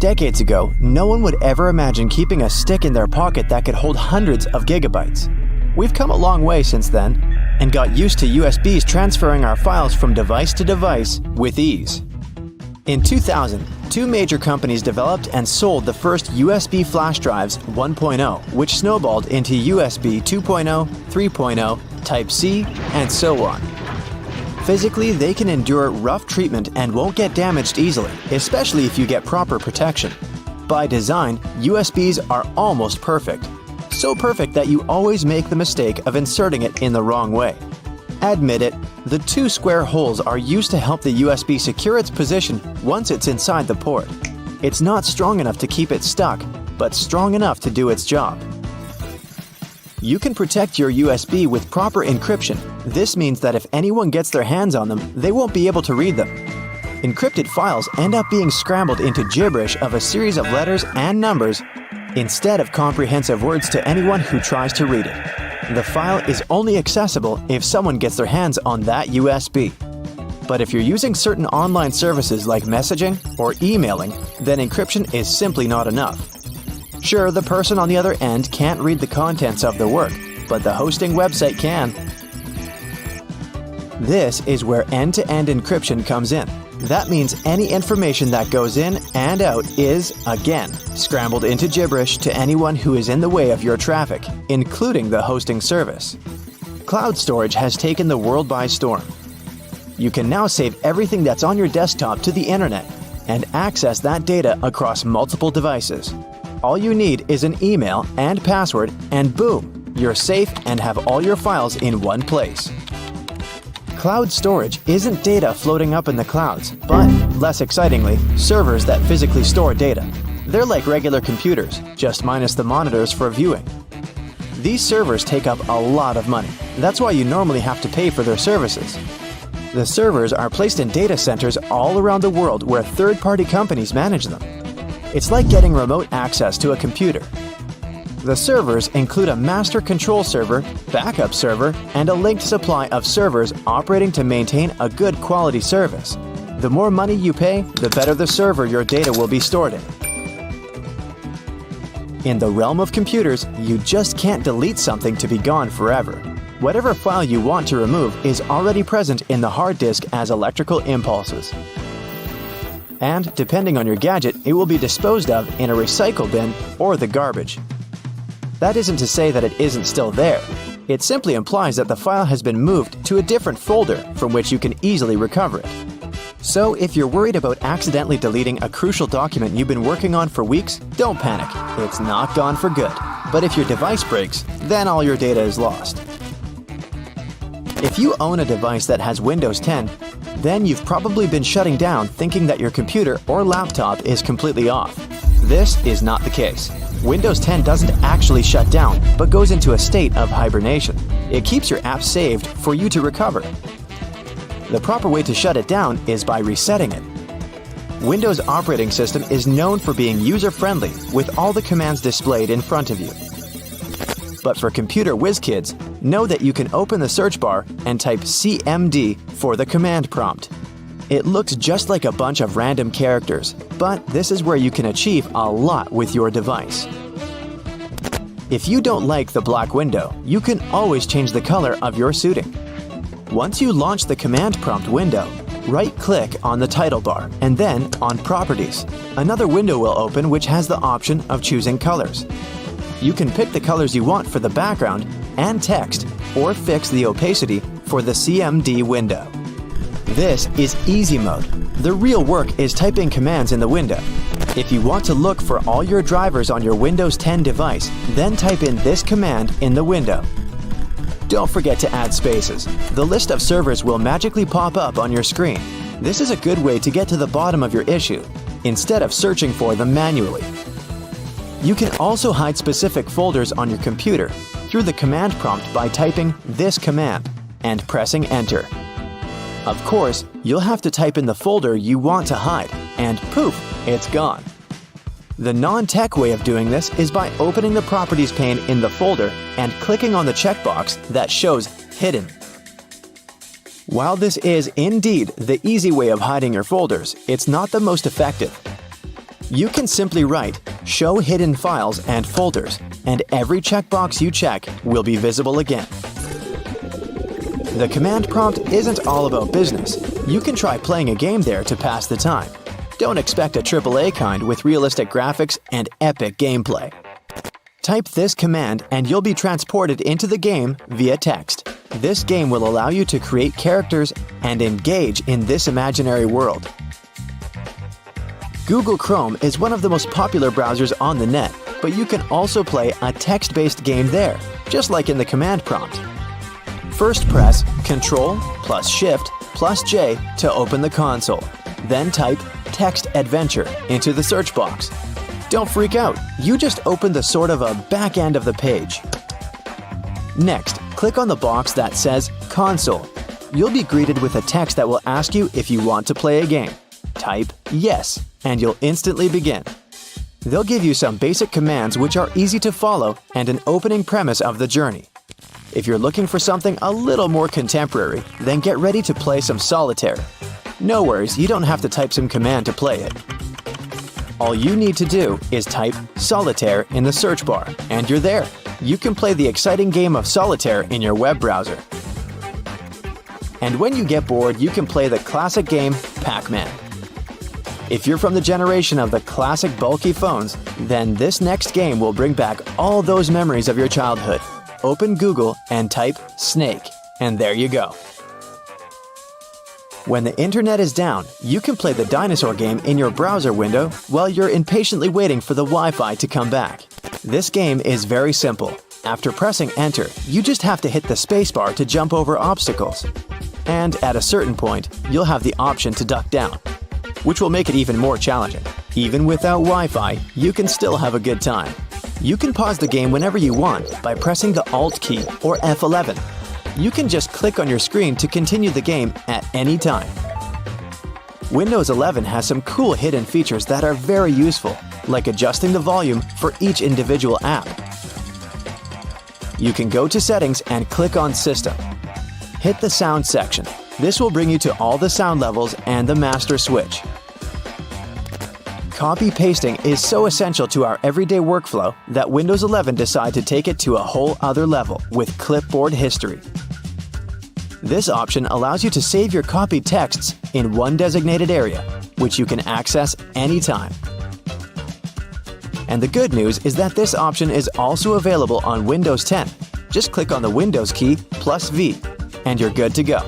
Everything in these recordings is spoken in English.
Decades ago, no one would ever imagine keeping a stick in their pocket that could hold hundreds of gigabytes. We've come a long way since then, and got used to USBs transferring our files from device to device with ease. In 2000, two major companies developed and sold the first USB flash drives 1.0, which snowballed into USB 2.0, 3.0, Type-C, and so on. Physically, they can endure rough treatment and won't get damaged easily, especially if you get proper protection. By design, USBs are almost perfect. So perfect that you always make the mistake of inserting it in the wrong way. Admit it, the two square holes are used to help the USB secure its position once it's inside the port. It's not strong enough to keep it stuck, but strong enough to do its job. You can protect your USB with proper encryption. This means that if anyone gets their hands on them, they won't be able to read them. Encrypted files end up being scrambled into gibberish of a series of letters and numbers instead of comprehensive words to anyone who tries to read it. The file is only accessible if someone gets their hands on that USB. But if you're using certain online services like messaging or emailing, then encryption is simply not enough. Sure, the person on the other end can't read the contents of the work, but the hosting website can. This is where end-to-end encryption comes in. That means any information that goes in and out is, again, scrambled into gibberish to anyone who is in the way of your traffic, including the hosting service. Cloud storage has taken the world by storm. You can now save everything that's on your desktop to the internet and access that data across multiple devices. All you need is an email and password, and boom, you're safe and have all your files in one place. Cloud storage isn't data floating up in the clouds, but, less excitingly, servers that physically store data. They're like regular computers, just minus the monitors for viewing. These servers take up a lot of money. That's why you normally have to pay for their services. The servers are placed in data centers all around the world where third-party companies manage them. It's like getting remote access to a computer. The servers include a master control server, backup server, and a linked supply of servers operating to maintain a good quality service. The more money you pay, the better the server your data will be stored in. In the realm of computers, you just can't delete something to be gone forever. Whatever file you want to remove is already present in the hard disk as electrical impulses. And, depending on your gadget, it will be disposed of in a recycle bin or the garbage. That isn't to say that it isn't still there. It simply implies that the file has been moved to a different folder from which you can easily recover it. So if you're worried about accidentally deleting a crucial document you've been working on for weeks, don't panic. It's not gone for good. But if your device breaks, then all your data is lost. If you own a device that has Windows 10, then you've probably been shutting down thinking that your computer or laptop is completely off. This is not the case. Windows 10 doesn't actually shut down, but goes into a state of hibernation. It keeps your app saved for you to recover. The proper way to shut it down is by resetting it. Windows operating system is known for being user-friendly with all the commands displayed in front of you. But for computer whiz kids, know that you can open the search bar and type CMD for the command prompt. It looks just like a bunch of random characters, but this is where you can achieve a lot with your device. If you don't like the black window, you can always change the color of your suiting. Once you launch the command prompt window, right-click on the title bar and then on Properties. Another window will open which has the option of choosing colors. You can pick the colors you want for the background and text, or fix the opacity for the CMD window. This is easy mode. The real work is typing commands in the window. If you want to look for all your drivers on your Windows 10 device, then type in this command in the window. Don't forget to add spaces. The list of servers will magically pop up on your screen. This is a good way to get to the bottom of your issue, instead of searching for them manually. You can also hide specific folders on your computer through the command prompt by typing this command and pressing Enter. Of course, you'll have to type in the folder you want to hide, and poof, it's gone. The non-tech way of doing this is by opening the Properties pane in the folder and clicking on the checkbox that shows Hidden. While this is indeed the easy way of hiding your folders, it's not the most effective. You can simply write "Show hidden files and folders," and every checkbox you check will be visible again. The command prompt isn't all about business. You can try playing a game there to pass the time. Don't expect a AAA kind with realistic graphics and epic gameplay. Type this command and you'll be transported into the game via text. This game will allow you to create characters and engage in this imaginary world. Google Chrome is one of the most popular browsers on the net, but you can also play a text-based game there, just like in the command prompt. First press Ctrl plus Shift plus J to open the console. Then type Text Adventure into the search box. Don't freak out, you just opened the sort of a back end of the page. Next, click on the box that says Console. You'll be greeted with a text that will ask you if you want to play a game. Type Yes, and you'll instantly begin. They'll give you some basic commands which are easy to follow and an opening premise of the journey. If you're looking for something a little more contemporary, then get ready to play some solitaire. No worries, you don't have to type some command to play it. All you need to do is type Solitaire in the search bar, and you're there. You can play the exciting game of solitaire in your web browser. And when you get bored, you can play the classic game Pac-Man. If you're from the generation of the classic bulky phones, then this next game will bring back all those memories of your childhood. Open Google and type Snake, and there you go. When the internet is down, you can play the dinosaur game in your browser window while you're impatiently waiting for the Wi-Fi to come back. This game is very simple. After pressing enter, you just have to hit the spacebar to jump over obstacles. And at a certain point, you'll have the option to duck down, which will make it even more challenging. Even without Wi-Fi, you can still have a good time. You can pause the game whenever you want by pressing the Alt key or F11. You can just click on your screen to continue the game at any time. Windows 11 has some cool hidden features that are very useful, like adjusting the volume for each individual app. You can go to Settings and click on System. Hit the Sound section. This will bring you to all the sound levels and the master switch. Copy-pasting is so essential to our everyday workflow that Windows 11 decided to take it to a whole other level with Clipboard History. This option allows you to save your copied texts in one designated area, which you can access anytime. And the good news is that this option is also available on Windows 10. Just click on the Windows key plus V, and you're good to go.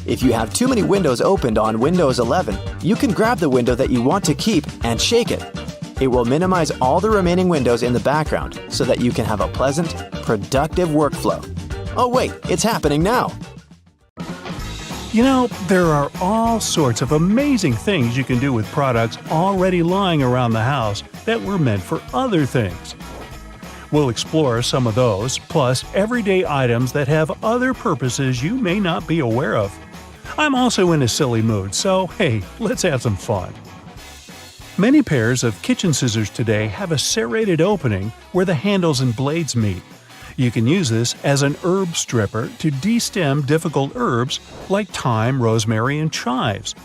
If you have too many windows opened on Windows 11, you can grab the window that you want to keep and shake it. It will minimize all the remaining windows in the background so that you can have a pleasant, productive workflow. Oh wait, it's happening now! You know, there are all sorts of amazing things you can do with products already lying around the house that were meant for other things. We'll explore some of those, plus everyday items that have other purposes you may not be aware of. I'm also in a silly mood, so hey, let's have some fun. Many pairs of kitchen scissors today have a serrated opening where the handles and blades meet. You can use this as an herb stripper to destem difficult herbs like thyme, rosemary, and chives.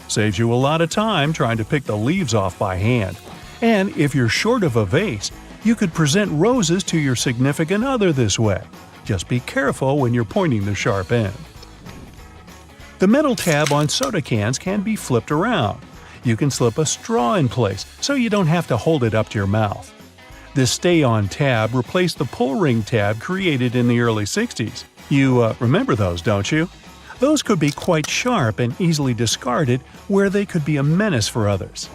Saves you a lot of time trying to pick the leaves off by hand. And if you're short of a vase, you could present roses to your significant other this way. Just be careful when you're pointing the sharp end. The metal tab on soda cans can be flipped around. You can slip a straw in place so you don't have to hold it up to your mouth. This stay-on tab replaced the pull-ring tab created in the early 60s. You remember those, don't you? Those could be quite sharp and easily discarded where they could be a menace for others.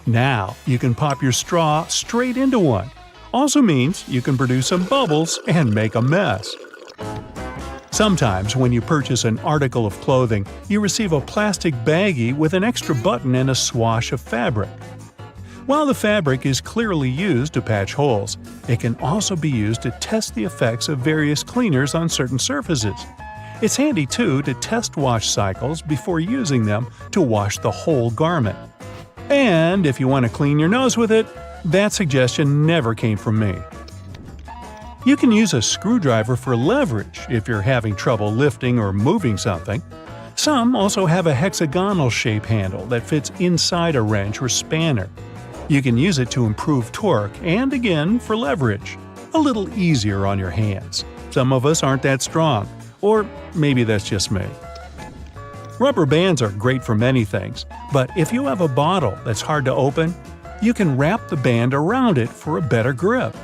Now, you can pop your straw straight into one. Also means you can produce some bubbles and make a mess. Sometimes when you purchase an article of clothing, you receive a plastic baggie with an extra button and a swash of fabric. While the fabric is clearly used to patch holes, it can also be used to test the effects of various cleaners on certain surfaces. It's handy too to test wash cycles before using them to wash the whole garment. And if you want to clean your nose with it, that suggestion never came from me. You can use a screwdriver for leverage if you're having trouble lifting or moving something. Some also have a hexagonal shape handle that fits inside a wrench or spanner. You can use it to improve torque and, again, for leverage. A little easier on your hands. Some of us aren't that strong, or maybe that's just me. Rubber bands are great for many things, but if you have a bottle that's hard to open, you can wrap the band around it for a better grip.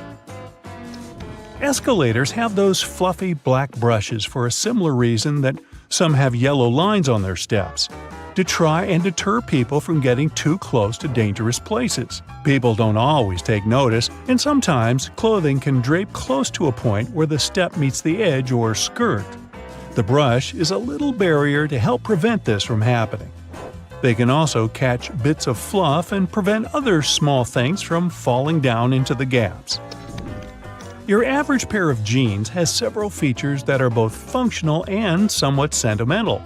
Escalators have those fluffy black brushes for a similar reason that some have yellow lines on their steps, to try and deter people from getting too close to dangerous places. People don't always take notice, and sometimes clothing can drape close to a point where the step meets the edge or skirt. The brush is a little barrier to help prevent this from happening. They can also catch bits of fluff and prevent other small things from falling down into the gaps. Your average pair of jeans has several features that are both functional and somewhat sentimental.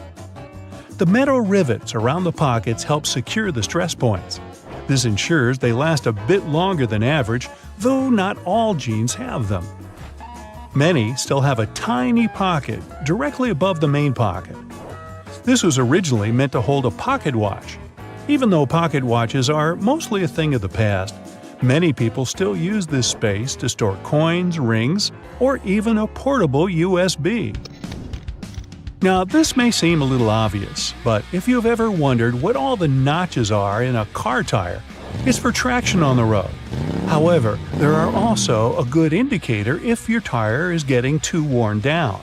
The metal rivets around the pockets help secure the stress points. This ensures they last a bit longer than average, though not all jeans have them. Many still have a tiny pocket directly above the main pocket. This was originally meant to hold a pocket watch. Even though pocket watches are mostly a thing of the past, many people still use this space to store coins, rings, or even a portable USB. Now, this may seem a little obvious, but if you've ever wondered what all the notches are in a car tire, it's for traction on the road. However, there are also a good indicator if your tire is getting too worn down.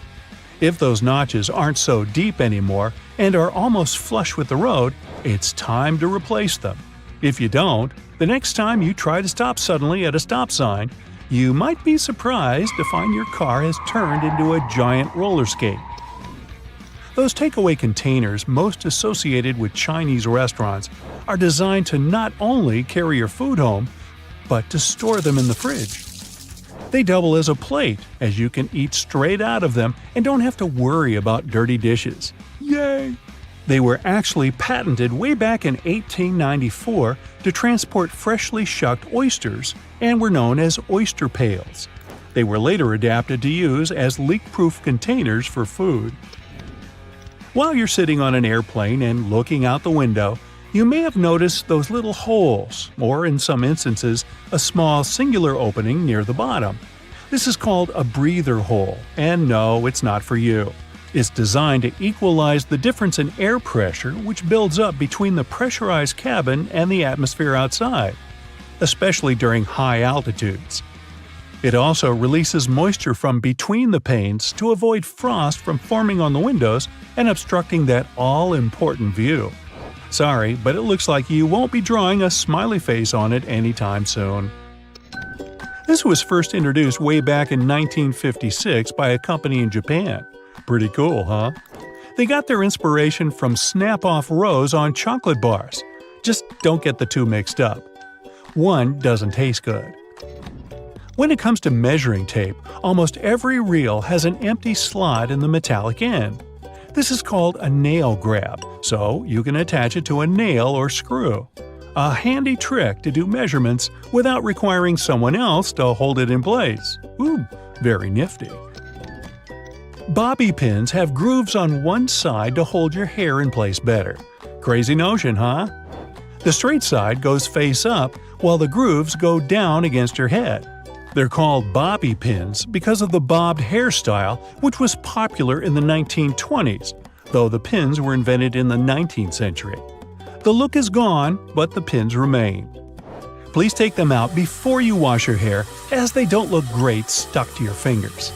If those notches aren't so deep anymore and are almost flush with the road, it's time to replace them. If you don't, the next time you try to stop suddenly at a stop sign, you might be surprised to find your car has turned into a giant roller skate. Those takeaway containers most associated with Chinese restaurants are designed to not only carry your food home, but to store them in the fridge. They double as a plate, as you can eat straight out of them and don't have to worry about dirty dishes. Yay! They were actually patented way back in 1894 to transport freshly shucked oysters and were known as oyster pails. They were later adapted to use as leak-proof containers for food. While you're sitting on an airplane and looking out the window, you may have noticed those little holes, or in some instances, a small singular opening near the bottom. This is called a breather hole, and no, it's not for you. It's designed to equalize the difference in air pressure which builds up between the pressurized cabin and the atmosphere outside, especially during high altitudes. It also releases moisture from between the panes to avoid frost from forming on the windows and obstructing that all-important view. Sorry, but it looks like you won't be drawing a smiley face on it anytime soon. This was first introduced way back in 1956 by a company in Japan. Pretty cool, huh? They got their inspiration from snap-off rows on chocolate bars. Just don't get the two mixed up. One doesn't taste good. When it comes to measuring tape, almost every reel has an empty slot in the metallic end. This is called a nail grab, so you can attach it to a nail or screw. A handy trick to do measurements without requiring someone else to hold it in place. Ooh, very nifty. Bobby pins have grooves on one side to hold your hair in place better. Crazy notion, huh? The straight side goes face up, while the grooves go down against your head. They're called bobby pins because of the bobbed hairstyle, which was popular in the 1920s, though the pins were invented in the 19th century. The look is gone, but the pins remain. Please take them out before you wash your hair, as they don't look great stuck to your fingers.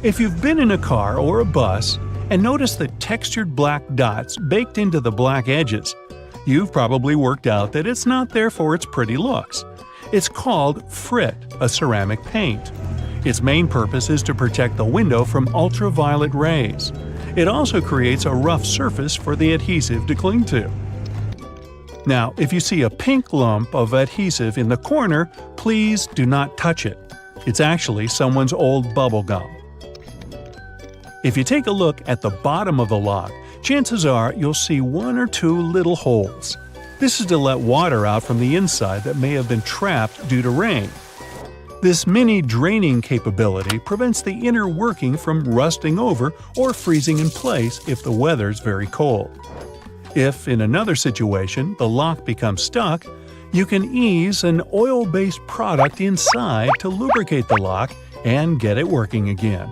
If you've been in a car or a bus and noticed the textured black dots baked into the black edges, you've probably worked out that it's not there for its pretty looks. It's called frit, a ceramic paint. Its main purpose is to protect the window from ultraviolet rays. It also creates a rough surface for the adhesive to cling to. Now, if you see a pink lump of adhesive in the corner, please do not touch it. It's actually someone's old bubble gum. If you take a look at the bottom of the lock, chances are you'll see one or two little holes. This is to let water out from the inside that may have been trapped due to rain. This mini draining capability prevents the inner working from rusting over or freezing in place if the weather's very cold. If, in another situation, the lock becomes stuck, you can ease an oil-based product inside to lubricate the lock and get it working again.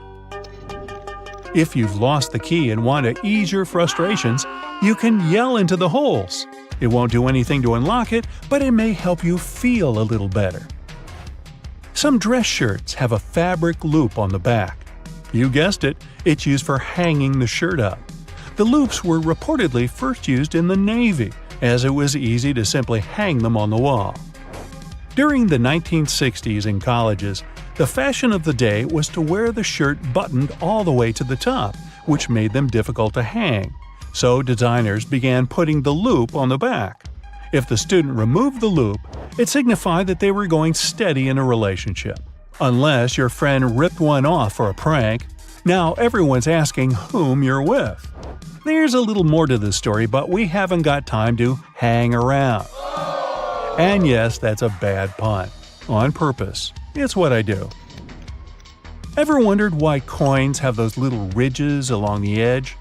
If you've lost the key and want to ease your frustrations, you can yell into the holes. It won't do anything to unlock it, but it may help you feel a little better. Some dress shirts have a fabric loop on the back. You guessed it, it's used for hanging the shirt up. The loops were reportedly first used in the Navy, as it was easy to simply hang them on the wall. During the 1960s in colleges, the fashion of the day was to wear the shirt buttoned all the way to the top, which made them difficult to hang. So designers began putting the loop on the back. If the student removed the loop, it signified that they were going steady in a relationship. Unless your friend ripped one off for a prank, now everyone's asking whom you're with. There's a little more to this story, but we haven't got time to hang around. And yes, that's a bad pun. On purpose. It's what I do. Ever wondered why coins have those little ridges along the edge?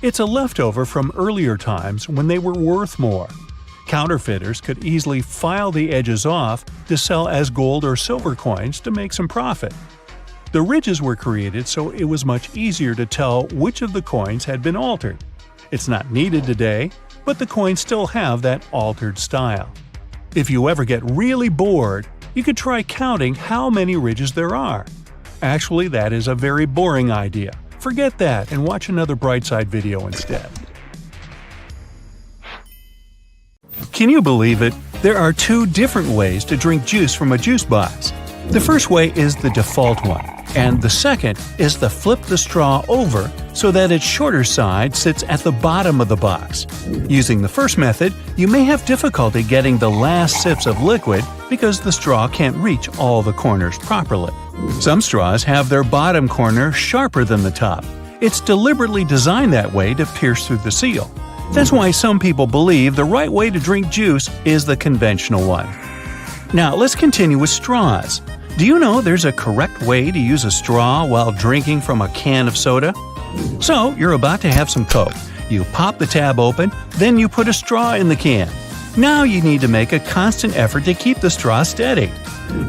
It's a leftover from earlier times when they were worth more. Counterfeiters could easily file the edges off to sell as gold or silver coins to make some profit. The ridges were created so it was much easier to tell which of the coins had been altered. It's not needed today, but the coins still have that altered style. If you ever get really bored, you could try counting how many ridges there are. Actually, that is a very boring idea. Forget that and watch another Brightside video instead. Can you believe it? There are two different ways to drink juice from a juice box. The first way is the default one, and the second is to flip the straw over so that its shorter side sits at the bottom of the box. Using the first method, you may have difficulty getting the last sips of liquid because the straw can't reach all the corners properly. Some straws have their bottom corner sharper than the top. It's deliberately designed that way to pierce through the seal. That's why some people believe the right way to drink juice is the conventional one. Now let's continue with straws. Do you know there's a correct way to use a straw while drinking from a can of soda? So, you're about to have some Coke. You pop the tab open, then you put a straw in the can. Now you need to make a constant effort to keep the straw steady.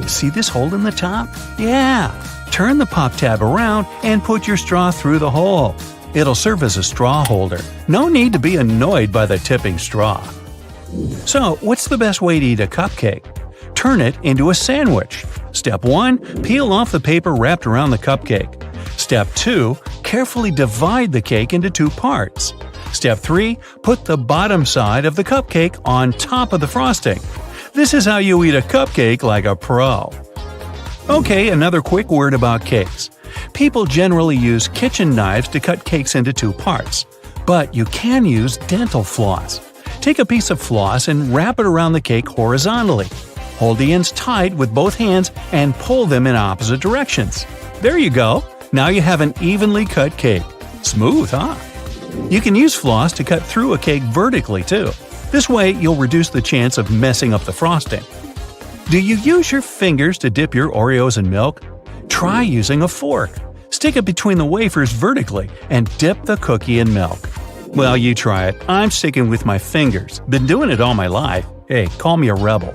See this hole in the top? Yeah! Turn the pop tab around and put your straw through the hole. It'll serve as a straw holder. No need to be annoyed by the tipping straw. So, what's the best way to eat a cupcake? Turn it into a sandwich. Step 1. Peel off the paper wrapped around the cupcake. Step 2. Carefully divide the cake into 2 parts. Step 3. Put the bottom side of the cupcake on top of the frosting. This is how you eat a cupcake like a pro. Okay, another quick word about cakes. People generally use kitchen knives to cut cakes into 2 parts. But you can use dental floss. Take a piece of floss and wrap it around the cake horizontally. Hold the ends tight with both hands and pull them in opposite directions. There you go! Now you have an evenly cut cake. Smooth, huh? You can use floss to cut through a cake vertically too. This way you'll reduce the chance of messing up the frosting. Do you use your fingers to dip your Oreos in milk? Try using a fork. Stick it between the wafers vertically and dip the cookie in milk. Well, you try it. I'm sticking with my fingers. Been doing it all my life. Hey, call me a rebel.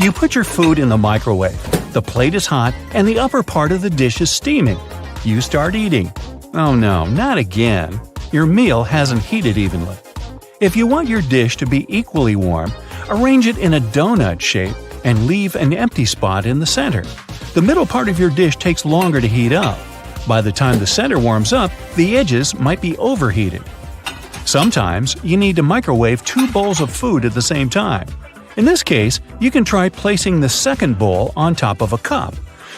You put your food in the microwave. The plate is hot and the upper part of the dish is steaming. You start eating. Oh no, not again. Your meal hasn't heated evenly. If you want your dish to be equally warm, arrange it in a donut shape and leave an empty spot in the center. The middle part of your dish takes longer to heat up. By the time the center warms up, the edges might be overheated. Sometimes you need to microwave 2 bowls of food at the same time. In this case, you can try placing the second bowl on top of a cup.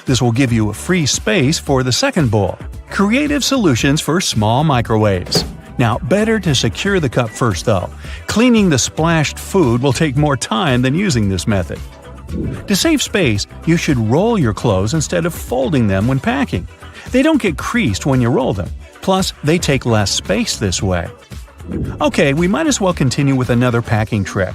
This will give you a free space for the second bowl. Creative solutions for small microwaves. Now, better to secure the cup first though. Cleaning the splashed food will take more time than using this method. To save space, you should roll your clothes instead of folding them when packing. They don't get creased when you roll them. Plus, they take less space this way. Okay, we might as well continue with another packing trick.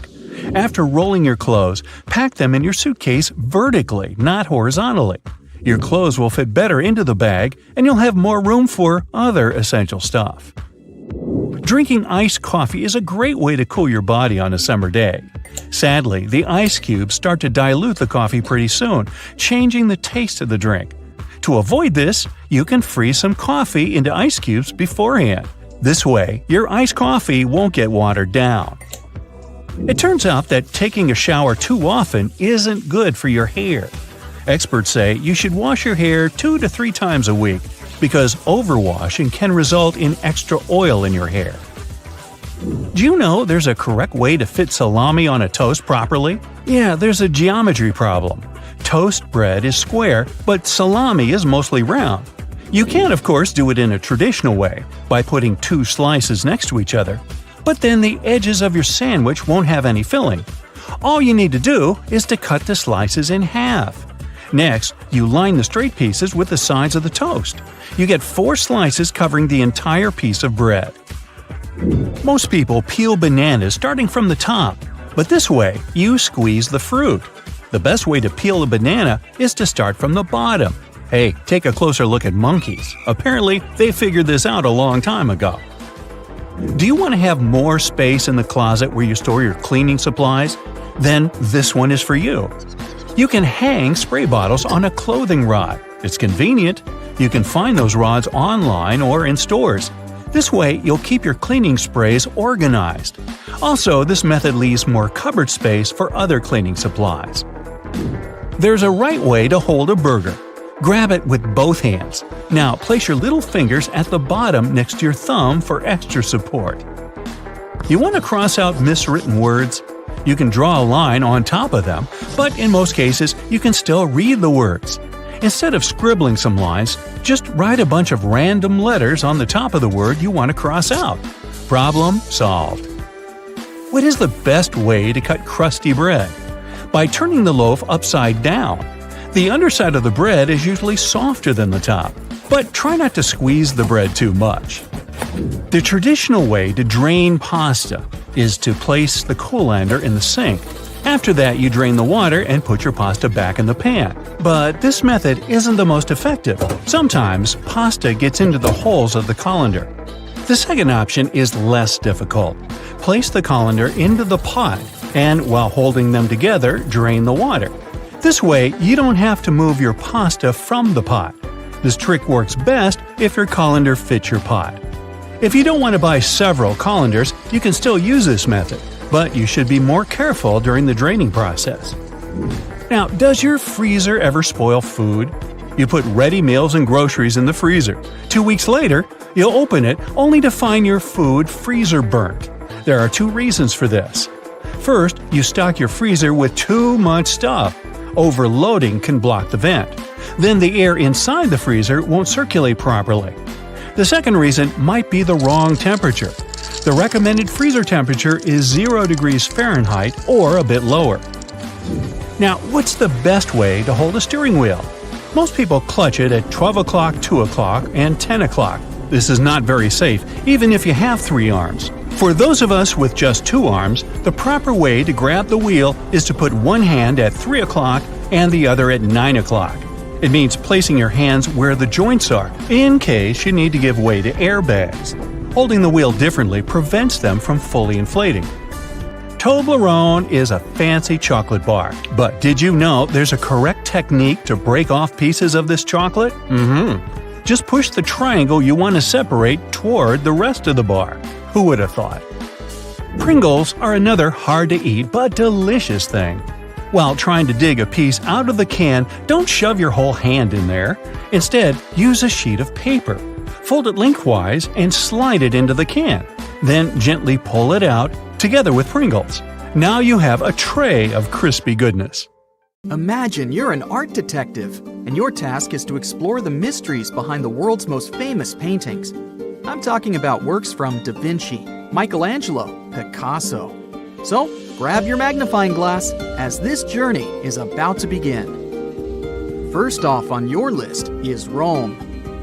After rolling your clothes, pack them in your suitcase vertically, not horizontally. Your clothes will fit better into the bag, and you'll have more room for other essential stuff. Drinking iced coffee is a great way to cool your body on a summer day. Sadly, the ice cubes start to dilute the coffee pretty soon, changing the taste of the drink. To avoid this, you can freeze some coffee into ice cubes beforehand. This way, your iced coffee won't get watered down. It turns out that taking a shower too often isn't good for your hair. Experts say you should wash your hair 2 to 3 times a week because overwashing can result in extra oil in your hair. Do you know there's a correct way to fit salami on a toast properly? Yeah, there's a geometry problem. Toast bread is square, but salami is mostly round. You can, of course, do it in a traditional way, by putting 2 slices next to each other. But then the edges of your sandwich won't have any filling. All you need to do is to cut the slices in half. Next, you line the straight pieces with the sides of the toast. You get 4 slices covering the entire piece of bread. Most people peel bananas starting from the top, but this way you squeeze the fruit. The best way to peel a banana is to start from the bottom. Hey, take a closer look at monkeys. Apparently, they figured this out a long time ago. Do you want to have more space in the closet where you store your cleaning supplies? Then this one is for you. You can hang spray bottles on a clothing rod. It's convenient. You can find those rods online or in stores. This way, you'll keep your cleaning sprays organized. Also, this method leaves more cupboard space for other cleaning supplies. There's a right way to hold a burger. Grab it with both hands. Now, place your little fingers at the bottom next to your thumb for extra support. You want to cross out miswritten words? You can draw a line on top of them, but in most cases, you can still read the words. Instead of scribbling some lines, just write a bunch of random letters on the top of the word you want to cross out. Problem solved. What is the best way to cut crusty bread? By turning the loaf upside down. The underside of the bread is usually softer than the top, but try not to squeeze the bread too much. The traditional way to drain pasta is to place the colander in the sink. After that, you drain the water and put your pasta back in the pan. But this method isn't the most effective. Sometimes, pasta gets into the holes of the colander. The second option is less difficult. Place the colander into the pot, and while holding them together, drain the water. This way, you don't have to move your pasta from the pot. This trick works best if your colander fits your pot. If you don't want to buy several colanders, you can still use this method, but you should be more careful during the draining process. Now, does your freezer ever spoil food? You put ready meals and groceries in the freezer. 2 weeks later, you'll open it only to find your food freezer burnt. There are 2 reasons for this. First, you stock your freezer with too much stuff. Overloading can block the vent. Then the air inside the freezer won't circulate properly. The second reason might be the wrong temperature. The recommended freezer temperature is 0 degrees Fahrenheit or a bit lower. Now, what's the best way to hold a steering wheel? Most people clutch it at 12 o'clock, 2 o'clock, and 10 o'clock. This is not very safe, even if you have 3 arms. For those of us with just 2 arms, the proper way to grab the wheel is to put one hand at 3 o'clock and the other at 9 o'clock. It means placing your hands where the joints are, in case you need to give way to airbags. Holding the wheel differently prevents them from fully inflating. Toblerone is a fancy chocolate bar, but did you know there's a correct technique to break off pieces of this chocolate? Just push the triangle you want to separate toward the rest of the bar. Who would have thought? Pringles are another hard-to-eat but delicious thing. While trying to dig a piece out of the can, don't shove your whole hand in there. Instead, use a sheet of paper. Fold it lengthwise and slide it into the can. Then gently pull it out, together with Pringles. Now you have a tray of crispy goodness. Imagine you're an art detective, and your task is to explore the mysteries behind the world's most famous paintings. I'm talking about works from Da Vinci, Michelangelo, Picasso. So, grab your magnifying glass, as this journey is about to begin. First off on your list is Rome.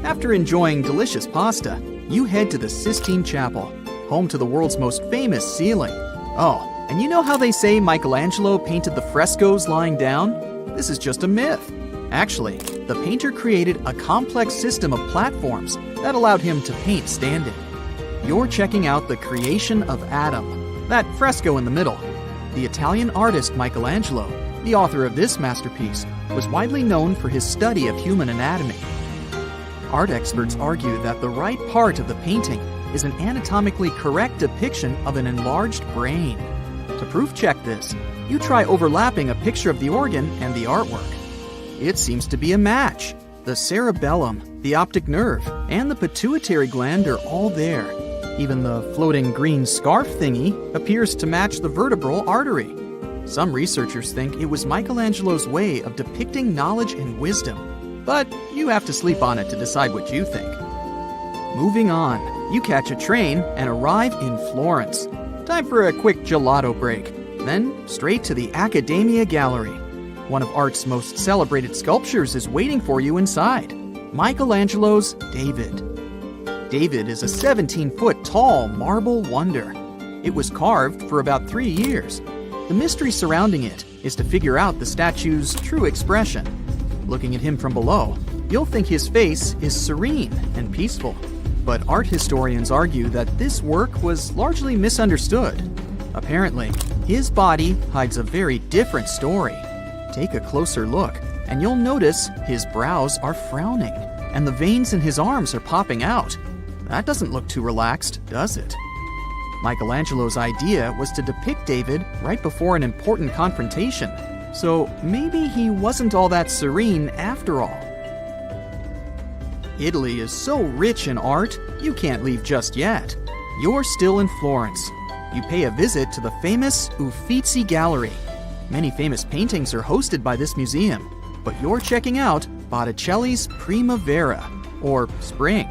After enjoying delicious pasta, you head to the Sistine Chapel, home to the world's most famous ceiling. Oh, And you know how they say Michelangelo painted the frescoes lying down? This is just a myth. Actually, the painter created a complex system of platforms that allowed him to paint standing. You're checking out the creation of Adam, that fresco in the middle. The Italian artist Michelangelo, the author of this masterpiece, was widely known for his study of human anatomy. Art experts argue that the right part of the painting is an anatomically correct depiction of an enlarged brain. To proof check this, you try overlapping a picture of the organ and the artwork. It seems to be a match. The cerebellum, the optic nerve, and the pituitary gland are all there. Even the floating green scarf thingy appears to match the vertebral artery. Some researchers think it was Michelangelo's way of depicting knowledge and wisdom, but you have to sleep on it to decide what you think. Moving on, you catch a train and arrive in Florence. Time for a quick gelato break, then straight to the Accademia Gallery. One of art's most celebrated sculptures is waiting for you inside, Michelangelo's David. David is a 17-foot tall marble wonder. It was carved for about 3 years. The mystery surrounding it is to figure out the statue's true expression. Looking at him from below, you'll think his face is serene and peaceful. But art historians argue that this work was largely misunderstood. Apparently, his body hides a very different story. Take a closer look, and you'll notice his brows are frowning, and the veins in his arms are popping out. That doesn't look too relaxed, does it? Michelangelo's idea was to depict David right before an important confrontation, so maybe he wasn't all that serene after all. Italy is so rich in art, you can't leave just yet. You're still in Florence. You pay a visit to the famous Uffizi Gallery. Many famous paintings are hosted by this museum, but you're checking out Botticelli's Primavera, or Spring.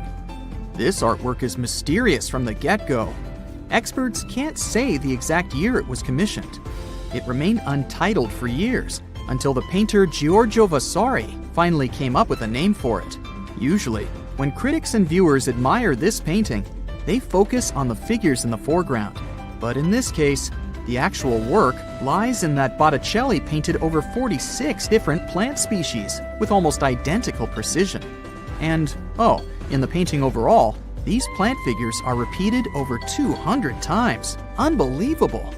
This artwork is mysterious from the get-go. Experts can't say the exact year it was commissioned. It remained untitled for years, until the painter Giorgio Vasari finally came up with a name for it. Usually, when critics and viewers admire this painting, they focus on the figures in the foreground. But in this case, the actual work lies in that Botticelli painted over 46 different plant species with almost identical precision. And, in the painting overall, these plant figures are repeated over 200 times. Unbelievable!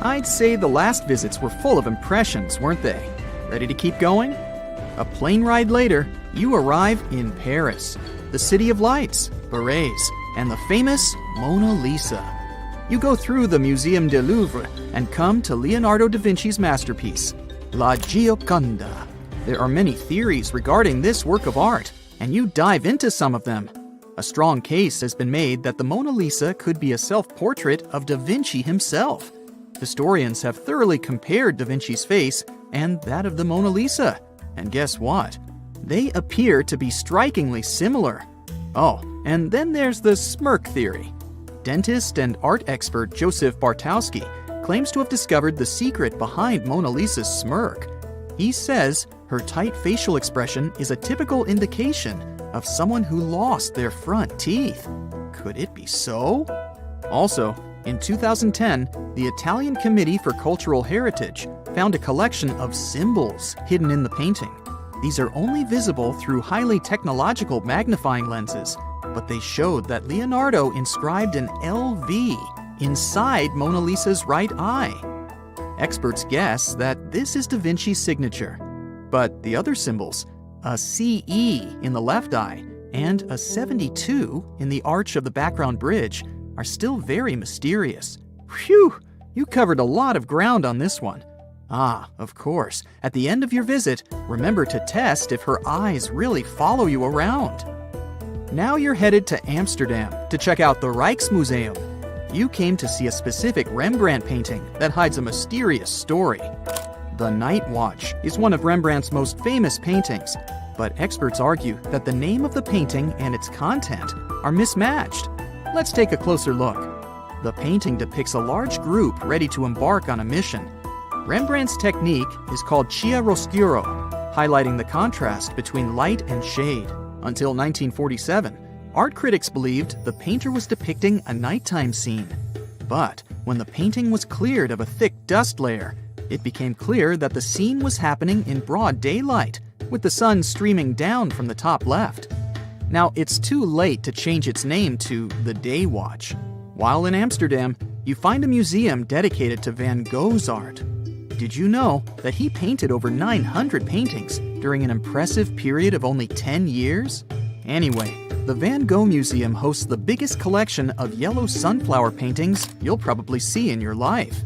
I'd say the last visits were full of impressions, weren't they? Ready to keep going? A plane ride later, you arrive in Paris, the city of lights, berets, and the famous Mona Lisa. You go through the Muséum du Louvre and come to Leonardo da Vinci's masterpiece, La Gioconda. There are many theories regarding this work of art, and you dive into some of them. A strong case has been made that the Mona Lisa could be a self-portrait of Da Vinci himself. Historians have thoroughly compared Da Vinci's face and that of the Mona Lisa. And guess what? They appear to be strikingly similar. Oh, and then there's the smirk theory. Dentist and art expert Joseph Bartowski claims to have discovered the secret behind Mona Lisa's smirk. He says her tight facial expression is a typical indication of someone who lost their front teeth. Could it be so? Also, in 2010, the Italian Committee for Cultural Heritage found a collection of symbols hidden in the painting. These are only visible through highly technological magnifying lenses, but they showed that Leonardo inscribed an LV inside Mona Lisa's right eye. Experts guess that this is Da Vinci's signature. But the other symbols, a CE in the left eye and a 72 in the arch of the background bridge, are still very mysterious. Phew! You covered a lot of ground on this one. Ah, of course, at the end of your visit, remember to test if her eyes really follow you around. Now you're headed to Amsterdam to check out the Rijksmuseum. You came to see a specific Rembrandt painting that hides a mysterious story. The Night Watch is one of Rembrandt's most famous paintings, but experts argue that the name of the painting and its content are mismatched. Let's take a closer look. The painting depicts a large group ready to embark on a mission. Rembrandt's technique is called chiaroscuro, highlighting the contrast between light and shade. Until 1947, art critics believed the painter was depicting a nighttime scene. But when the painting was cleared of a thick dust layer, it became clear that the scene was happening in broad daylight, with the sun streaming down from the top left. Now, it's too late to change its name to the Day Watch. While in Amsterdam, you find a museum dedicated to Van Gogh's art. Did you know that he painted over 900 paintings during an impressive period of only 10 years? Anyway, the Van Gogh Museum hosts the biggest collection of yellow sunflower paintings you'll probably see in your life.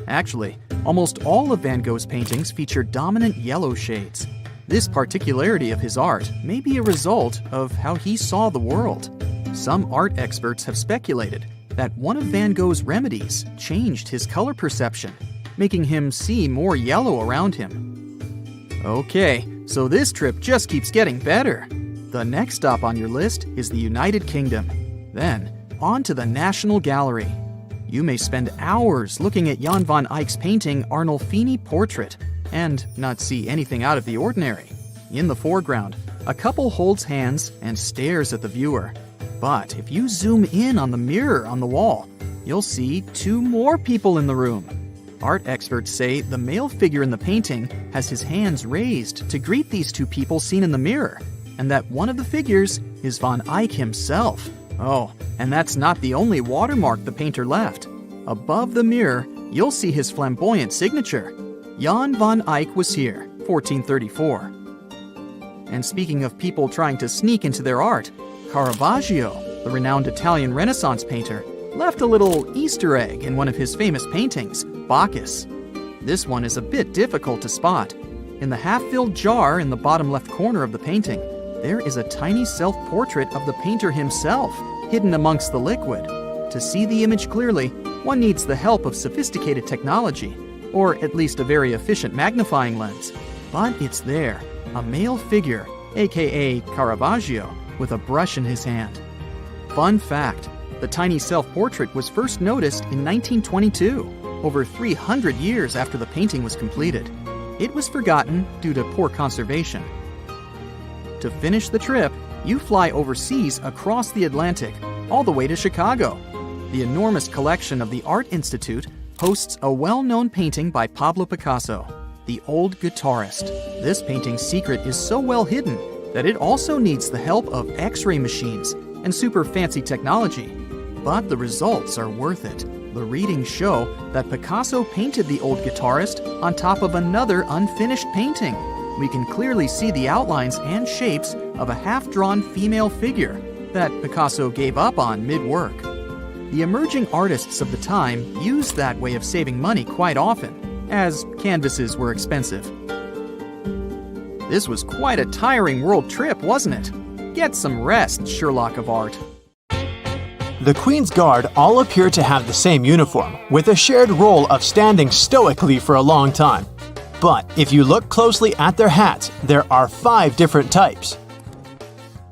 Actually, almost all of Van Gogh's paintings feature dominant yellow shades. This particularity of his art may be a result of how he saw the world. Some art experts have speculated that one of Van Gogh's remedies changed his color perception, making him see more yellow around him. Okay, so this trip just keeps getting better. The next stop on your list is the United Kingdom. Then, on to the National Gallery. You may spend hours looking at Jan van Eyck's painting Arnolfini Portrait and not see anything out of the ordinary. In the foreground, a couple holds hands and stares at the viewer. But if you zoom in on the mirror on the wall, you'll see two more people in the room. Art experts say the male figure in the painting has his hands raised to greet these two people seen in the mirror, and that one of the figures is Van Eyck himself. Oh, and that's not the only watermark the painter left. Above the mirror, you'll see his flamboyant signature. Jan van Eyck was here, 1434. And speaking of people trying to sneak into their art, Caravaggio, the renowned Italian Renaissance painter, left a little Easter egg in one of his famous paintings, Bacchus. This one is a bit difficult to spot. In the half-filled jar in the bottom left corner of the painting, there is a tiny self-portrait of the painter himself, hidden amongst the liquid. To see the image clearly, one needs the help of sophisticated technology, or at least a very efficient magnifying lens. But it's there, a male figure, aka Caravaggio, with a brush in his hand. Fun fact, the tiny self-portrait was first noticed in 1922, over 300 years after the painting was completed. It was forgotten due to poor conservation. To finish the trip, you fly overseas across the Atlantic, all the way to Chicago. The enormous collection of the Art Institute hosts a well-known painting by Pablo Picasso, The Old Guitarist. This painting's secret is so well hidden that it also needs the help of X-ray machines and super fancy technology. But the results are worth it. The readings show that Picasso painted The Old Guitarist on top of another unfinished painting. We can clearly see the outlines and shapes of a half-drawn female figure that Picasso gave up on mid-work. The emerging artists of the time used that way of saving money quite often, as canvases were expensive. This was quite a tiring world trip, wasn't it? Get some rest, Sherlock of Art. The Queen's Guard all appear to have the same uniform, with a shared role of standing stoically for a long time. But if you look closely at their hats, there are 5 different types.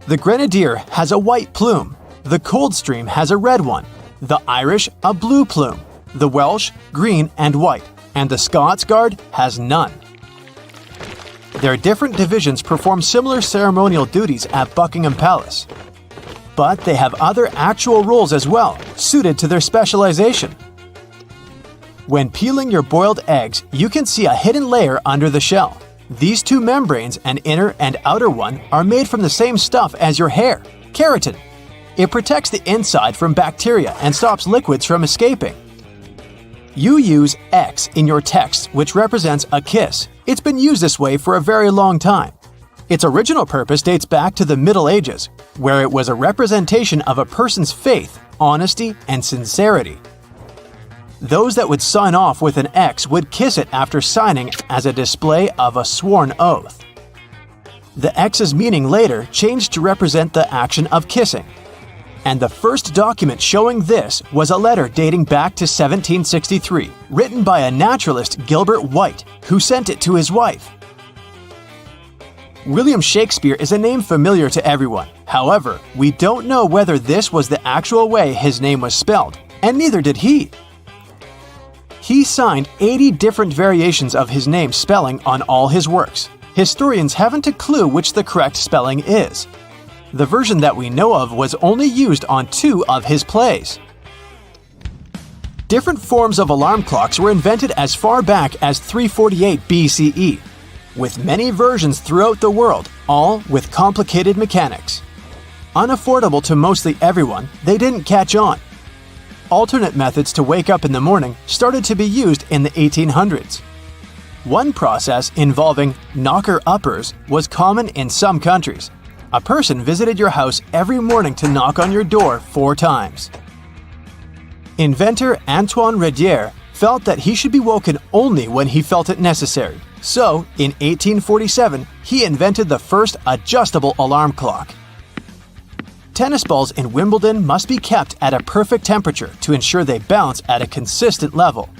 The Grenadier has a white plume, the Coldstream has a red one, the Irish a blue plume, the Welsh green and white, and the Scots Guard has none. Their different divisions perform similar ceremonial duties at Buckingham Palace. But they have other actual roles as well, suited to their specialization. When peeling your boiled eggs, you can see a hidden layer under the shell. These 2 membranes, an inner and outer one, are made from the same stuff as your hair, keratin. It protects the inside from bacteria and stops liquids from escaping. You use X in your text, which represents a kiss. It's been used this way for a very long time. Its original purpose dates back to the Middle Ages, where it was a representation of a person's faith, honesty, and sincerity. Those that would sign off with an X would kiss it after signing as a display of a sworn oath. The X's meaning later changed to represent the action of kissing. And the first document showing this was a letter dating back to 1763, written by a naturalist, Gilbert White, who sent it to his wife. William Shakespeare is a name familiar to everyone. However, we don't know whether this was the actual way his name was spelled, and neither did he. He signed 80 different variations of his name spelling on all his works. Historians haven't a clue which the correct spelling is. The version that we know of was only used on 2 of his plays. Different forms of alarm clocks were invented as far back as 348 BCE, with many versions throughout the world, all with complicated mechanics. Unaffordable to mostly everyone, they didn't catch on. Alternate methods to wake up in the morning started to be used in the 1800s. One process involving knocker-uppers was common in some countries. A person visited your house every morning to knock on your door 4 times. Inventor Antoine Redier felt that he should be woken only when he felt it necessary. So, in 1847, he invented the first adjustable alarm clock. Tennis balls in Wimbledon must be kept at a perfect temperature to ensure they bounce at a consistent level.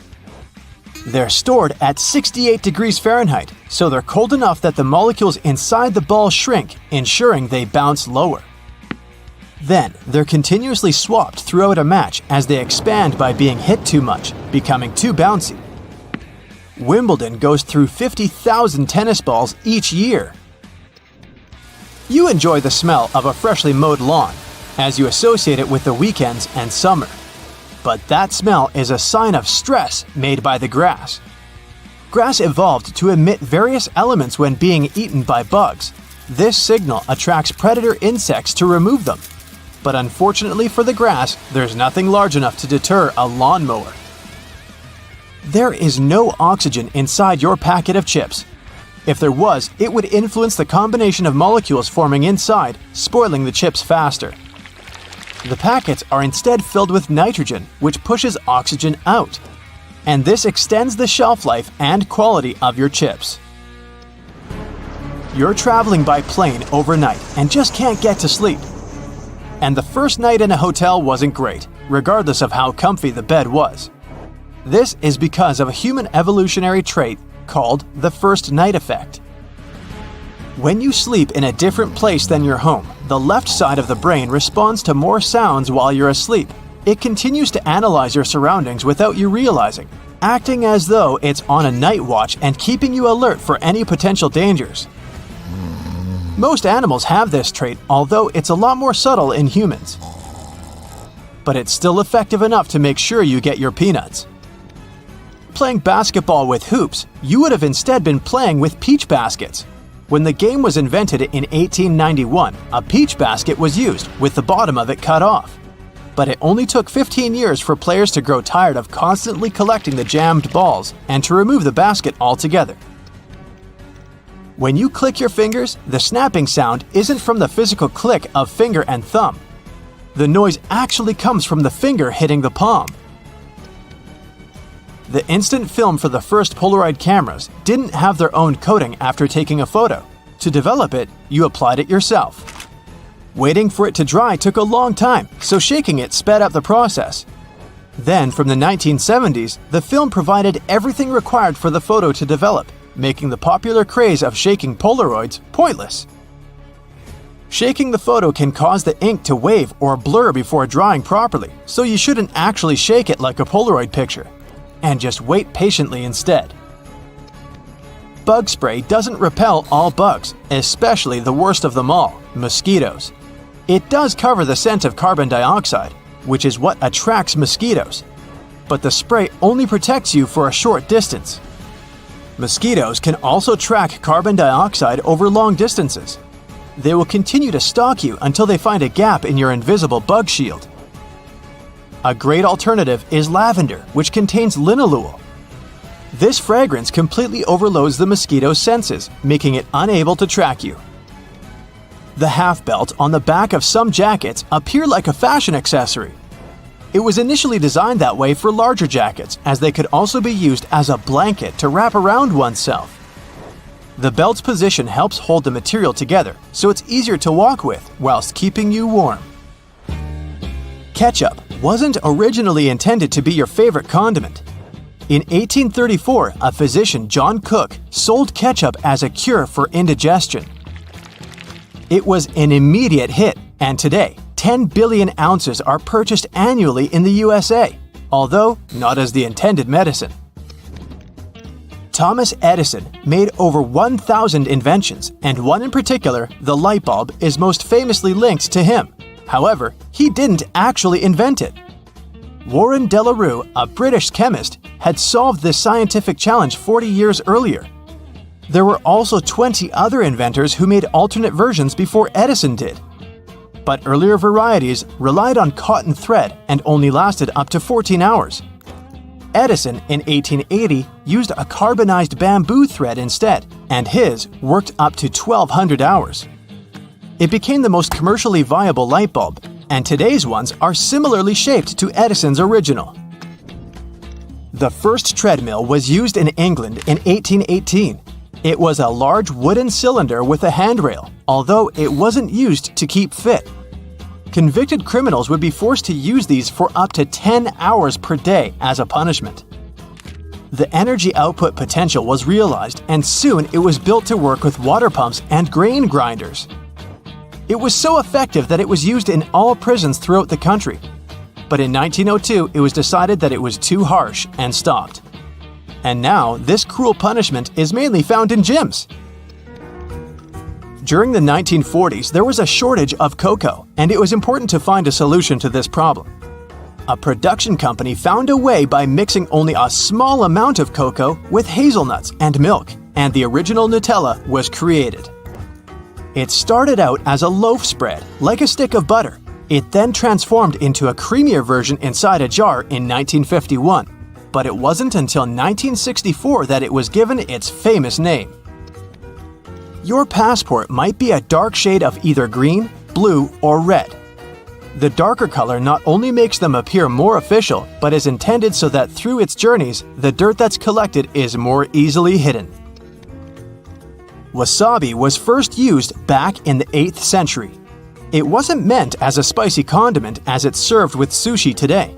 They're stored at 68 degrees Fahrenheit, so they're cold enough that the molecules inside the ball shrink, ensuring they bounce lower. Then, they're continuously swapped throughout a match as they expand by being hit too much, becoming too bouncy. Wimbledon goes through 50,000 tennis balls each year. You enjoy the smell of a freshly mowed lawn, as you associate it with the weekends and summer. But that smell is a sign of stress made by the grass. Grass evolved to emit various elements when being eaten by bugs. This signal attracts predator insects to remove them. But unfortunately for the grass, there's nothing large enough to deter a lawnmower. There is no oxygen inside your packet of chips. If there was, it would influence the combination of molecules forming inside, spoiling the chips faster. The packets are instead filled with nitrogen, which pushes oxygen out. And this extends the shelf life and quality of your chips. You're traveling by plane overnight and just can't get to sleep. And the first night in a hotel wasn't great, regardless of how comfy the bed was. This is because of a human evolutionary trait called the first night effect. When you sleep in a different place than your home, the left side of the brain responds to more sounds while you're asleep. It continues to analyze your surroundings without you realizing, acting as though it's on a night watch and keeping you alert for any potential dangers. Most animals have this trait, although it's a lot more subtle in humans. But it's still effective enough to make sure you get your peanuts. Playing basketball with hoops, you would have instead been playing with peach baskets. When the game was invented in 1891, a peach basket was used, with the bottom of it cut off. But it only took 15 years for players to grow tired of constantly collecting the jammed balls and to remove the basket altogether. When you click your fingers, the snapping sound isn't from the physical click of finger and thumb. The noise actually comes from the finger hitting the palm. The instant film for the first Polaroid cameras didn't have their own coating after taking a photo. To develop it, you applied it yourself. Waiting for it to dry took a long time, so shaking it sped up the process. Then, from the 1970s, the film provided everything required for the photo to develop, making the popular craze of shaking Polaroids pointless. Shaking the photo can cause the ink to wave or blur before drying properly, so you shouldn't actually shake it like a Polaroid picture. And just wait patiently instead. Bug spray doesn't repel all bugs, especially the worst of them all, mosquitoes. It does cover the scent of carbon dioxide, which is what attracts mosquitoes. But the spray only protects you for a short distance. Mosquitoes can also track carbon dioxide over long distances. They will continue to stalk you until they find a gap in your invisible bug shield. A great alternative is lavender, which contains linalool. This fragrance completely overloads the mosquito's senses, making it unable to track you. The half belt on the back of some jackets appear like a fashion accessory. It was initially designed that way for larger jackets, as they could also be used as a blanket to wrap around oneself. The belt's position helps hold the material together, so it's easier to walk with whilst keeping you warm. Ketchup wasn't originally intended to be your favorite condiment. In 1834, a physician, John Cook, sold ketchup as a cure for indigestion. It was an immediate hit, and today, 10 billion ounces are purchased annually in the USA, although not as the intended medicine. Thomas Edison made over 1,000 inventions, and one in particular, the light bulb, is most famously linked to him. However, he didn't actually invent it. Warren De La Rue, a British chemist, had solved this scientific challenge 40 years earlier. There were also 20 other inventors who made alternate versions before Edison did. But earlier varieties relied on cotton thread and only lasted up to 14 hours. Edison, in 1880, used a carbonized bamboo thread instead, and his worked up to 1,200 hours. It became the most commercially viable light bulb, and today's ones are similarly shaped to Edison's original. The first treadmill was used in England in 1818. It was a large wooden cylinder with a handrail, although it wasn't used to keep fit. Convicted criminals would be forced to use these for up to 10 hours per day as a punishment. The energy output potential was realized, and soon it was built to work with water pumps and grain grinders. It was so effective that it was used in all prisons throughout the country. But in 1902, it was decided that it was too harsh and stopped. And now, this cruel punishment is mainly found in gyms. During the 1940s, there was a shortage of cocoa, and it was important to find a solution to this problem. A production company found a way by mixing only a small amount of cocoa with hazelnuts and milk, and the original Nutella was created. It started out as a loaf spread, like a stick of butter. It then transformed into a creamier version inside a jar in 1951, but it wasn't until 1964 that it was given its famous name. Your passport might be a dark shade of either green, blue, or red. The darker color not only makes them appear more official, but is intended so that through its journeys, the dirt that's collected is more easily hidden. Wasabi was first used back in the 8th century. It wasn't meant as a spicy condiment as it's served with sushi today.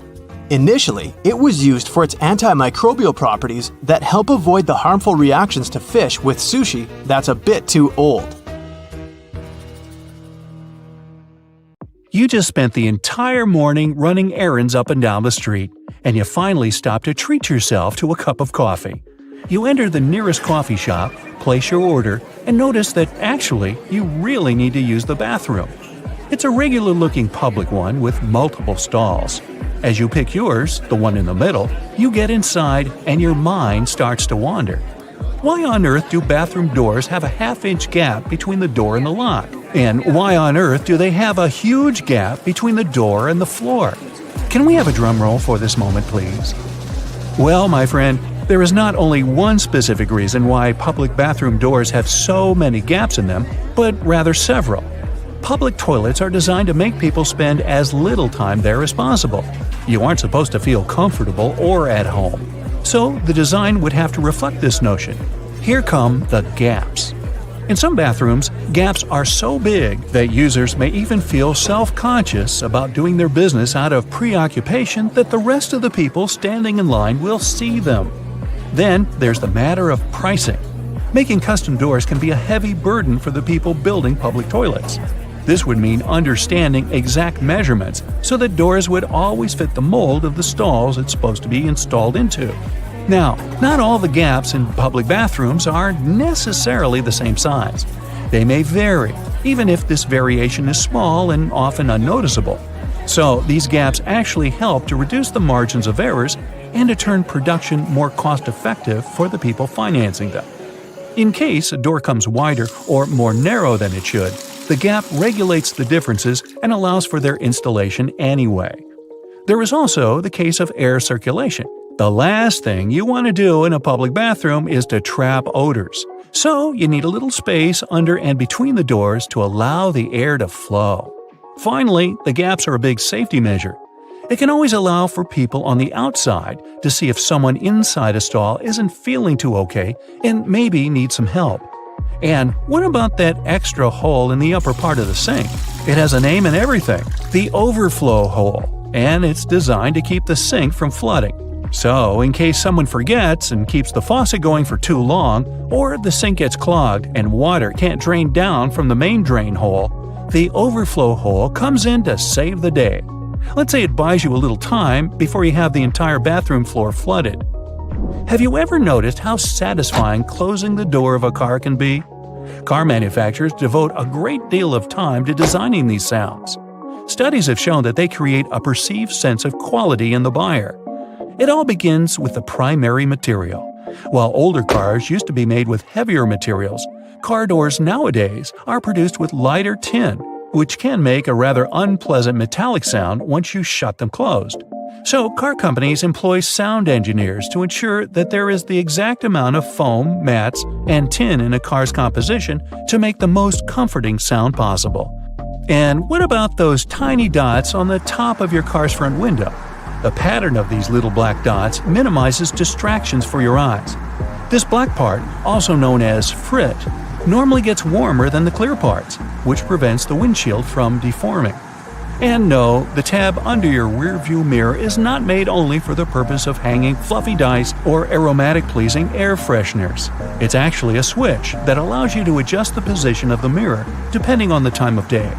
Initially, it was used for its antimicrobial properties that help avoid the harmful reactions to fish with sushi that's a bit too old. You just spent the entire morning running errands up and down the street, and you finally stop to treat yourself to a cup of coffee. You enter the nearest coffee shop, place your order, and notice that actually you really need to use the bathroom. It's a regular-looking public one with multiple stalls. As you pick yours, the one in the middle, you get inside and your mind starts to wander. Why on earth do bathroom doors have a half-inch gap between the door and the lock? And why on earth do they have a huge gap between the door and the floor? Can we have a drum roll for this moment, please? Well, my friend, there is not only one specific reason why public bathroom doors have so many gaps in them, but rather several. Public toilets are designed to make people spend as little time there as possible. You aren't supposed to feel comfortable or at home. So the design would have to reflect this notion. Here come the gaps. In some bathrooms, gaps are so big that users may even feel self-conscious about doing their business out of preoccupation that the rest of the people standing in line will see them. Then there's the matter of pricing. Making custom doors can be a heavy burden for the people building public toilets. This would mean understanding exact measurements so that doors would always fit the mold of the stalls it's supposed to be installed into. Now, not all the gaps in public bathrooms are necessarily the same size. They may vary, even if this variation is small and often unnoticeable. So, these gaps actually help to reduce the margins of errors and to turn production more cost-effective for the people financing them. In case a door comes wider or more narrow than it should, the gap regulates the differences and allows for their installation anyway. There is also the case of air circulation. The last thing you want to do in a public bathroom is to trap odors. So you need a little space under and between the doors to allow the air to flow. Finally, the gaps are a big safety measure. It can always allow for people on the outside to see if someone inside a stall isn't feeling too okay and maybe needs some help. And what about that extra hole in the upper part of the sink? It has a name and everything, the overflow hole, and it's designed to keep the sink from flooding. So, in case someone forgets and keeps the faucet going for too long, or the sink gets clogged and water can't drain down from the main drain hole, the overflow hole comes in to save the day. Let's say it buys you a little time before you have the entire bathroom floor flooded. Have you ever noticed how satisfying closing the door of a car can be? Car manufacturers devote a great deal of time to designing these sounds. Studies have shown that they create a perceived sense of quality in the buyer. It all begins with the primary material. While older cars used to be made with heavier materials, car doors nowadays are produced with lighter tin, which can make a rather unpleasant metallic sound once you shut them closed. So, car companies employ sound engineers to ensure that there is the exact amount of foam, mats, and tin in a car's composition to make the most comforting sound possible. And what about those tiny dots on the top of your car's front window? The pattern of these little black dots minimizes distractions for your eyes. This black part, also known as frit, normally gets warmer than the clear parts, which prevents the windshield from deforming. And no, the tab under your rearview mirror is not made only for the purpose of hanging fluffy dice or aromatic-pleasing air fresheners. It's actually a switch that allows you to adjust the position of the mirror depending on the time of day.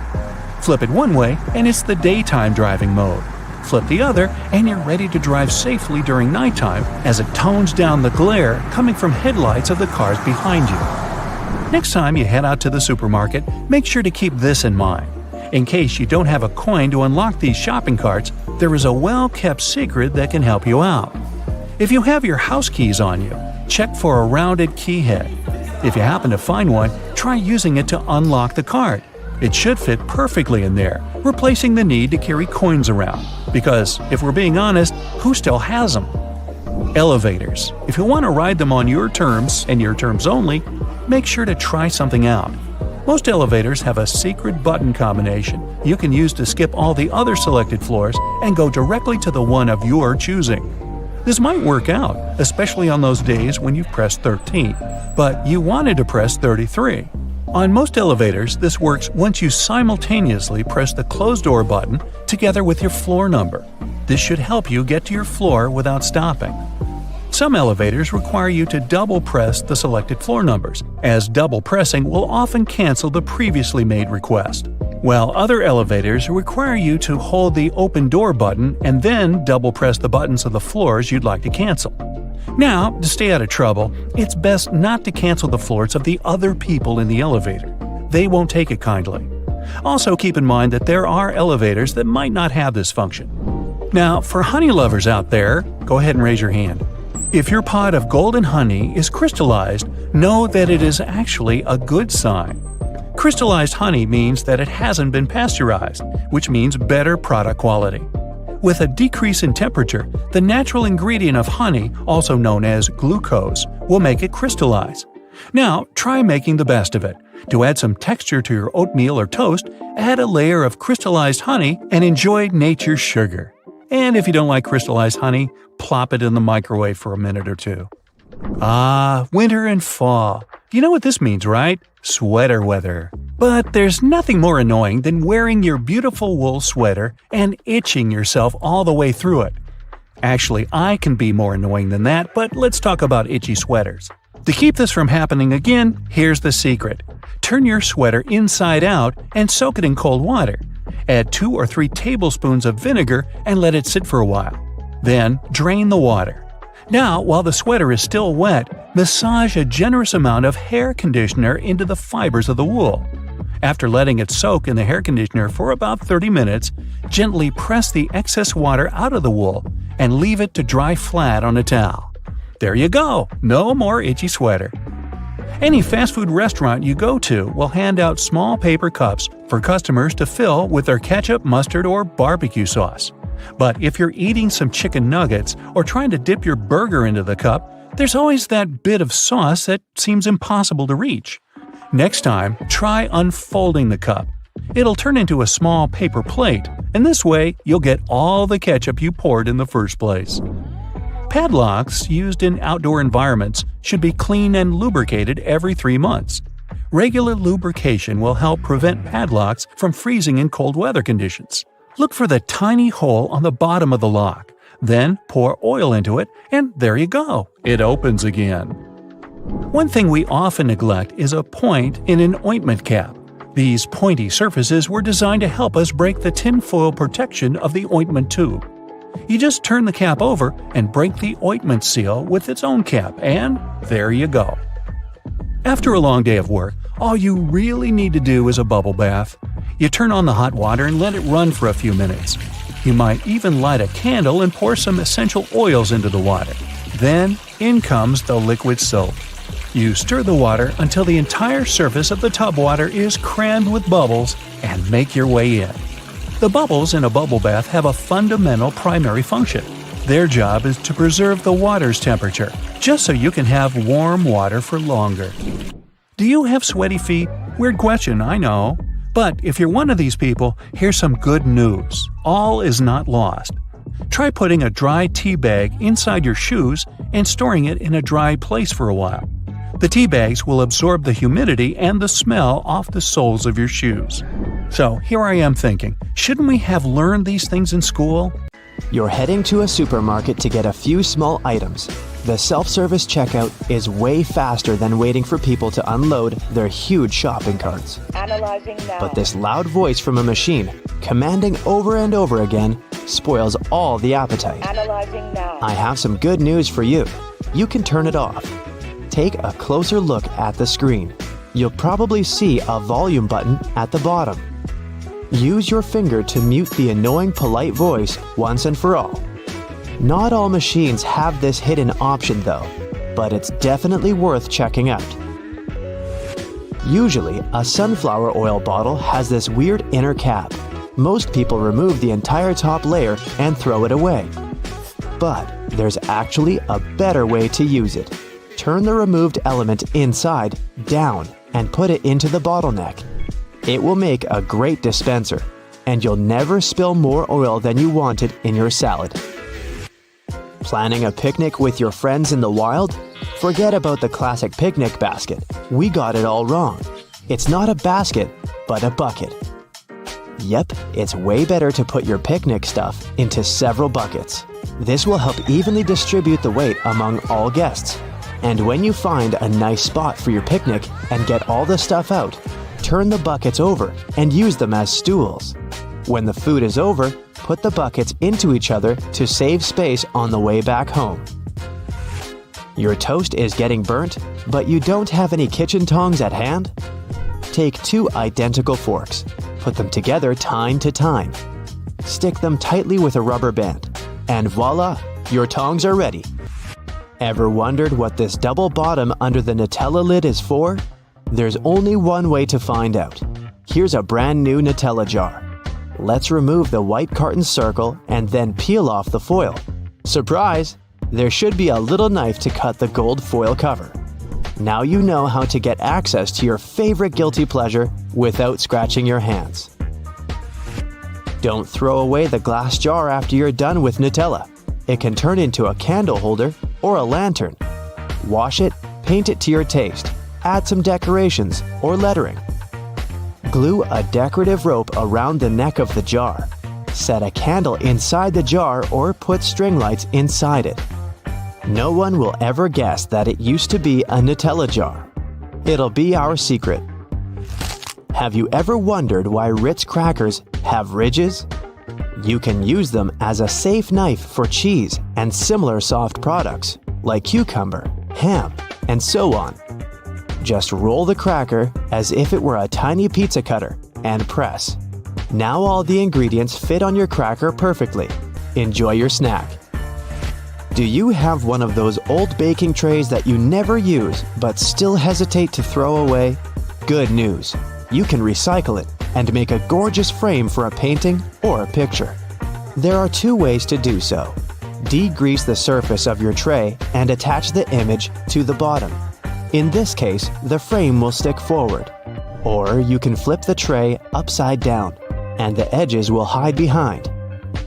Flip it one way and it's the daytime driving mode. Flip the other and you're ready to drive safely during nighttime as it tones down the glare coming from headlights of the cars behind you. Next time you head out to the supermarket, make sure to keep this in mind. In case you don't have a coin to unlock these shopping carts, there is a well-kept secret that can help you out. If you have your house keys on you, check for a rounded key head. If you happen to find one, try using it to unlock the cart. It should fit perfectly in there, replacing the need to carry coins around. Because, if we're being honest, who still has them? Elevators. If you want to ride them on your terms, and your terms only, make sure to try something out. Most elevators have a secret button combination you can use to skip all the other selected floors and go directly to the one of your choosing. This might work out, especially on those days when you've pressed 13, but you wanted to press 33. On most elevators, this works once you simultaneously press the closed door button together with your floor number. This should help you get to your floor without stopping. Some elevators require you to double press the selected floor numbers, as double pressing will often cancel the previously made request. While other elevators require you to hold the open door button and then double press the buttons of the floors you'd like to cancel. Now, to stay out of trouble, it's best not to cancel the floors of the other people in the elevator. They won't take it kindly. Also keep in mind that there are elevators that might not have this function. Now, for honey lovers out there, go ahead and raise your hand. If your pot of golden honey is crystallized, know that it is actually a good sign. Crystallized honey means that it hasn't been pasteurized, which means better product quality. With a decrease in temperature, the natural ingredient of honey, also known as glucose, will make it crystallize. Now, try making the best of it. To add some texture to your oatmeal or toast, add a layer of crystallized honey and enjoy nature's sugar. And if you don't like crystallized honey, plop it in the microwave for a minute or two. Ah, winter and fall. You know what this means, right? Sweater weather. But there's nothing more annoying than wearing your beautiful wool sweater and itching yourself all the way through it. Actually, I can be more annoying than that, but let's talk about itchy sweaters. To keep this from happening again, here's the secret. Turn your sweater inside out and soak it in cold water. Add 2 or 3 tablespoons of vinegar and let it sit for a while. Then, drain the water. Now, while the sweater is still wet, massage a generous amount of hair conditioner into the fibers of the wool. After letting it soak in the hair conditioner for about 30 minutes, gently press the excess water out of the wool and leave it to dry flat on a towel. There you go! No more itchy sweater. Any fast food restaurant you go to will hand out small paper cups for customers to fill with their ketchup, mustard, or barbecue sauce. But if you're eating some chicken nuggets or trying to dip your burger into the cup, there's always that bit of sauce that seems impossible to reach. Next time, try unfolding the cup. It'll turn into a small paper plate, and this way you'll get all the ketchup you poured in the first place. Padlocks used in outdoor environments should be cleaned and lubricated every 3 months. Regular lubrication will help prevent padlocks from freezing in cold weather conditions. Look for the tiny hole on the bottom of the lock. Then pour oil into it, and there you go. It opens again. One thing we often neglect is a point in an ointment cap. These pointy surfaces were designed to help us break the tinfoil protection of the ointment tube. You just turn the cap over and break the ointment seal with its own cap, and there you go. After a long day of work, all you really need to do is a bubble bath. You turn on the hot water and let it run for a few minutes. You might even light a candle and pour some essential oils into the water. Then, in comes the liquid soap. You stir the water until the entire surface of the tub water is crammed with bubbles and make your way in. The bubbles in a bubble bath have a fundamental primary function. Their job is to preserve the water's temperature, just so you can have warm water for longer. Do you have sweaty feet? Weird question, I know. But if you're one of these people, here's some good news. All is not lost. Try putting a dry tea bag inside your shoes and storing it in a dry place for a while. The tea bags will absorb the humidity and the smell off the soles of your shoes. So here I am thinking, shouldn't we have learned these things in school? You're heading to a supermarket to get a few small items. The self-service checkout is way faster than waiting for people to unload their huge shopping carts. Analyzing now. But this loud voice from a machine, commanding over and over again, spoils all the appetite. Analyzing now. I have some good news for you. You can turn it off. Take a closer look at the screen. You'll probably see a volume button at the bottom. Use your finger to mute the annoying polite voice once and for all. Not all machines have this hidden option though, but it's definitely worth checking out. Usually, a sunflower oil bottle has this weird inner cap. Most people remove the entire top layer and throw it away. But there's actually a better way to use it. Turn the removed element inside down and put it into the bottleneck. It will make a great dispenser, and you'll never spill more oil than you wanted in your salad. Planning a picnic with your friends in the wild? Forget about the classic picnic basket. We got it all wrong. It's not a basket, but a bucket. Yep, it's way better to put your picnic stuff into several buckets. This will help evenly distribute the weight among all guests. And when you find a nice spot for your picnic and get all the stuff out, turn the buckets over and use them as stools. When the food is over, put the buckets into each other to save space on the way back home. Your toast is getting burnt, but you don't have any kitchen tongs at hand? Take 2 identical forks, put them together tine to tine. Stick them tightly with a rubber band, and voila, your tongs are ready. Ever wondered what this double bottom under the Nutella lid is for? There's only one way to find out. Here's a brand new Nutella jar. Let's remove the white carton circle and then peel off the foil. Surprise! There should be a little knife to cut the gold foil cover. Now you know how to get access to your favorite guilty pleasure without scratching your hands. Don't throw away the glass jar after you're done with Nutella. It can turn into a candle holder or a lantern. Wash it, paint it to your taste, add some decorations or lettering. Glue a decorative rope around the neck of the jar. Set a candle inside the jar or put string lights inside it. No one will ever guess that it used to be a Nutella jar. It'll be our secret. Have you ever wondered why Ritz crackers have ridges? You can use them as a safe knife for cheese and similar soft products like cucumber, ham, and so on. Just roll the cracker as if it were a tiny pizza cutter and press. Now all the ingredients fit on your cracker perfectly. Enjoy your snack. Do you have one of those old baking trays that you never use but still hesitate to throw away? Good news! You can recycle it and make a gorgeous frame for a painting or a picture. There are 2 ways to do so. Degrease the surface of your tray and attach the image to the bottom. In this case, the frame will stick forward. Or you can flip the tray upside down, and the edges will hide behind.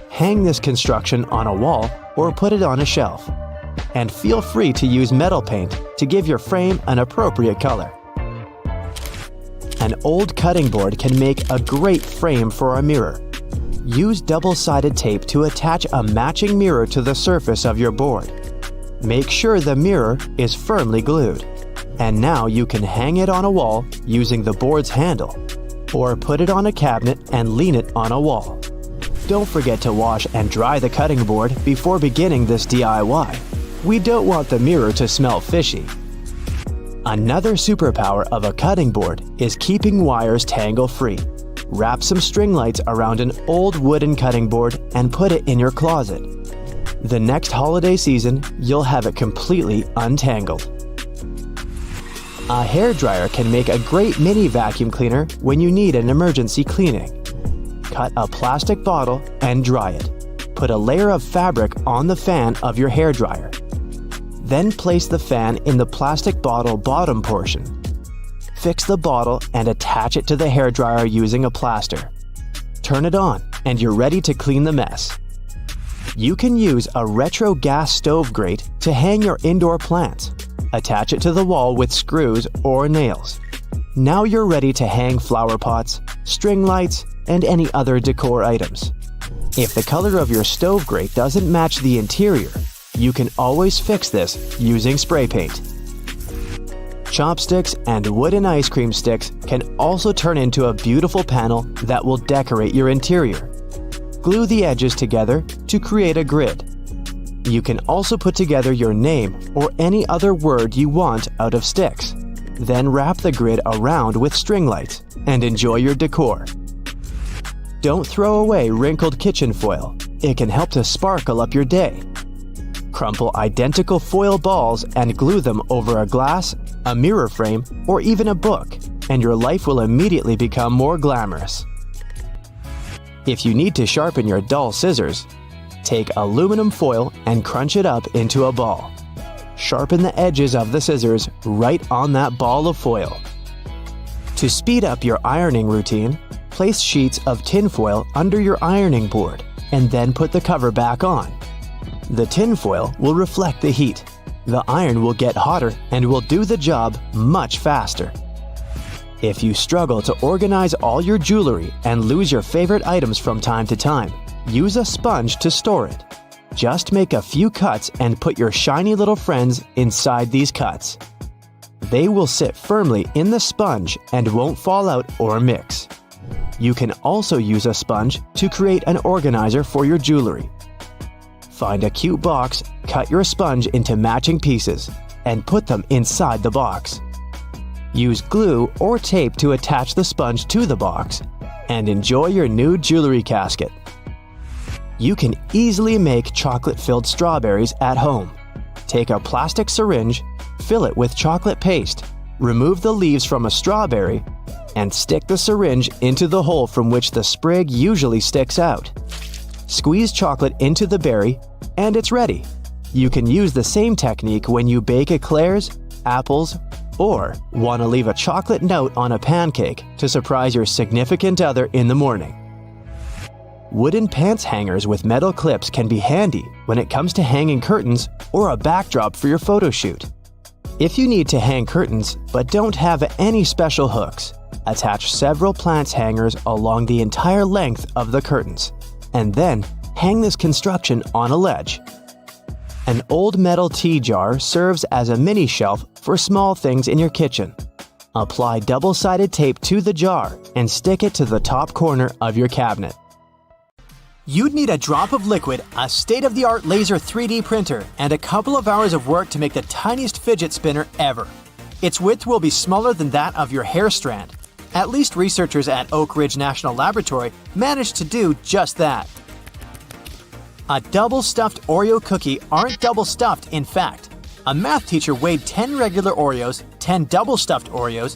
Hang this construction on a wall or put it on a shelf. And feel free to use metal paint to give your frame an appropriate color. An old cutting board can make a great frame for a mirror. Use double-sided tape to attach a matching mirror to the surface of your board. Make sure the mirror is firmly glued. And now you can hang it on a wall using the board's handle, or put it on a cabinet and lean it on a wall. Don't forget to wash and dry the cutting board before beginning this DIY. We don't want the mirror to smell fishy. Another superpower of a cutting board is keeping wires tangle-free. Wrap some string lights around an old wooden cutting board and put it in your closet. The next holiday season, you'll have it completely untangled. A hairdryer can make a great mini vacuum cleaner when you need an emergency cleaning. Cut a plastic bottle and dry it. Put a layer of fabric on the fan of your hairdryer. Then place the fan in the plastic bottle bottom portion. Fix the bottle and attach it to the hairdryer using a plaster. Turn it on and you're ready to clean the mess. You can use a retro gas stove grate to hang your indoor plants. Attach it to the wall with screws or nails. Now you're ready to hang flower pots, string lights, and any other decor items. If the color of your stove grate doesn't match the interior, you can always fix this using spray paint. Chopsticks and wooden ice cream sticks can also turn into a beautiful panel that will decorate your interior. Glue the edges together to create a grid. You can also put together your name or any other word you want out of sticks. Then wrap the grid around with string lights and enjoy your decor. Don't throw away wrinkled kitchen foil. It can help to sparkle up your day. Crumple identical foil balls and glue them over a glass, a mirror frame, or even a book, and your life will immediately become more glamorous. If you need to sharpen your dull scissors, take aluminum foil and crunch it up into a ball. Sharpen the edges of the scissors right on that ball of foil. To speed up your ironing routine, place sheets of tinfoil under your ironing board and then put the cover back on. The tinfoil will reflect the heat. The iron will get hotter and will do the job much faster. If you struggle to organize all your jewelry and lose your favorite items from time to time, use a sponge to store it. Just make a few cuts and put your shiny little friends inside these cuts. They will sit firmly in the sponge and won't fall out or mix. You can also use a sponge to create an organizer for your jewelry. Find a cute box, cut your sponge into matching pieces, and put them inside the box. Use glue or tape to attach the sponge to the box, and enjoy your new jewelry casket. You can easily make chocolate-filled strawberries at home. Take a plastic syringe, fill it with chocolate paste, remove the leaves from a strawberry, and stick the syringe into the hole from which the sprig usually sticks out. Squeeze chocolate into the berry, and it's ready. You can use the same technique when you bake eclairs, apples, or want to leave a chocolate note on a pancake to surprise your significant other in the morning. Wooden pants hangers with metal clips can be handy when it comes to hanging curtains or a backdrop for your photo shoot. If you need to hang curtains but don't have any special hooks, attach several plants hangers along the entire length of the curtains, and then hang this construction on a ledge. An old metal tea jar serves as a mini shelf for small things in your kitchen. Apply double-sided tape to the jar and stick it to the top corner of your cabinet. You'd need a drop of liquid, a state-of-the-art laser 3D printer, and a couple of hours of work to make the tiniest fidget spinner ever. Its width will be smaller than that of your hair strand. At least researchers at Oak Ridge National Laboratory managed to do just that. A double-stuffed Oreo cookie aren't double-stuffed, in fact. A math teacher weighed 10 regular Oreos, 10 double-stuffed Oreos,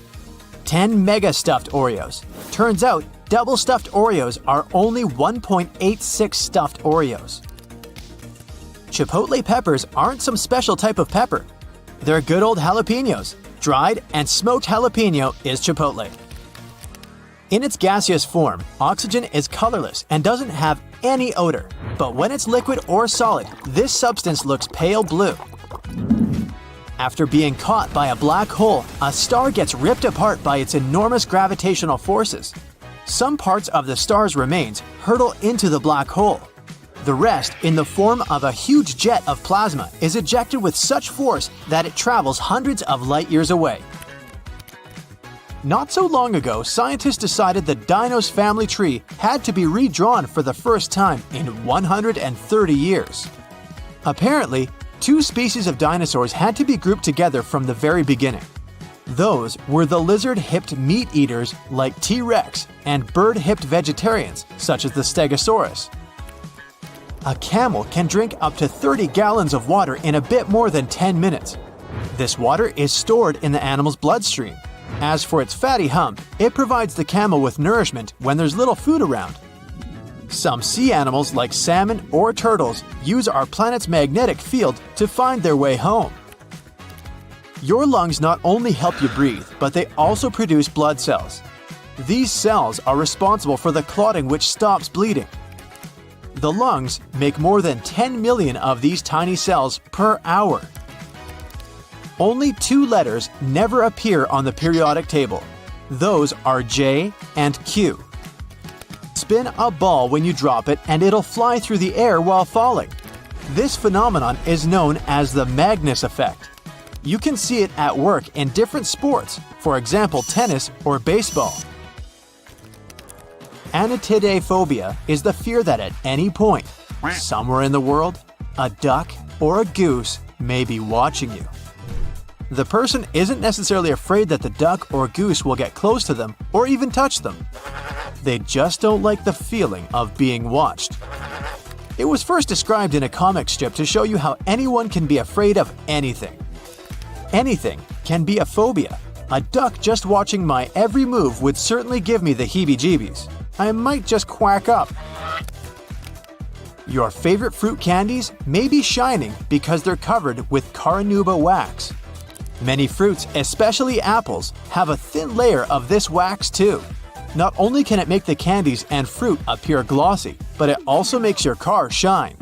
10 mega-stuffed Oreos. Turns out, double-stuffed Oreos are only 1.86 stuffed Oreos. Chipotle peppers aren't some special type of pepper. They're good old jalapenos. Dried and smoked jalapeno is chipotle. In its gaseous form, oxygen is colorless and doesn't have any odor. But when it's liquid or solid, this substance looks pale blue. After being caught by a black hole, a star gets ripped apart by its enormous gravitational forces. Some parts of the star's remains hurtle into the black hole. The rest, in the form of a huge jet of plasma, is ejected with such force that it travels hundreds of light years away. Not so long ago, scientists decided the dino's family tree had to be redrawn for the first time in 130 years. Apparently, two species of dinosaurs had to be grouped together from the very beginning. Those were the lizard-hipped meat eaters like T-Rex and bird-hipped vegetarians such as the Stegosaurus. A camel can drink up to 30 gallons of water in a bit more than 10 minutes. This water is stored in the animal's bloodstream. As for its fatty hump, it provides the camel with nourishment when there's little food around. Some sea animals like salmon or turtles use our planet's magnetic field to find their way home. Your lungs not only help you breathe, but they also produce blood cells. These cells are responsible for the clotting which stops bleeding. The lungs make more than 10 million of these tiny cells per hour. Only 2 letters never appear on the periodic table. Those are J and Q. Spin a ball when you drop it and it'll fly through the air while falling. This phenomenon is known as the Magnus effect. You can see it at work in different sports, for example tennis or baseball. Anatidaephobia is the fear that at any point, somewhere in the world, a duck or a goose may be watching you. The person isn't necessarily afraid that the duck or goose will get close to them or even touch them. They just don't like the feeling of being watched. It was first described in a comic strip to show you how anyone can be afraid of anything. Anything can be a phobia. A duck just watching my every move would certainly give me the heebie-jeebies. I might just quack up. Your favorite fruit candies may be shining because they're covered with carnauba wax. Many fruits, especially apples, have a thin layer of this wax too. Not only can it make the candies and fruit appear glossy, but it also makes your car shine.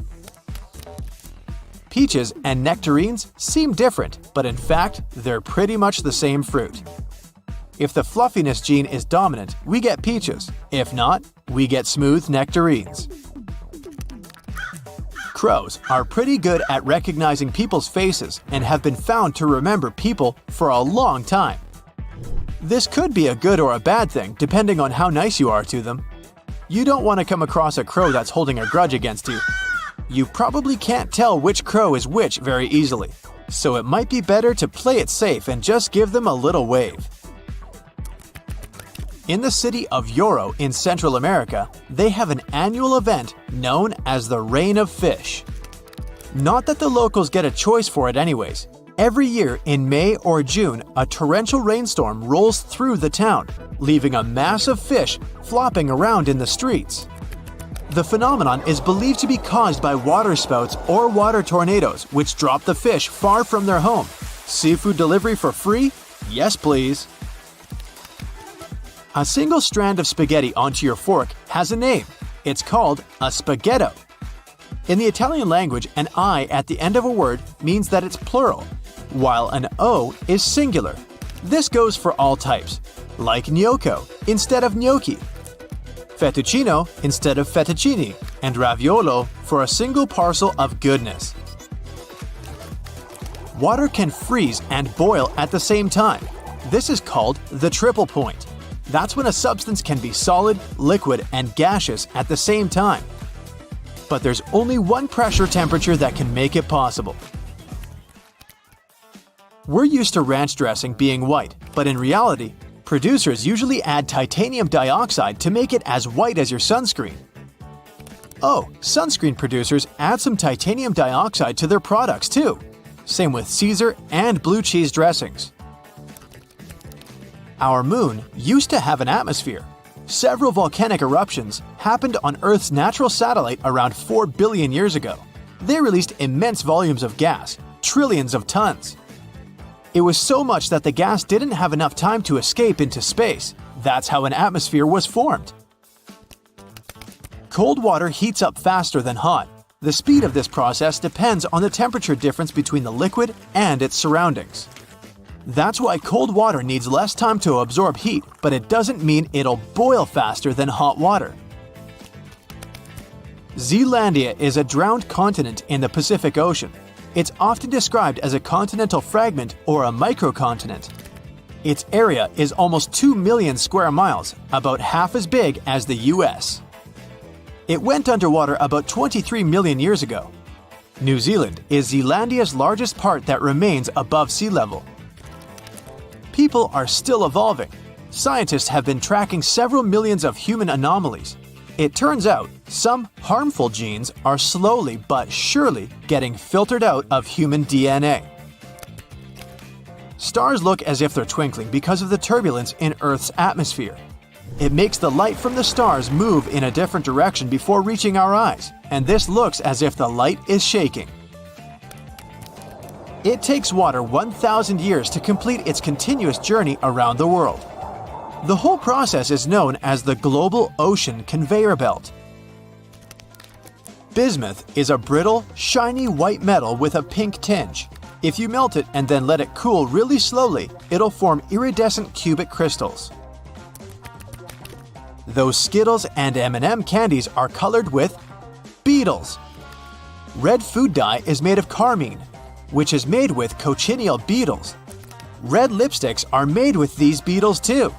Peaches and nectarines seem different, but in fact, they're pretty much the same fruit. If the fluffiness gene is dominant, we get peaches. If not, we get smooth nectarines. Crows are pretty good at recognizing people's faces and have been found to remember people for a long time. This could be a good or a bad thing depending on how nice you are to them. You don't want to come across a crow that's holding a grudge against you. You probably can't tell which crow is which very easily, so it might be better to play it safe and just give them a little wave. In the city of Yoro in Central America, they have an annual event known as the Rain of Fish. Not that the locals get a choice for it anyways. Every year in May or June, a torrential rainstorm rolls through the town, leaving a mass of fish flopping around in the streets. The phenomenon is believed to be caused by waterspouts or water tornadoes which drop the fish far from their home. Seafood delivery for free? Yes, please. A single strand of spaghetti onto your fork has a name. It's called a spaghetto. In the Italian language, an I at the end of a word means that it's plural, while an O is singular. This goes for all types, like gnocco instead of gnocchi, fettuccino instead of fettuccine, and raviolo for a single parcel of goodness. Water can freeze and boil at the same time. This is called the triple point. That's when a substance can be solid, liquid, and gaseous at the same time. But there's only one pressure temperature that can make it possible. We're used to ranch dressing being white, but in reality, producers usually add titanium dioxide to make it as white as your sunscreen. Oh, sunscreen producers add some titanium dioxide to their products too. Same with Caesar and blue cheese dressings. Our moon used to have an atmosphere. Several volcanic eruptions happened on Earth's natural satellite around 4 billion years ago. They released immense volumes of gas, trillions of tons. It was so much that the gas didn't have enough time to escape into space. That's how an atmosphere was formed. Cold water heats up faster than hot. The speed of this process depends on the temperature difference between the liquid and its surroundings. That's why cold water needs less time to absorb heat, but it doesn't mean it'll boil faster than hot water. Zealandia is a drowned continent in the Pacific Ocean. It's often described as a continental fragment or a microcontinent. Its area is almost 2 million square miles, about half as big as the US. It went underwater about 23 million years ago. New Zealand is Zealandia's largest part that remains above sea level. People are still evolving. Scientists have been tracking several millions of human anomalies. It turns out some harmful genes are slowly but surely getting filtered out of human DNA. Stars look as if they're twinkling because of the turbulence in Earth's atmosphere. It makes the light from the stars move in a different direction before reaching our eyes, and this looks as if the light is shaking. It takes water 1,000 years to complete its continuous journey around the world. The whole process is known as the Global Ocean Conveyor Belt. Bismuth is a brittle, shiny white metal with a pink tinge. If you melt it and then let it cool really slowly, it'll form iridescent cubic crystals. Those Skittles and M&M candies are colored with beetles. Red food dye is made of carmine, which is made with cochineal beetles. Red lipsticks are made with these beetles too.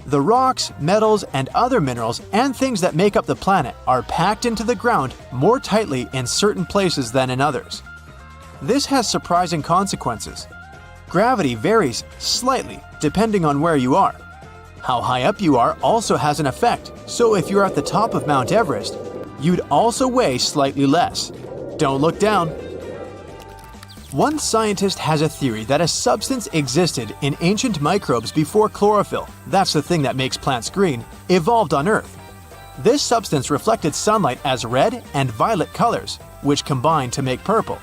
The rocks, metals, and other minerals and things that make up the planet are packed into the ground more tightly in certain places than in others. This has surprising consequences. Gravity varies slightly depending on where you are. How high up you are also has an effect, so if you're at the top of Mount Everest, you'd also weigh slightly less. Don't look down. One scientist has a theory that a substance existed in ancient microbes before chlorophyll, that's the thing that makes plants green, evolved on Earth. This substance reflected sunlight as red and violet colors, which combined to make purple.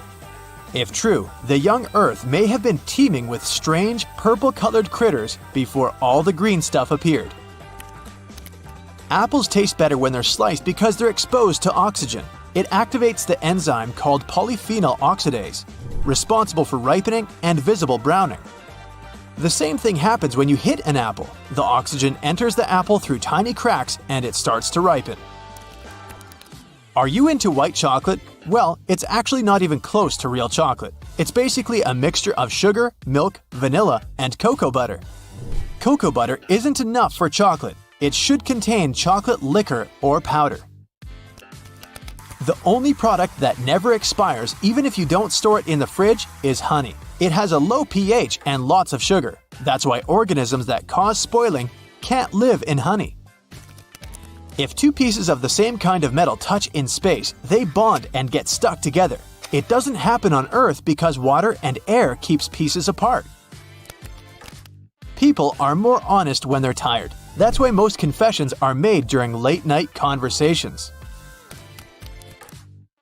If true, the young Earth may have been teeming with strange, purple-colored critters before all the green stuff appeared. Apples taste better when they're sliced because they're exposed to oxygen. It activates the enzyme called polyphenol oxidase, responsible for ripening and visible browning. The same thing happens when you hit an apple. The oxygen enters the apple through tiny cracks and it starts to ripen. Are you into white chocolate? Well, it's actually not even close to real chocolate. It's basically a mixture of sugar, milk, vanilla, and cocoa butter. Cocoa butter isn't enough for chocolate. It should contain chocolate liquor or powder. The only product that never expires, even if you don't store it in the fridge, is honey. It has a low pH and lots of sugar. That's why organisms that cause spoiling can't live in honey. If two pieces of the same kind of metal touch in space, they bond and get stuck together. It doesn't happen on Earth because water and air keeps pieces apart. People are more honest when they're tired. That's why most confessions are made during late-night conversations.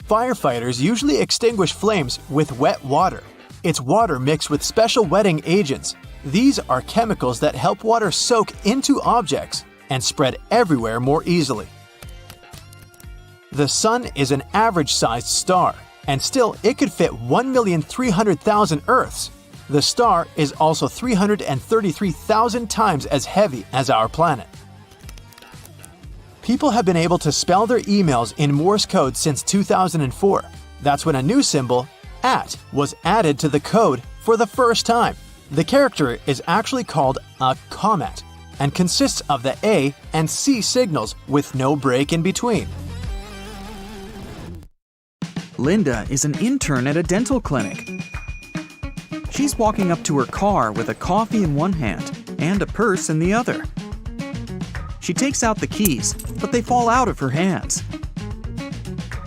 Firefighters usually extinguish flames with wet water. It's water mixed with special wetting agents. These are chemicals that help water soak into objects and spread everywhere more easily. The Sun is an average-sized star, and still it could fit 1,300,000 Earths. The star is also 333,000 times as heavy as our planet. People have been able to spell their emails in Morse code since 2004. That's when a new symbol, @ was added to the code for the first time. The character is actually called a comet and consists of the A and C signals with no break in between. Linda is an intern at a dental clinic. She's walking up to her car with a coffee in one hand and a purse in the other. She takes out the keys, but they fall out of her hands.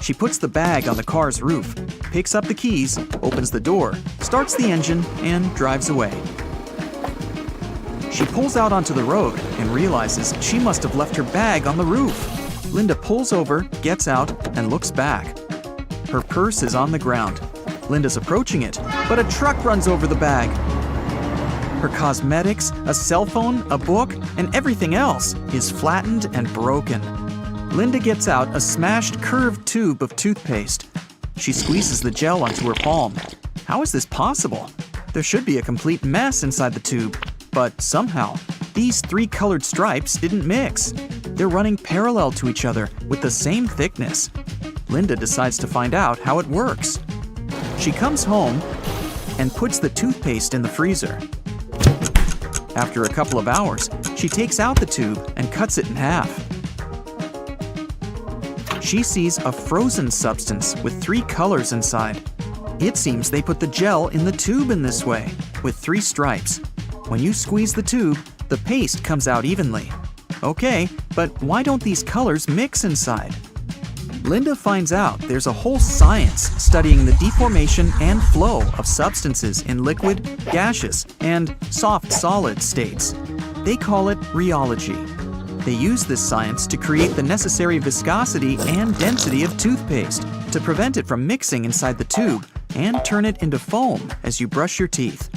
She puts the bag on the car's roof, picks up the keys, opens the door, starts the engine, and drives away. She pulls out onto the road and realizes she must have left her bag on the roof. Linda pulls over, gets out, and looks back. Her purse is on the ground. Linda's approaching it, but a truck runs over the bag. Her cosmetics, a cell phone, a book, and everything else is flattened and broken. Linda gets out a smashed curved tube of toothpaste. She squeezes the gel onto her palm. How is this possible? There should be a complete mess inside the tube, but somehow, these three colored stripes didn't mix. They're running parallel to each other with the same thickness. Linda decides to find out how it works. She comes home and puts the toothpaste in the freezer. After a couple of hours, she takes out the tube and cuts it in half. She sees a frozen substance with three colors inside. It seems they put the gel in the tube in this way. with 3 stripes. When you squeeze the tube, the paste comes out evenly. Okay, but why don't these colors mix inside? Linda finds out there's a whole science studying the deformation and flow of substances in liquid, gaseous, and soft solid states. They call it rheology. They use this science to create the necessary viscosity and density of toothpaste to prevent it from mixing inside the tube and turn it into foam as you brush your teeth.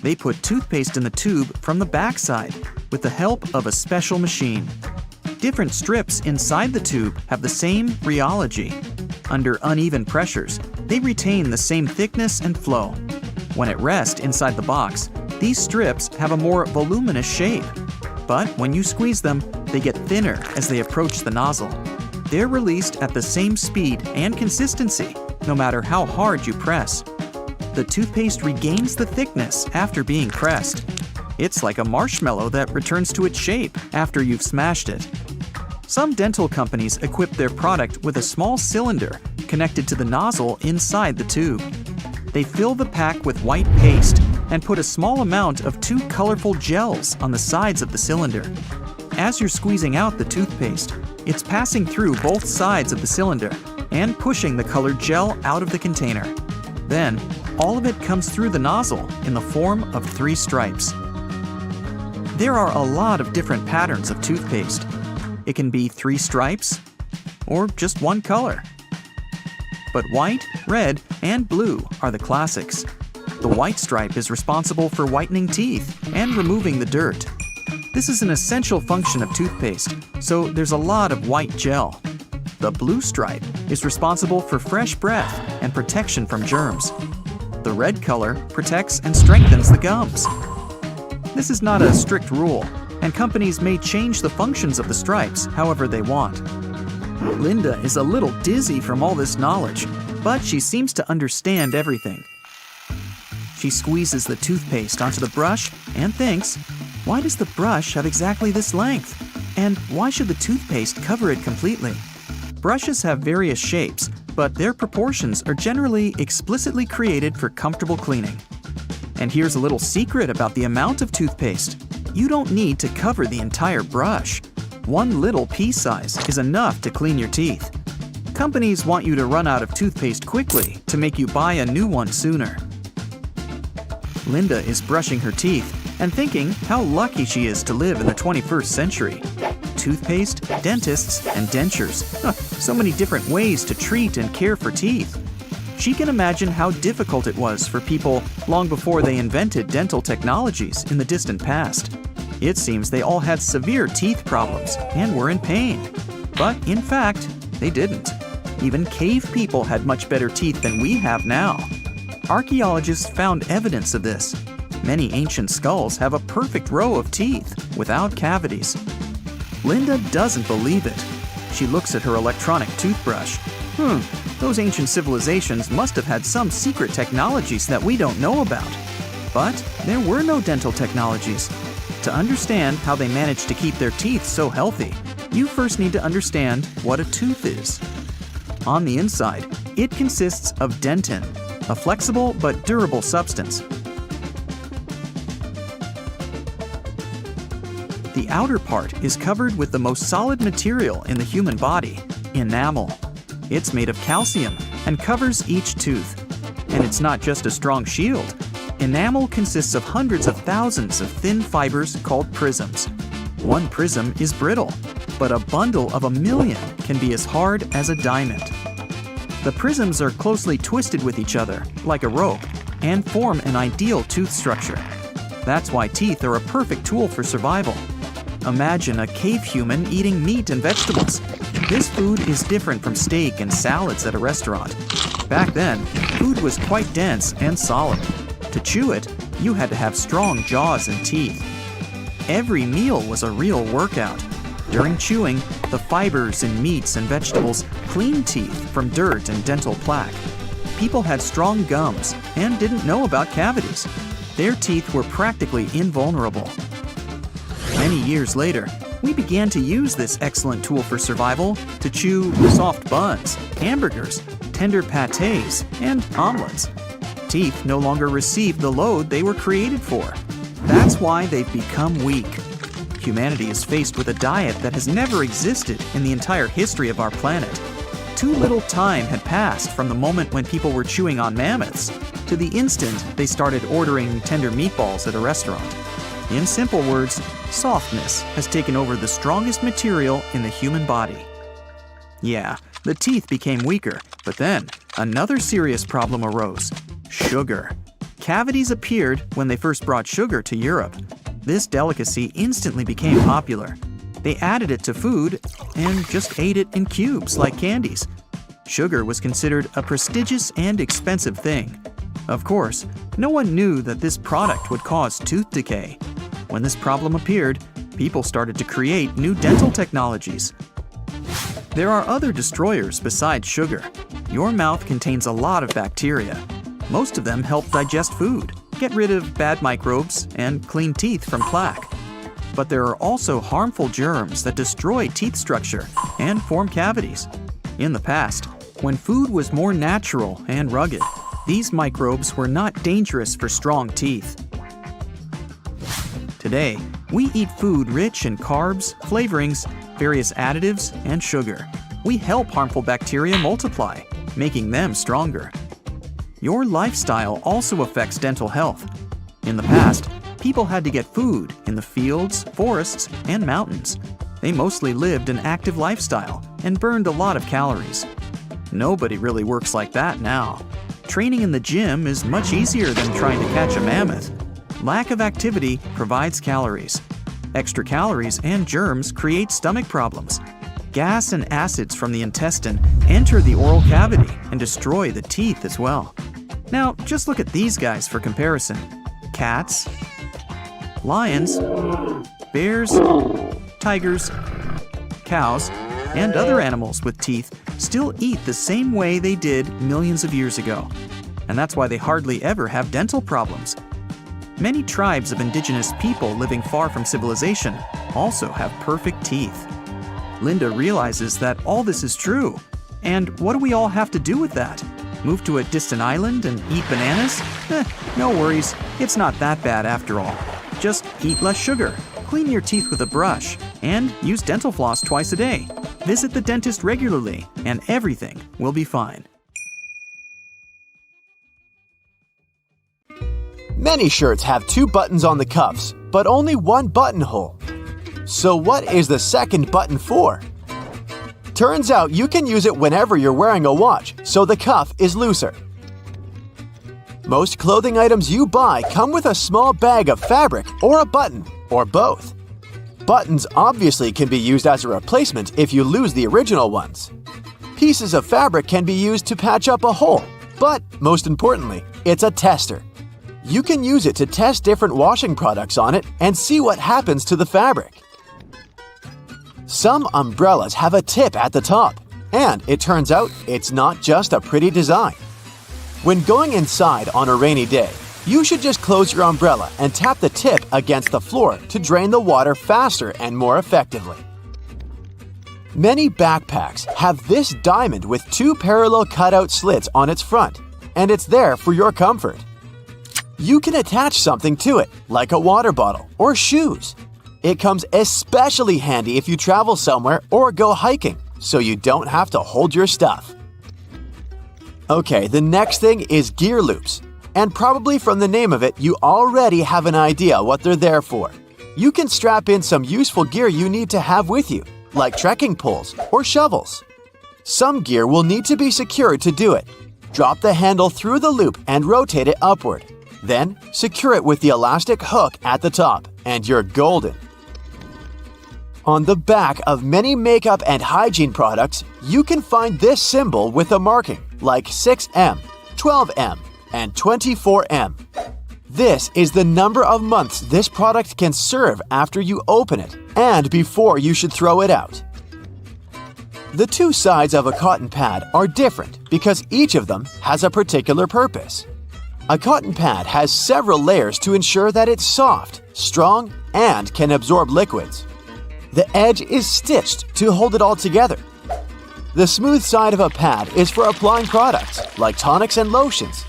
They put toothpaste in the tube from the backside with the help of a special machine. Different strips inside the tube have the same rheology. Under uneven pressures, they retain the same thickness and flow. When at rest inside the box, these strips have a more voluminous shape. But when you squeeze them, they get thinner as they approach the nozzle. They're released at the same speed and consistency, no matter how hard you press. The toothpaste regains the thickness after being pressed. It's like a marshmallow that returns to its shape after you've smashed it. Some dental companies equip their product with a small cylinder connected to the nozzle inside the tube. They fill the pack with white paste and put a small amount of 2 colorful gels on the sides of the cylinder. As you're squeezing out the toothpaste, it's passing through both sides of the cylinder and pushing the colored gel out of the container. Then, all of it comes through the nozzle in the form of 3 stripes. There are a lot of different patterns of toothpaste. It can be 3 stripes or just one color. But white, red, and blue are the classics. The white stripe is responsible for whitening teeth and removing the dirt. This is an essential function of toothpaste, so there's a lot of white gel. The blue stripe is responsible for fresh breath and protection from germs. The red color protects and strengthens the gums. This is not a strict rule, and companies may change the functions of the stripes however they want. Linda is a little dizzy from all this knowledge, but she seems to understand everything. She squeezes the toothpaste onto the brush and thinks, why does the brush have exactly this length? And why should the toothpaste cover it completely? Brushes have various shapes, but their proportions are generally explicitly created for comfortable cleaning. And here's a little secret about the amount of toothpaste. You don't need to cover the entire brush. One little pea size is enough to clean your teeth. Companies want you to run out of toothpaste quickly to make you buy a new one sooner. Linda is brushing her teeth and thinking how lucky she is to live in the 21st century. Toothpaste, dentists, and dentures. So many different ways to treat and care for teeth. She can imagine how difficult it was for people long before they invented dental technologies in the distant past. It seems they all had severe teeth problems and were in pain. But in fact, they didn't. Even cave people had much better teeth than we have now. Archaeologists found evidence of this. Many ancient skulls have a perfect row of teeth without cavities. Linda doesn't believe it. She looks at her electronic toothbrush. Those ancient civilizations must have had some secret technologies that we don't know about. But there were no dental technologies. To understand how they managed to keep their teeth so healthy, you first need to understand what a tooth is. On the inside, it consists of dentin, a flexible but durable substance. The outer part is covered with the most solid material in the human body, enamel. It's made of calcium and covers each tooth. And it's not just a strong shield. Enamel consists of hundreds of thousands of thin fibers called prisms. One prism is brittle, but a bundle of 1,000,000 can be as hard as a diamond. The prisms are closely twisted with each other, like a rope, and form an ideal tooth structure. That's why teeth are a perfect tool for survival. Imagine a cave human eating meat and vegetables. This food is different from steak and salads at a restaurant. Back then, food was quite dense and solid. To chew it, you had to have strong jaws and teeth. Every meal was a real workout. During chewing, the fibers in meats and vegetables cleaned teeth from dirt and dental plaque. People had strong gums and didn't know about cavities. Their teeth were practically invulnerable. Many years later, we began to use this excellent tool for survival to chew soft buns, hamburgers, tender pâtés, and omelets. teeth no longer receive the load they were created for. That's why they've become weak. Humanity is faced with a diet that has never existed in the entire history of our planet. Too little time had passed from the moment when people were chewing on mammoths to the instant they started ordering tender meatballs at a restaurant. In simple words, softness has taken over the strongest material in the human body. Yeah, the teeth became weaker, but then another serious problem arose: sugar. Cavities appeared when they first brought sugar to Europe. This delicacy instantly became popular. They added it to food and just ate it in cubes like candies. Sugar was considered a prestigious and expensive thing. Of course, no one knew that this product would cause tooth decay. When this problem appeared, people started to create new dental technologies. There are other destroyers besides sugar. Your mouth contains a lot of bacteria. Most of them help digest food, get rid of bad microbes, and clean teeth from plaque. But there are also harmful germs that destroy teeth structure and form cavities. In the past, when food was more natural and rugged, these microbes were not dangerous for strong teeth. Today, we eat food rich in carbs, flavorings, various additives, and sugar. We help harmful bacteria multiply, making them stronger. Your lifestyle also affects dental health. In the past, people had to get food in the fields, forests, and mountains. They mostly lived an active lifestyle and burned a lot of calories. Nobody really works like that now. Training in the gym is much easier than trying to catch a mammoth. Lack of activity provides calories. Extra calories and germs create stomach problems. Gas and acids from the intestine enter the oral cavity and destroy the teeth as well. Now, just look at these guys for comparison. Cats, lions, bears, tigers, cows, and other animals with teeth still eat the same way they did millions of years ago. And that's why they hardly ever have dental problems. Many tribes of indigenous people living far from civilization also have perfect teeth. Linda realizes that all this is true. And what do we all have to do with that? Move to a distant island and eat bananas? No worries, it's not that bad after all. Just eat less sugar, clean your teeth with a brush, and use dental floss twice a day. Visit the dentist regularly, and everything will be fine. Many shirts have 2 buttons on the cuffs, but only 1 buttonhole. So what is the second button for? Turns out you can use it whenever you're wearing a watch, so the cuff is looser. Most clothing items you buy come with a small bag of fabric or a button, or both. Buttons obviously can be used as a replacement if you lose the original ones. Pieces of fabric can be used to patch up a hole, but most importantly, it's a tester. You can use it to test different washing products on it and see what happens to the fabric. Some umbrellas have a tip at the top, and it turns out it's not just a pretty design. When going inside on a rainy day, you should just close your umbrella and tap the tip against the floor to drain the water faster and more effectively. Many backpacks have this diamond with 2 parallel cutout slits on its front, and it's there for your comfort. You can attach something to it, like a water bottle or shoes. It comes especially handy if you travel somewhere or go hiking, so you don't have to hold your stuff. Okay, the next thing is gear loops. And probably from the name of it, you already have an idea what they're there for. You can strap in some useful gear you need to have with you, like trekking poles or shovels. Some gear will need to be secured to do it. Drop the handle through the loop and rotate it upward. Then, secure it with the elastic hook at the top, and you're golden. On the back of many makeup and hygiene products, you can find this symbol with a marking, like 6M, 12M, and 24M. This is the number of months this product can serve after you open it, and before you should throw it out. The 2 sides of a cotton pad are different because each of them has a particular purpose. A cotton pad has several layers to ensure that it's soft, strong, and can absorb liquids. The edge is stitched to hold it all together. The smooth side of a pad is for applying products, like tonics and lotions.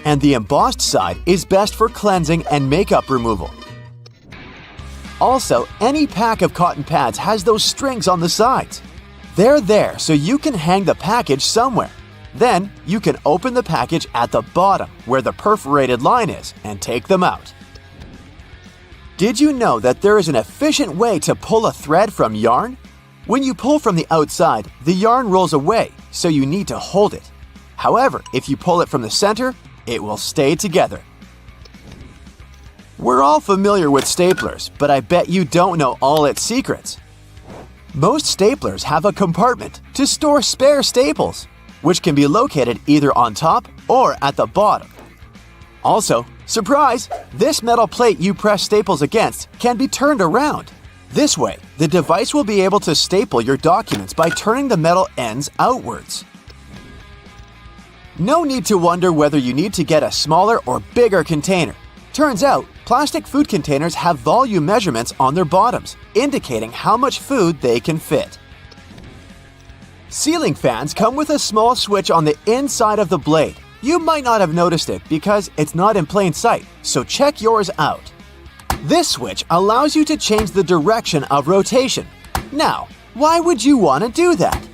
and the embossed side is best for cleansing and makeup removal. Also, any pack of cotton pads has those strings on the sides. They're there so you can hang the package somewhere. Then, you can open the package at the bottom where the perforated line is and take them out. Did you know that there is an efficient way to pull a thread from yarn? When you pull from the outside, the yarn rolls away, so you need to hold it. However, if you pull it from the center, it will stay together. We're all familiar with staplers, but I bet you don't know all its secrets. Most staplers have a compartment to store spare staples, which can be located either on top or at the bottom. Also, surprise! This metal plate you press staples against can be turned around. This way, the device will be able to staple your documents by turning the metal ends outwards. No need to wonder whether you need to get a smaller or bigger container. Turns out, plastic food containers have volume measurements on their bottoms, indicating how much food they can fit. Ceiling fans come with a small switch on the inside of the blade. You might not have noticed it because it's not in plain sight, so check yours out. This switch allows you to change the direction of rotation. Now, why would you want to do that?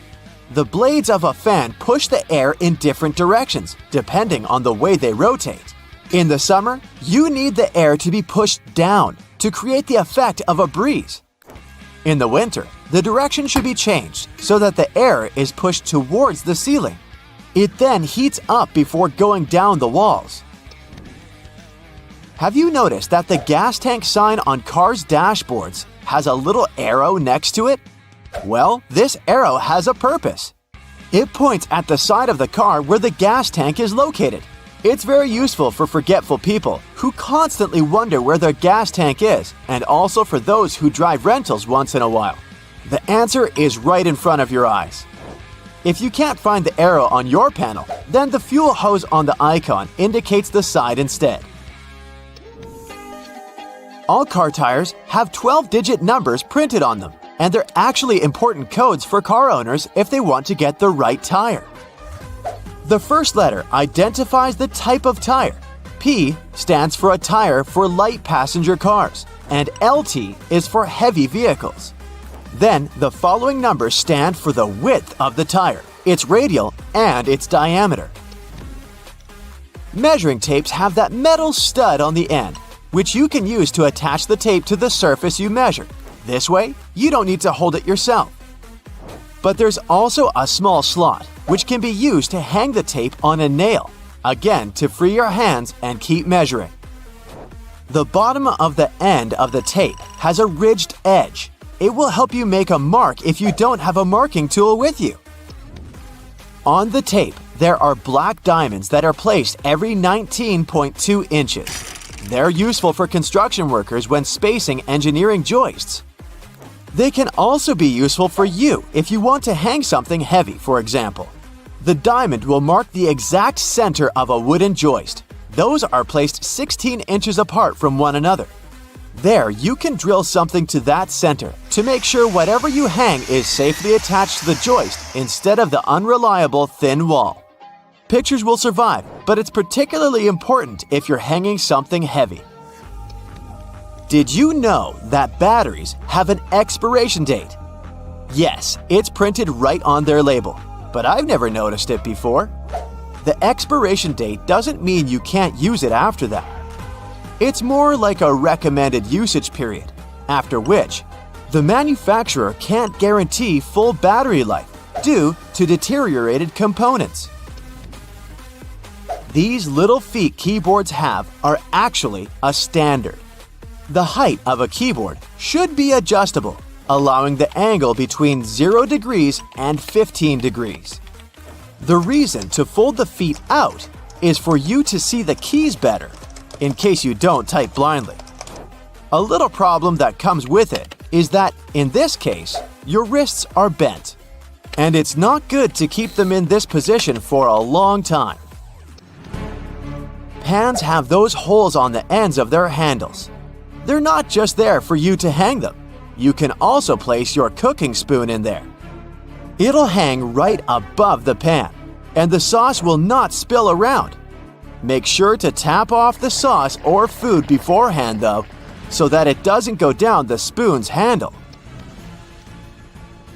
The blades of a fan push the air in different directions, depending on the way they rotate. In the summer, you need the air to be pushed down to create the effect of a breeze. In the winter, the direction should be changed so that the air is pushed towards the ceiling. It then heats up before going down the walls. Have you noticed that the gas tank sign on cars' dashboards has a little arrow next to it? Well, this arrow has a purpose. It points at the side of the car where the gas tank is located. It's very useful for forgetful people who constantly wonder where their gas tank is, and also for those who drive rentals once in a while. The answer is right in front of your eyes. If you can't find the arrow on your panel, then the fuel hose on the icon indicates the side instead. All car tires have 12-digit numbers printed on them, and they're actually important codes for car owners if they want to get the right tire. The first letter identifies the type of tire. P stands for a tire for light passenger cars, and LT is for heavy vehicles. Then, the following numbers stand for the width of the tire, its radial, and its diameter. Measuring tapes have that metal stud on the end, which you can use to attach the tape to the surface you measure. This way, you don't need to hold it yourself. But there's also a small slot, which can be used to hang the tape on a nail, again to free your hands and keep measuring. The bottom of the end of the tape has a ridged edge. It will help you make a mark if you don't have a marking tool with you. On the tape, there are black diamonds that are placed every 19.2 inches. They're useful for construction workers when spacing engineering joists. They can also be useful for you if you want to hang something heavy, for example. The diamond will mark the exact center of a wooden joist. Those are placed 16 inches apart from one another. There, you can drill something to that center to make sure whatever you hang is safely attached to the joist instead of the unreliable thin wall. Pictures will survive, but it's particularly important if you're hanging something heavy. Did you know that batteries have an expiration date? Yes, it's printed right on their label, but I've never noticed it before. The expiration date doesn't mean you can't use it after that. It's more like a recommended usage period, after which the manufacturer can't guarantee full battery life due to deteriorated components. These little feet keyboards have are actually a standard. The height of a keyboard should be adjustable, allowing the angle between 0 degrees and 15 degrees. The reason to fold the feet out is for you to see the keys better, in case you don't type blindly. A little problem that comes with it is that, in this case, your wrists are bent, and it's not good to keep them in this position for a long time. Pans have those holes on the ends of their handles. They're not just there for you to hang them. You can also place your cooking spoon in there. It'll hang right above the pan, and the sauce will not spill around. Make sure to tap off the sauce or food beforehand though, so that it doesn't go down the spoon's handle.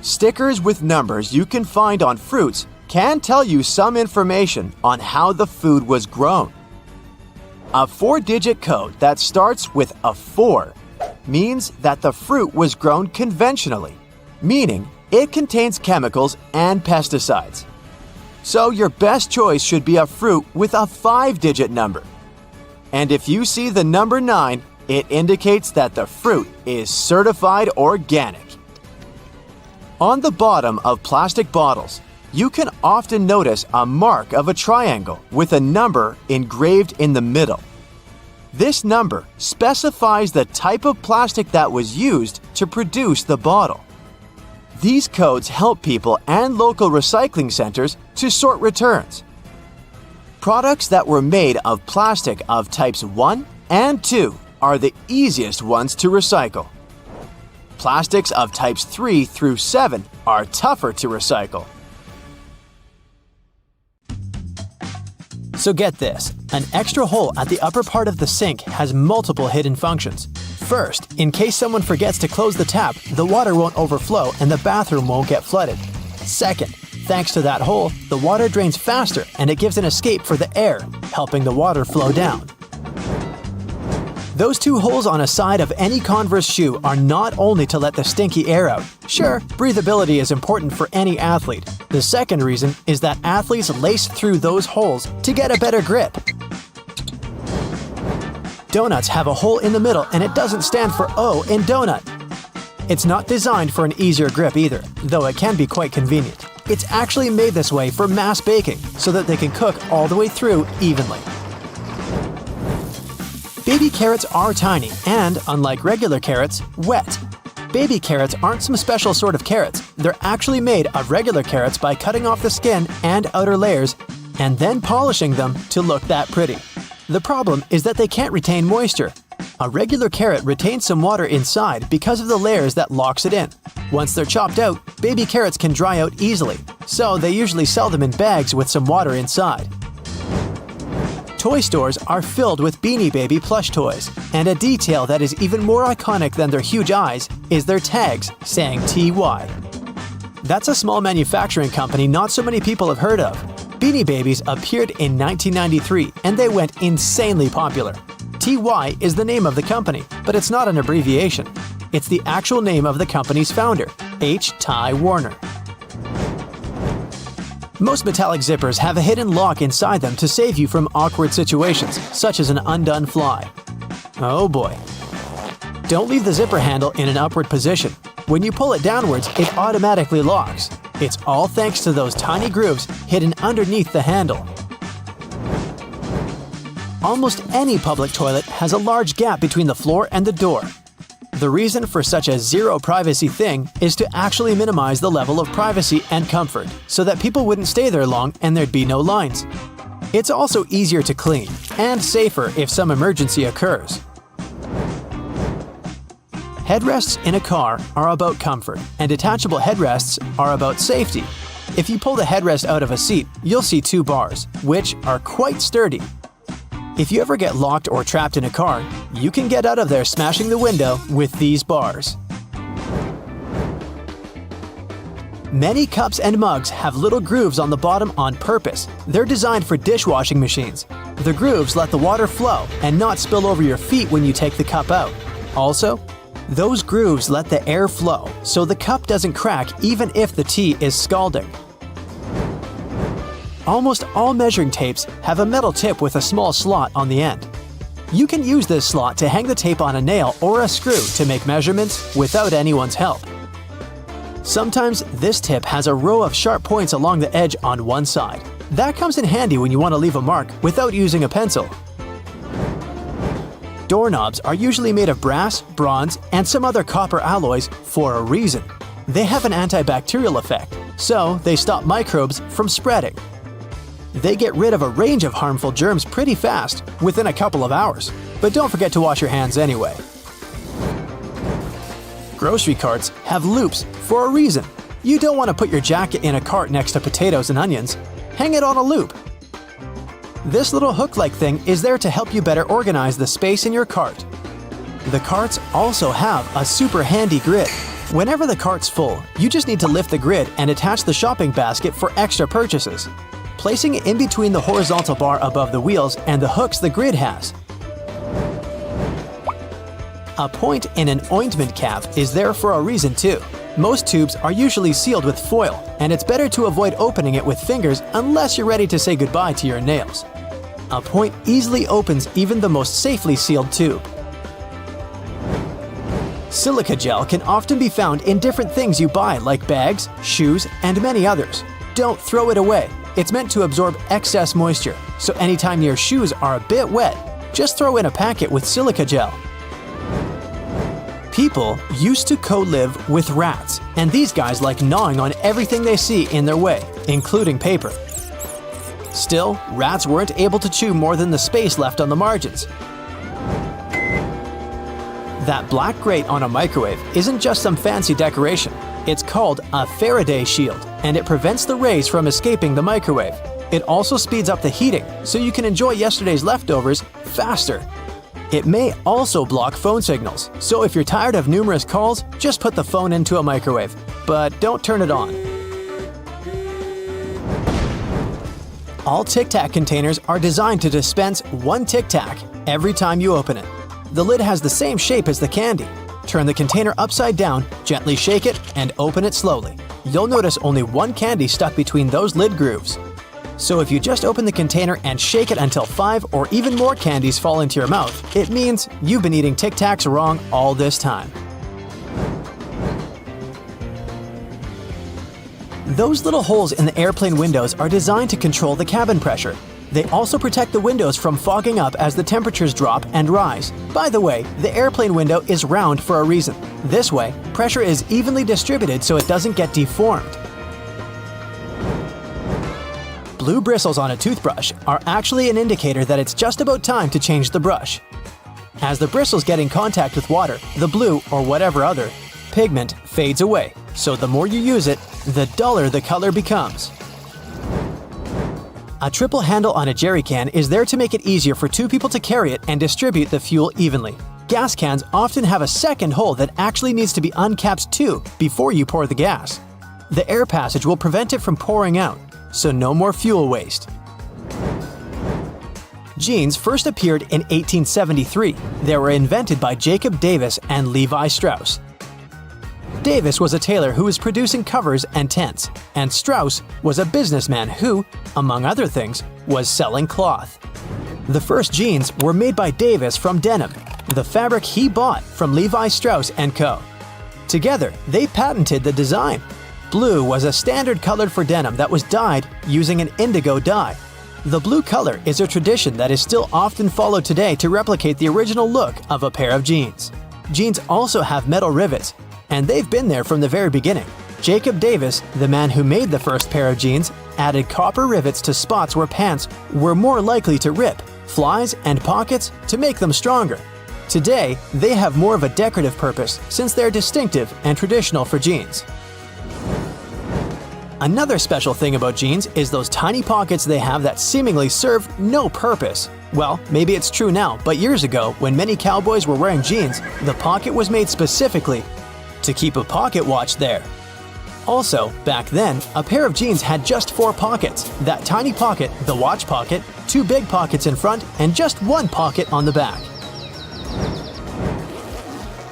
Stickers with numbers you can find on fruits can tell you some information on how the food was grown. A 4-digit code that starts with a 4 means that the fruit was grown conventionally, meaning it contains chemicals and pesticides. So your best choice should be a fruit with a 5-digit number. And if you see the number 9, it indicates that the fruit is certified organic. On the bottom of plastic bottles, you can often notice a mark of a triangle with a number engraved in the middle. This number specifies the type of plastic that was used to produce the bottle. These codes help people and local recycling centers to sort returns. Products that were made of plastic of types 1 and 2 are the easiest ones to recycle. Plastics of types 3 through 7 are tougher to recycle. So get this, an extra hole at the upper part of the sink has multiple hidden functions. First, in case someone forgets to close the tap, the water won't overflow and the bathroom won't get flooded. Second, thanks to that hole, the water drains faster and it gives an escape for the air, helping the water flow down. Those 2 holes on a side of any Converse shoe are not only to let the stinky air out. Sure, breathability is important for any athlete. The second reason is that athletes lace through those holes to get a better grip. Donuts have a hole in the middle and it doesn't stand for O in donut. It's not designed for an easier grip either, though it can be quite convenient. It's actually made this way for mass baking so that they can cook all the way through evenly. Baby carrots are tiny and, unlike regular carrots, wet. Baby carrots aren't some special sort of carrots. They're actually made of regular carrots by cutting off the skin and outer layers and then polishing them to look that pretty. The problem is that they can't retain moisture. A regular carrot retains some water inside because of the layers that locks it in. Once they're chopped out, baby carrots can dry out easily, so they usually sell them in bags with some water inside. Toy stores are filled with Beanie Baby plush toys, and a detail that is even more iconic than their huge eyes is their tags saying TY. That's a small manufacturing company not so many people have heard of. Beanie Babies appeared in 1993 and they went insanely popular. TY is the name of the company, but it's not an abbreviation. It's the actual name of the company's founder, H. Ty Warner. Most metallic zippers have a hidden lock inside them to save you from awkward situations, such as an undone fly. Oh boy. Don't leave the zipper handle in an upward position. When you pull it downwards, it automatically locks. It's all thanks to those tiny grooves hidden underneath the handle. Almost any public toilet has a large gap between the floor and the door. The reason for such a zero privacy thing is to actually minimize the level of privacy and comfort, so that people wouldn't stay there long and there'd be no lines. It's also easier to clean, and safer if some emergency occurs. Headrests in a car are about comfort, and detachable headrests are about safety. If you pull the headrest out of a seat, you'll see 2 bars, which are quite sturdy. If you ever get locked or trapped in a car, you can get out of there smashing the window with these bars. Many cups and mugs have little grooves on the bottom on purpose. They're designed for dishwashing machines. The grooves let the water flow and not spill over your feet when you take the cup out. Also, those grooves let the air flow, so the cup doesn't crack even if the tea is scalding. Almost all measuring tapes have a metal tip with a small slot on the end. You can use this slot to hang the tape on a nail or a screw to make measurements without anyone's help. Sometimes this tip has a row of sharp points along the edge on one side. That comes in handy when you want to leave a mark without using a pencil. Doorknobs are usually made of brass, bronze, and some other copper alloys for a reason. They have an antibacterial effect, so they stop microbes from spreading. They get rid of a range of harmful germs pretty fast, within a couple of hours. But don't forget to wash your hands anyway. Grocery carts have loops for a reason. You don't want to put your jacket in a cart next to potatoes and onions. Hang it on a loop. This little hook-like thing is there to help you better organize the space in your cart. The carts also have a super handy grid. Whenever the cart's full, you just need to lift the grid and attach the shopping basket for extra purchases, placing it in between the horizontal bar above the wheels and the hooks the grid has. A point in an ointment cap is there for a reason too. Most tubes are usually sealed with foil, and it's better to avoid opening it with fingers unless you're ready to say goodbye to your nails. A point easily opens even the most safely sealed tube. Silica gel can often be found in different things you buy like bags, shoes, and many others. Don't throw it away. It's meant to absorb excess moisture, so anytime your shoes are a bit wet, just throw in a packet with silica gel. People used to co-live with rats, and these guys like gnawing on everything they see in their way, including paper. Still, rats weren't able to chew more than the space left on the margins. That black grate on a microwave isn't just some fancy decoration. It's called a Faraday shield, and it prevents the rays from escaping the microwave. It also speeds up the heating, so you can enjoy yesterday's leftovers faster. It may also block phone signals, so if you're tired of numerous calls, just put the phone into a microwave. But don't turn it on. All Tic Tac containers are designed to dispense one Tic Tac every time you open it. The lid has the same shape as the candy. Turn the container upside down, gently shake it, and open it slowly. You'll notice only one candy stuck between those lid grooves. So if you just open the container and shake it until 5 or even more candies fall into your mouth, it means you've been eating Tic Tacs wrong all this time. Those little holes in the airplane windows are designed to control the cabin pressure. They also protect the windows from fogging up as the temperatures drop and rise. By the way, the airplane window is round for a reason. This way, pressure is evenly distributed so it doesn't get deformed. Blue bristles on a toothbrush are actually an indicator that it's just about time to change the brush. As the bristles get in contact with water, the blue, or whatever other, pigment fades away, so the more you use it, the duller the color becomes. A triple handle on a jerry can is there to make it easier for two people to carry it and distribute the fuel evenly. Gas cans often have a second hole that actually needs to be uncapped too before you pour the gas. The air passage will prevent it from pouring out, so no more fuel waste. Jeans first appeared in 1873. They were invented by Jacob Davis and Levi Strauss. Davis was a tailor who was producing covers and tents, and Strauss was a businessman who, among other things, was selling cloth. The first jeans were made by Davis from denim, the fabric he bought from Levi Strauss & Co. Together, they patented the design. Blue was a standard color for denim that was dyed using an indigo dye. The blue color is a tradition that is still often followed today to replicate the original look of a pair of jeans. Jeans also have metal rivets, and they've been there from the very beginning. Jacob Davis, the man who made the first pair of jeans, added copper rivets to spots where pants were more likely to rip, flies, and pockets to make them stronger. Today, they have more of a decorative purpose since they're distinctive and traditional for jeans. Another special thing about jeans is those tiny pockets they have that seemingly serve no purpose. Well, maybe it's true now, but years ago, when many cowboys were wearing jeans, the pocket was made specifically to keep a pocket watch there. Also, back then, a pair of jeans had just 4 pockets. That tiny pocket, the watch pocket, 2 big pockets in front, and just 1 pocket on the back.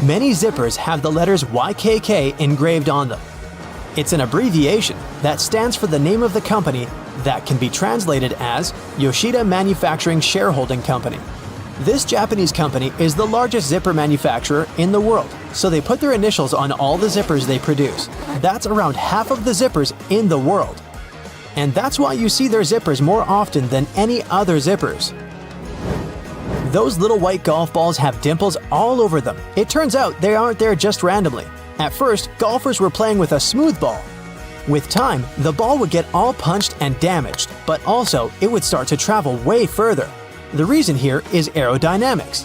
Many zippers have the letters YKK engraved on them. It's an abbreviation that stands for the name of the company that can be translated as Yoshida Manufacturing Shareholding Company. This Japanese company is the largest zipper manufacturer in the world, so they put their initials on all the zippers they produce. That's around half of the zippers in the world. And that's why you see their zippers more often than any other zippers. Those little white golf balls have dimples all over them. It turns out they aren't there just randomly. At first, golfers were playing with a smooth ball. With time, the ball would get all punched and damaged, but also it would start to travel way further. The reason here is aerodynamics.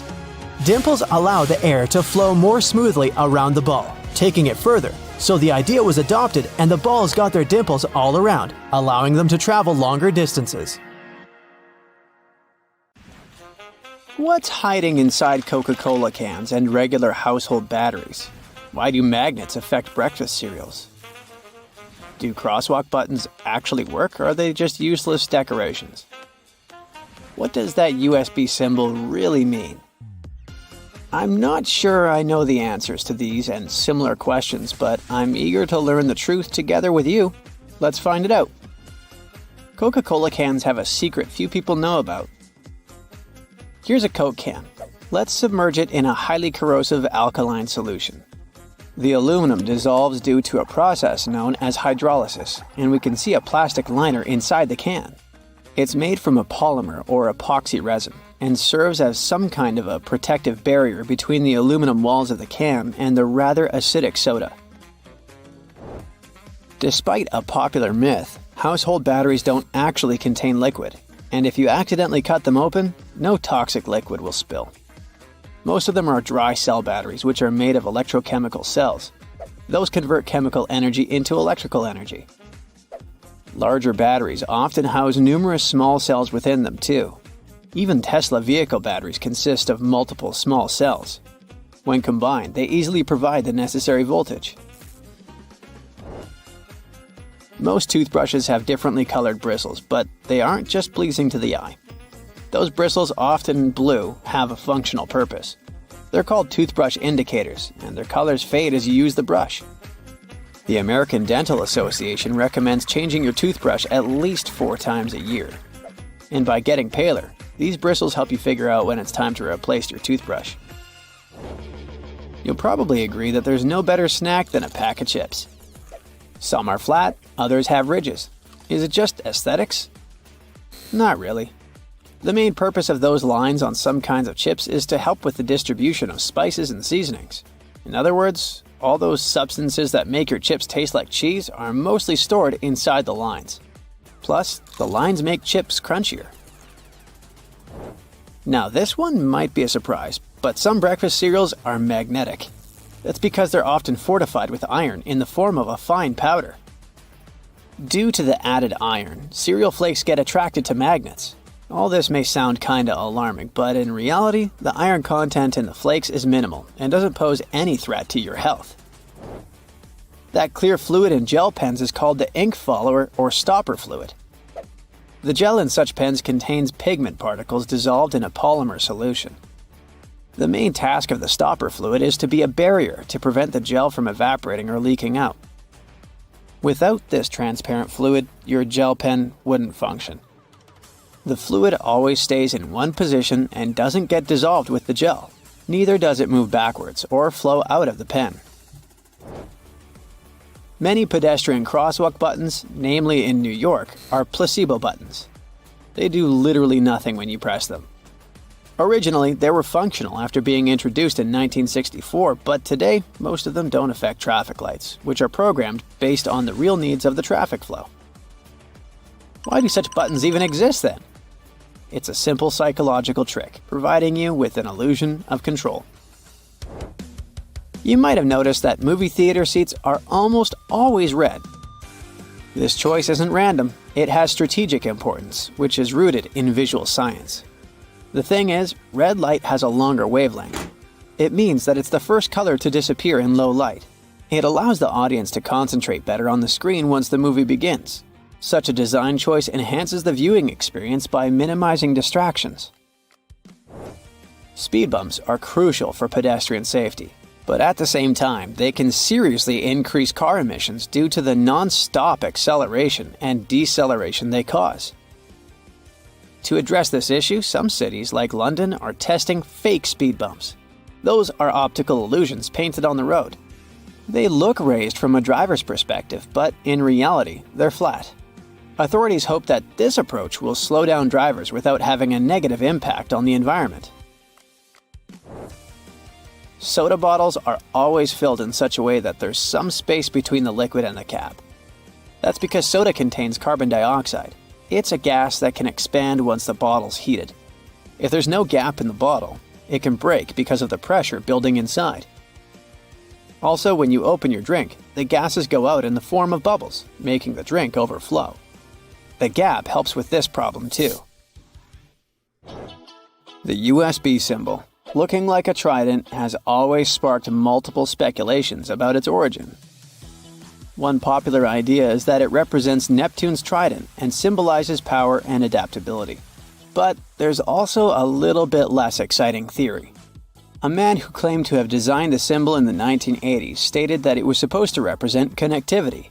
Dimples allow the air to flow more smoothly around the ball, taking it further. So the idea was adopted and the balls got their dimples all around, allowing them to travel longer distances. What's hiding inside Coca-Cola cans and regular household batteries? Why do magnets affect breakfast cereals? Do crosswalk buttons actually work, or are they just useless decorations? What does that USB symbol really mean? I'm not sure I know the answers to these and similar questions, but I'm eager to learn the truth together with you. Let's find it out. Coca-Cola cans have a secret few people know about. Here's a Coke can. Let's submerge it in a highly corrosive alkaline solution. The aluminum dissolves due to a process known as hydrolysis, and we can see a plastic liner inside the can. It's made from a polymer or epoxy resin and serves as some kind of a protective barrier between the aluminum walls of the can and the rather acidic soda. Despite a popular myth, household batteries don't actually contain liquid, and if you accidentally cut them open, no toxic liquid will spill. Most of them are dry cell batteries, which are made of electrochemical cells. Those convert chemical energy into electrical energy. Larger batteries often house numerous small cells within them too. Even Tesla vehicle batteries consist of multiple small cells. When combined, they easily provide the necessary voltage. Most toothbrushes have differently colored bristles, but they aren't just pleasing to the eye. Those bristles, often blue, have a functional purpose. They're called toothbrush indicators, and their colors fade as you use the brush. The American Dental Association recommends changing your toothbrush at least 4 times a year. And by getting paler, these bristles help you figure out when it's time to replace your toothbrush. You'll probably agree that there's no better snack than a pack of chips. Some are flat, others have ridges. Is it just aesthetics? Not really. The main purpose of those lines on some kinds of chips is to help with the distribution of spices and seasonings. In other words, all those substances that make your chips taste like cheese are mostly stored inside the lines. Plus, the lines make chips crunchier. Now, this one might be a surprise, but some breakfast cereals are magnetic. That's because they're often fortified with iron in the form of a fine powder. Due to the added iron, cereal flakes get attracted to magnets. All this may sound kinda alarming, but in reality, the iron content in the flakes is minimal and doesn't pose any threat to your health. That clear fluid in gel pens is called the ink follower or stopper fluid. The gel in such pens contains pigment particles dissolved in a polymer solution. The main task of the stopper fluid is to be a barrier to prevent the gel from evaporating or leaking out. Without this transparent fluid, your gel pen wouldn't function. The fluid always stays in one position and doesn't get dissolved with the gel. Neither does it move backwards or flow out of the pen. Many pedestrian crosswalk buttons, namely in New York, are placebo buttons. They do literally nothing when you press them. Originally, they were functional after being introduced in 1964, but today, most of them don't affect traffic lights, which are programmed based on the real needs of the traffic flow. Why do such buttons even exist then? It's a simple psychological trick, providing you with an illusion of control. You might have noticed that movie theater seats are almost always red. This choice isn't random, it has strategic importance, which is rooted in visual science. The thing is, red light has a longer wavelength. It means that it's the first color to disappear in low light. It allows the audience to concentrate better on the screen once the movie begins. Such a design choice enhances the viewing experience by minimizing distractions. Speed bumps are crucial for pedestrian safety, but at the same time, they can seriously increase car emissions due to the non-stop acceleration and deceleration they cause. To address this issue, some cities like London are testing fake speed bumps. Those are optical illusions painted on the road. They look raised from a driver's perspective, but in reality, they're flat. Authorities hope that this approach will slow down drivers without having a negative impact on the environment. Soda bottles are always filled in such a way that there's some space between the liquid and the cap. That's because soda contains carbon dioxide. It's a gas that can expand once the bottle's heated. If there's no gap in the bottle, it can break because of the pressure building inside. Also, when you open your drink, the gases go out in the form of bubbles, making the drink overflow. The gap helps with this problem too. The USB symbol, looking like a trident, has always sparked multiple speculations about its origin. One popular idea is that it represents Neptune's trident and symbolizes power and adaptability. But there's also a little bit less exciting theory. A man who claimed to have designed the symbol in the 1980s stated that it was supposed to represent connectivity.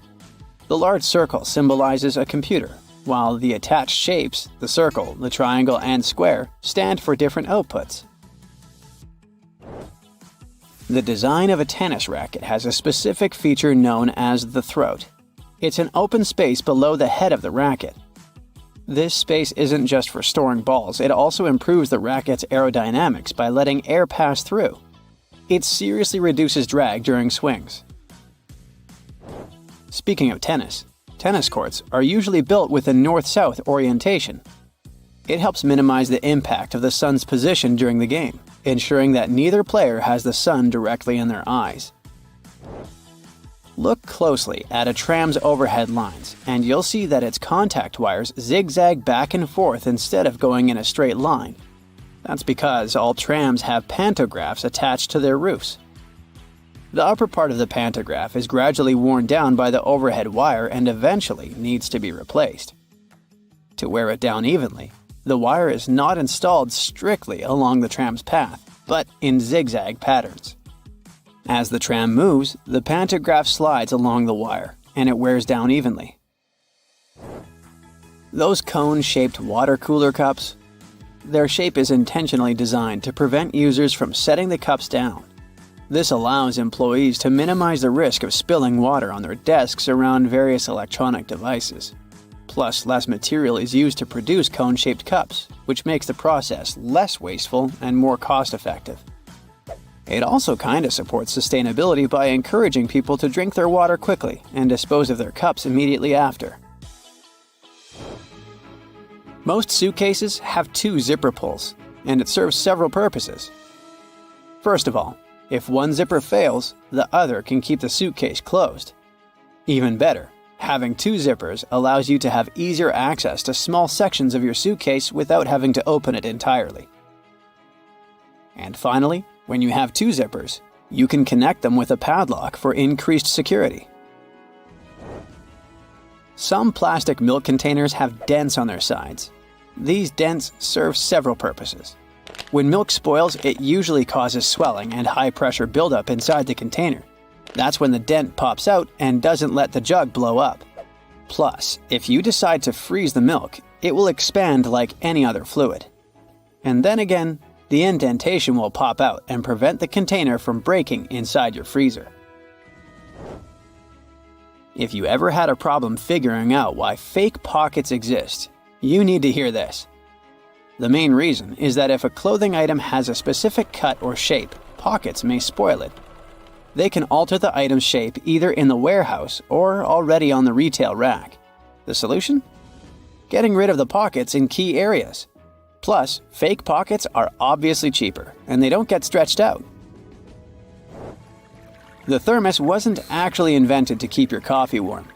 The large circle symbolizes a computer, while the attached shapes, the circle, the triangle, and square, stand for different outputs. The design of a tennis racket has a specific feature known as the throat. It's an open space below the head of the racket. This space isn't just for storing balls, it also improves the racket's aerodynamics by letting air pass through. It seriously reduces drag during swings. Speaking of tennis courts are usually built with a north-south orientation. It helps minimize the impact of the sun's position during the game, ensuring that neither player has the sun directly in their eyes. Look closely at a tram's overhead lines, and you'll see that its contact wires zigzag back and forth instead of going in a straight line. That's because all trams have pantographs attached to their roofs. The upper part of the pantograph is gradually worn down by the overhead wire and eventually needs to be replaced. To wear it down evenly, the wire is not installed strictly along the tram's path, but in zigzag patterns. As the tram moves, the pantograph slides along the wire, and it wears down evenly. Those cone-shaped water cooler cups? Their shape is intentionally designed to prevent users from setting the cups down. This allows employees to minimize the risk of spilling water on their desks around various electronic devices. Plus, less material is used to produce cone-shaped cups, which makes the process less wasteful and more cost-effective. It also kinda supports sustainability by encouraging people to drink their water quickly and dispose of their cups immediately after. Most suitcases have 2 zipper pulls, and it serves several purposes. First of all, if one zipper fails, the other can keep the suitcase closed. Even better, having 2 zippers allows you to have easier access to small sections of your suitcase without having to open it entirely. And finally, when you have 2 zippers, you can connect them with a padlock for increased security. Some plastic milk containers have dents on their sides. These dents serve several purposes. When milk spoils, it usually causes swelling and high-pressure buildup inside the container. That's when the dent pops out and doesn't let the jug blow up. Plus, if you decide to freeze the milk, it will expand like any other fluid. And then again, the indentation will pop out and prevent the container from breaking inside your freezer. If you ever had a problem figuring out why fake pockets exist, you need to hear this. The main reason is that if a clothing item has a specific cut or shape, pockets may spoil it. They can alter the item's shape either in the warehouse or already on the retail rack. The solution? Getting rid of the pockets in key areas. Plus, fake pockets are obviously cheaper, and they don't get stretched out. The thermos wasn't actually invented to keep your coffee warm.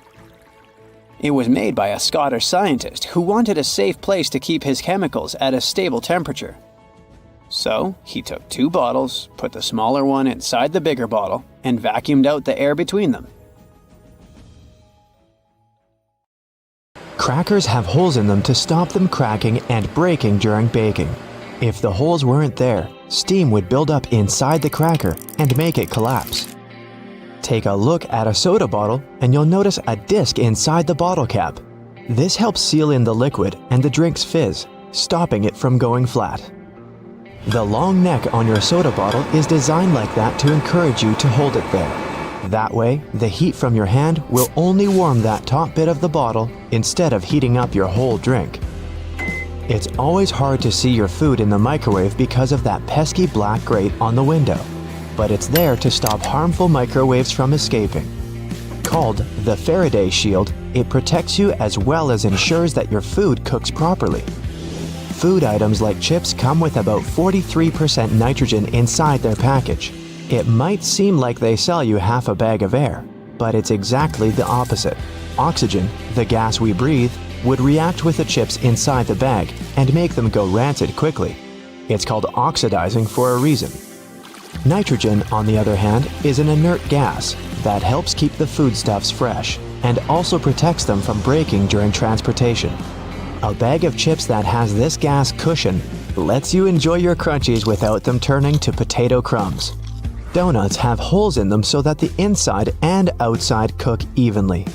It was made by a Scottish scientist who wanted a safe place to keep his chemicals at a stable temperature. So, he took 2 bottles, put the smaller one inside the bigger bottle, and vacuumed out the air between them. Crackers have holes in them to stop them cracking and breaking during baking. If the holes weren't there, steam would build up inside the cracker and make it collapse. Take a look at a soda bottle and you'll notice a disc inside the bottle cap. This helps seal in the liquid and the drink's fizz, stopping it from going flat. The long neck on your soda bottle is designed like that to encourage you to hold it there. That way, the heat from your hand will only warm that top bit of the bottle instead of heating up your whole drink. It's always hard to see your food in the microwave because of that pesky black grate on the window, but it's there to stop harmful microwaves from escaping. Called the Faraday Shield, it protects you as well as ensures that your food cooks properly. Food items like chips come with about 43% nitrogen inside their package. It might seem like they sell you half a bag of air, but it's exactly the opposite. Oxygen, the gas we breathe, would react with the chips inside the bag and make them go rancid quickly. It's called oxidizing for a reason. Nitrogen, on the other hand, is an inert gas that helps keep the foodstuffs fresh and also protects them from breaking during transportation. A bag of chips that has this gas cushion lets you enjoy your crunchies without them turning to potato crumbs. Donuts have holes in them so that the inside and outside cook evenly.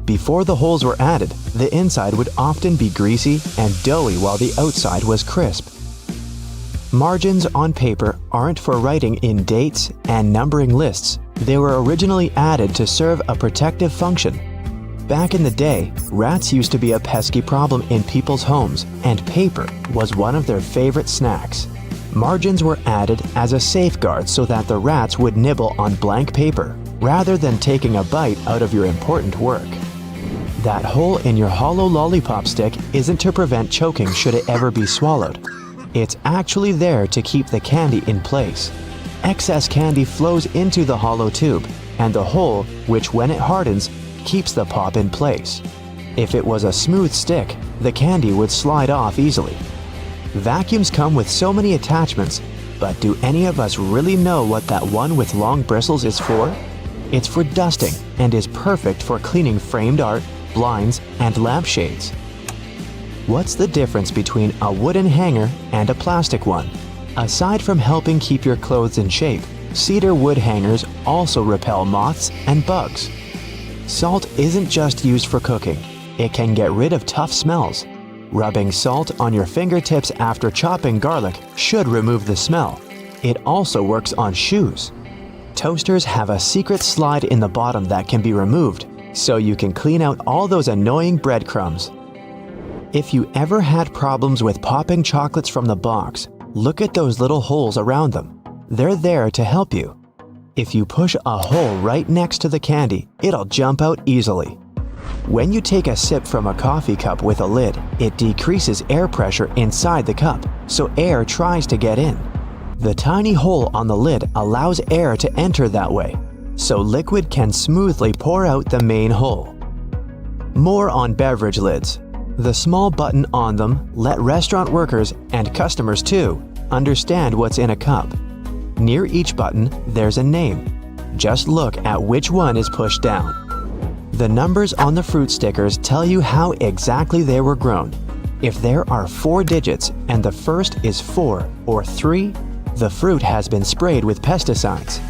Before the holes were added, the inside would often be greasy and doughy while the outside was crisp. Margins on paper aren't for writing in dates and numbering lists. They were originally added to serve a protective function. Back in the day, rats used to be a pesky problem in people's homes, and paper was one of their favorite snacks. Margins were added as a safeguard so that the rats would nibble on blank paper rather than taking a bite out of your important work. That hole in your hollow lollipop stick isn't to prevent choking should it ever be swallowed. It's actually there to keep the candy in place. Excess candy flows into the hollow tube, and the hole, which when it hardens, keeps the pop in place. If it was a smooth stick, the candy would slide off easily. Vacuums come with so many attachments, but do any of us really know what that one with long bristles is for? It's for dusting and is perfect for cleaning framed art, blinds, and lampshades. What's the difference between a wooden hanger and a plastic one? Aside from helping keep your clothes in shape, cedar wood hangers also repel moths and bugs. Salt isn't just used for cooking. It can get rid of tough smells. Rubbing salt on your fingertips after chopping garlic should remove the smell. It also works on shoes. Toasters have a secret slide in the bottom that can be removed, so you can clean out all those annoying breadcrumbs. If you ever had problems with popping chocolates from the box, look at those little holes around them. They're there to help you. If you push a hole right next to the candy, it'll jump out easily. When you take a sip from a coffee cup with a lid, it decreases air pressure inside the cup, so air tries to get in. The tiny hole on the lid allows air to enter that way, so liquid can smoothly pour out the main hole. More on beverage lids. The small button on them let restaurant workers, and customers too, understand what's in a cup. Near each button, there's a name. Just look at which one is pushed down. The numbers on the fruit stickers tell you how exactly they were grown. If there are 4 digits and the first is 4 or 3, the fruit has been sprayed with pesticides.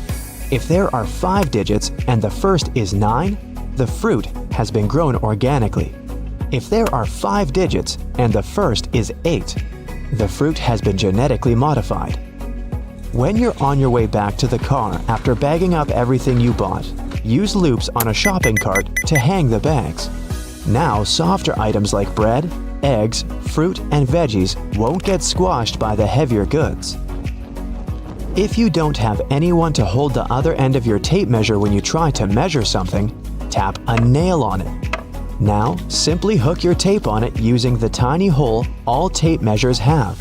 If there are 5 digits and the first is 9, the fruit has been grown organically. If there are 5 digits and the first is 8, the fruit has been genetically modified. When you're on your way back to the car after bagging up everything you bought, use loops on a shopping cart to hang the bags. Now, softer items like bread, eggs, fruit, and veggies won't get squashed by the heavier goods. If you don't have anyone to hold the other end of your tape measure when you try to measure something, tap a nail on it. Now, simply hook your tape on it using the tiny hole all tape measures have.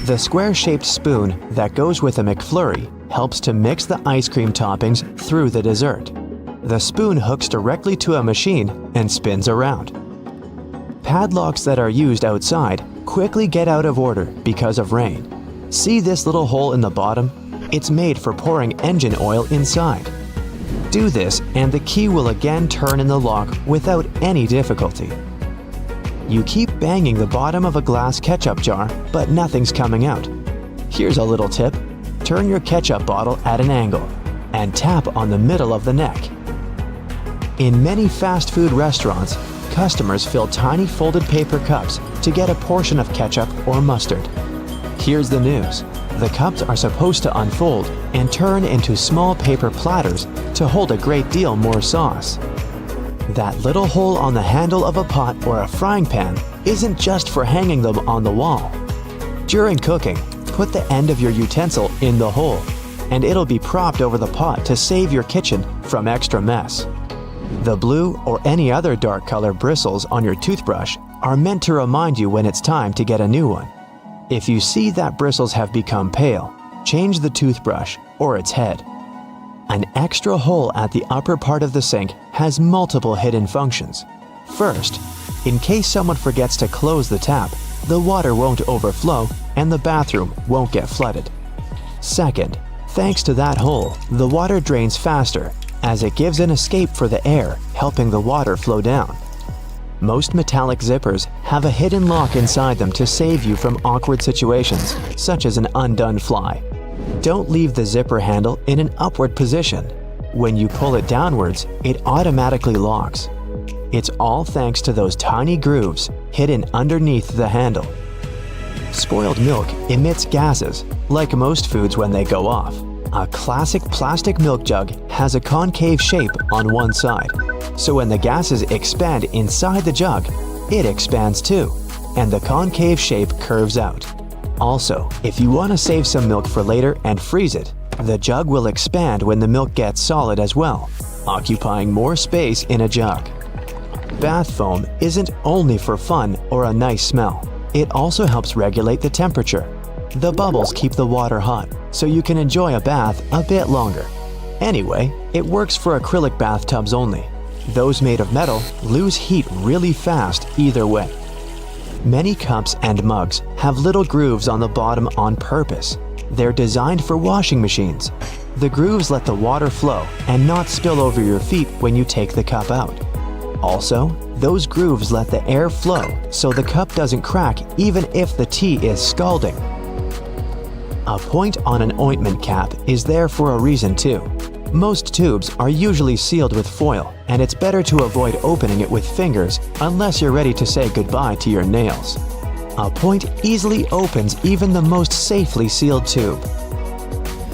The square-shaped spoon that goes with a McFlurry helps to mix the ice cream toppings through the dessert. The spoon hooks directly to a machine and spins around. Padlocks that are used outside quickly get out of order because of rain. See this little hole in the bottom? It's made for pouring engine oil inside. Do this and the key will again turn in the lock without any difficulty. You keep banging the bottom of a glass ketchup jar, but nothing's coming out. Here's a little tip. Turn your ketchup bottle at an angle and tap on the middle of the neck. In many fast food restaurants, customers fill tiny folded paper cups to get a portion of ketchup or mustard. Here's the news. The cups are supposed to unfold and turn into small paper platters to hold a great deal more sauce. That little hole on the handle of a pot or a frying pan isn't just for hanging them on the wall. During cooking, put the end of your utensil in the hole, and it'll be propped over the pot to save your kitchen from extra mess. The blue or any other dark color bristles on your toothbrush are meant to remind you when it's time to get a new one. If you see that bristles have become pale, change the toothbrush or its head. An extra hole at the upper part of the sink has multiple hidden functions. First, in case someone forgets to close the tap, the water won't overflow and the bathroom won't get flooded. Second, thanks to that hole, the water drains faster as it gives an escape for the air, helping the water flow down. Most metallic zippers have a hidden lock inside them to save you from awkward situations, such as an undone fly. Don't leave the zipper handle in an upward position. When you pull it downwards, it automatically locks. It's all thanks to those tiny grooves hidden underneath the handle. Spoiled milk emits gases, like most foods when they go off. A classic plastic milk jug has a concave shape on one side, so when the gases expand inside the jug, it expands too, and the concave shape curves out. Also, if you want to save some milk for later and freeze it, the jug will expand when the milk gets solid as well, occupying more space in a jug. Bath foam isn't only for fun or a nice smell. It also helps regulate the temperature. The bubbles keep the water hot, so you can enjoy a bath a bit longer. Anyway, it works for acrylic bathtubs only. Those made of metal lose heat really fast either way. Many cups and mugs have little grooves on the bottom on purpose. They're designed for washing machines. The grooves let the water flow and not spill over your feet when you take the cup out. Also, those grooves let the air flow so the cup doesn't crack even if the tea is scalding. A point on an ointment cap is there for a reason too. Most tubes are usually sealed with foil, and it's better to avoid opening it with fingers unless you're ready to say goodbye to your nails. A point easily opens even the most safely sealed tube.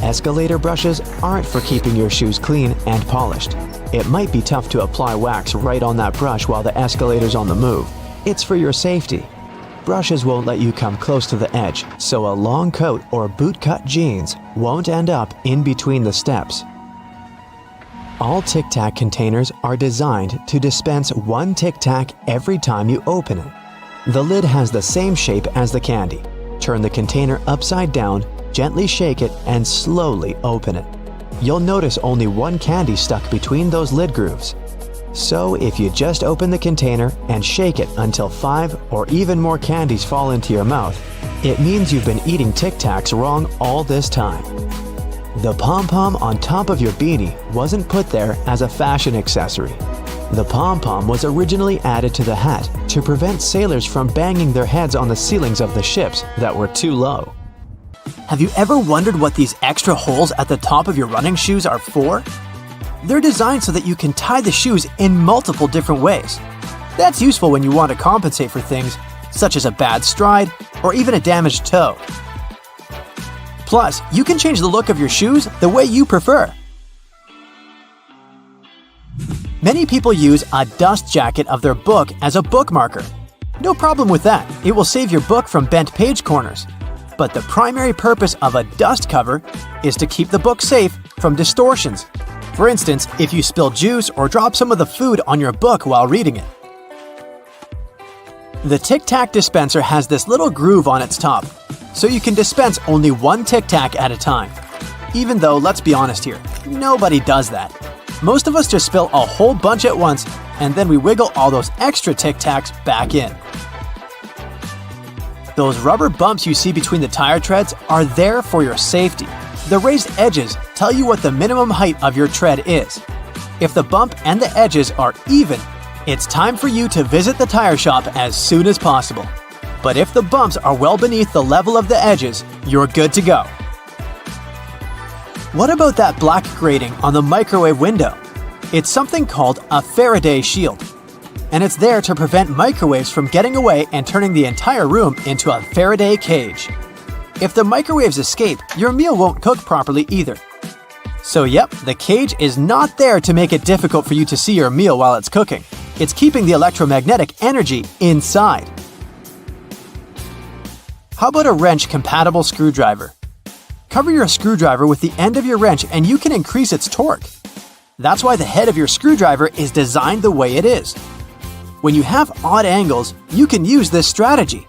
Escalator brushes aren't for keeping your shoes clean and polished. It might be tough to apply wax right on that brush while the escalator's on the move. It's for your safety. Brushes won't let you come close to the edge, so a long coat or bootcut jeans won't end up in between the steps. All Tic Tac containers are designed to dispense one Tic Tac every time you open it. The lid has the same shape as the candy. Turn the container upside down, gently shake it, and slowly open it. You'll notice only one candy stuck between those lid grooves. So if you just open the container and shake it until 5 or even more candies fall into your mouth, it means you've been eating Tic Tacs wrong all this time. The pom-pom on top of your beanie wasn't put there as a fashion accessory. The pom-pom was originally added to the hat to prevent sailors from banging their heads on the ceilings of the ships that were too low. Have you ever wondered what these extra holes at the top of your running shoes are for? They're designed so that you can tie the shoes in multiple different ways. That's useful when you want to compensate for things such as a bad stride or even a damaged toe. Plus, you can change the look of your shoes the way you prefer. Many people use a dust jacket of their book as a bookmarker. No problem with that, it will save your book from bent page corners. But the primary purpose of a dust cover is to keep the book safe from distortions. For instance, if you spill juice or drop some of the food on your book while reading it. The Tic Tac dispenser has this little groove on its top, so you can dispense only one Tic Tac at a time. Even though, let's be honest here, nobody does that. Most of us just spill a whole bunch at once, and then we wiggle all those extra Tic Tacs back in. Those rubber bumps you see between the tire treads are there for your safety. The raised edges tell you what the minimum height of your tread is. If the bump and the edges are even, it's time for you to visit the tire shop as soon as possible. But if the bumps are well beneath the level of the edges, you're good to go. What about that black grating on the microwave window? It's something called a Faraday shield, and it's there to prevent microwaves from getting away and turning the entire room into a Faraday cage. If the microwaves escape, your meal won't cook properly either. So yep, the cage is not there to make it difficult for you to see your meal while it's cooking. It's keeping the electromagnetic energy inside. How about a wrench-compatible screwdriver? Cover your screwdriver with the end of your wrench and you can increase its torque. That's why the head of your screwdriver is designed the way it is. When you have odd angles, you can use this strategy.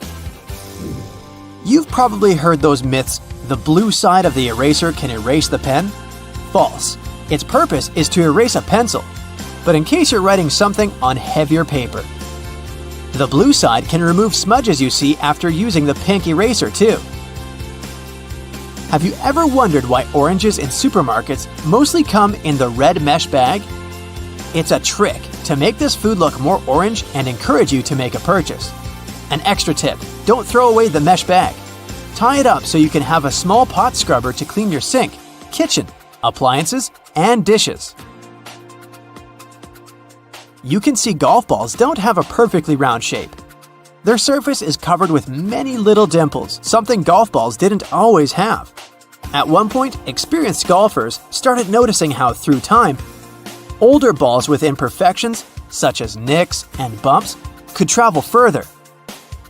You've probably heard those myths, the blue side of the eraser can erase the pen? False. Its purpose is to erase a pencil, but in case you're writing something on heavier paper. The blue side can remove smudges you see after using the pink eraser too. Have you ever wondered why oranges in supermarkets mostly come in the red mesh bag? It's a trick to make this food look more orange and encourage you to make a purchase. An extra tip, don't throw away the mesh bag. Tie it up so you can have a small pot scrubber to clean your sink, kitchen, appliances, and dishes. You can see golf balls don't have a perfectly round shape. Their surface is covered with many little dimples, something golf balls didn't always have. At one point, experienced golfers started noticing how, through time, older balls with imperfections, such as nicks and bumps, could travel further.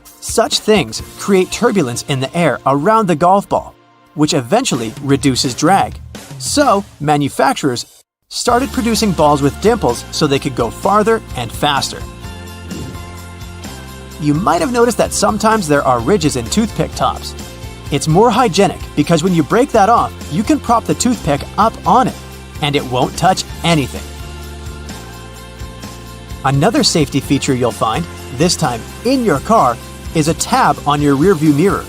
Such things create turbulence in the air around the golf ball, which eventually reduces drag. So, manufacturers started producing balls with dimples so they could go farther and faster. You might have noticed that sometimes there are ridges in toothpick tops. It's more hygienic because when you break that off, you can prop the toothpick up on it, and it won't touch anything. Another safety feature you'll find, this time in your car, is a tab on your rearview mirror.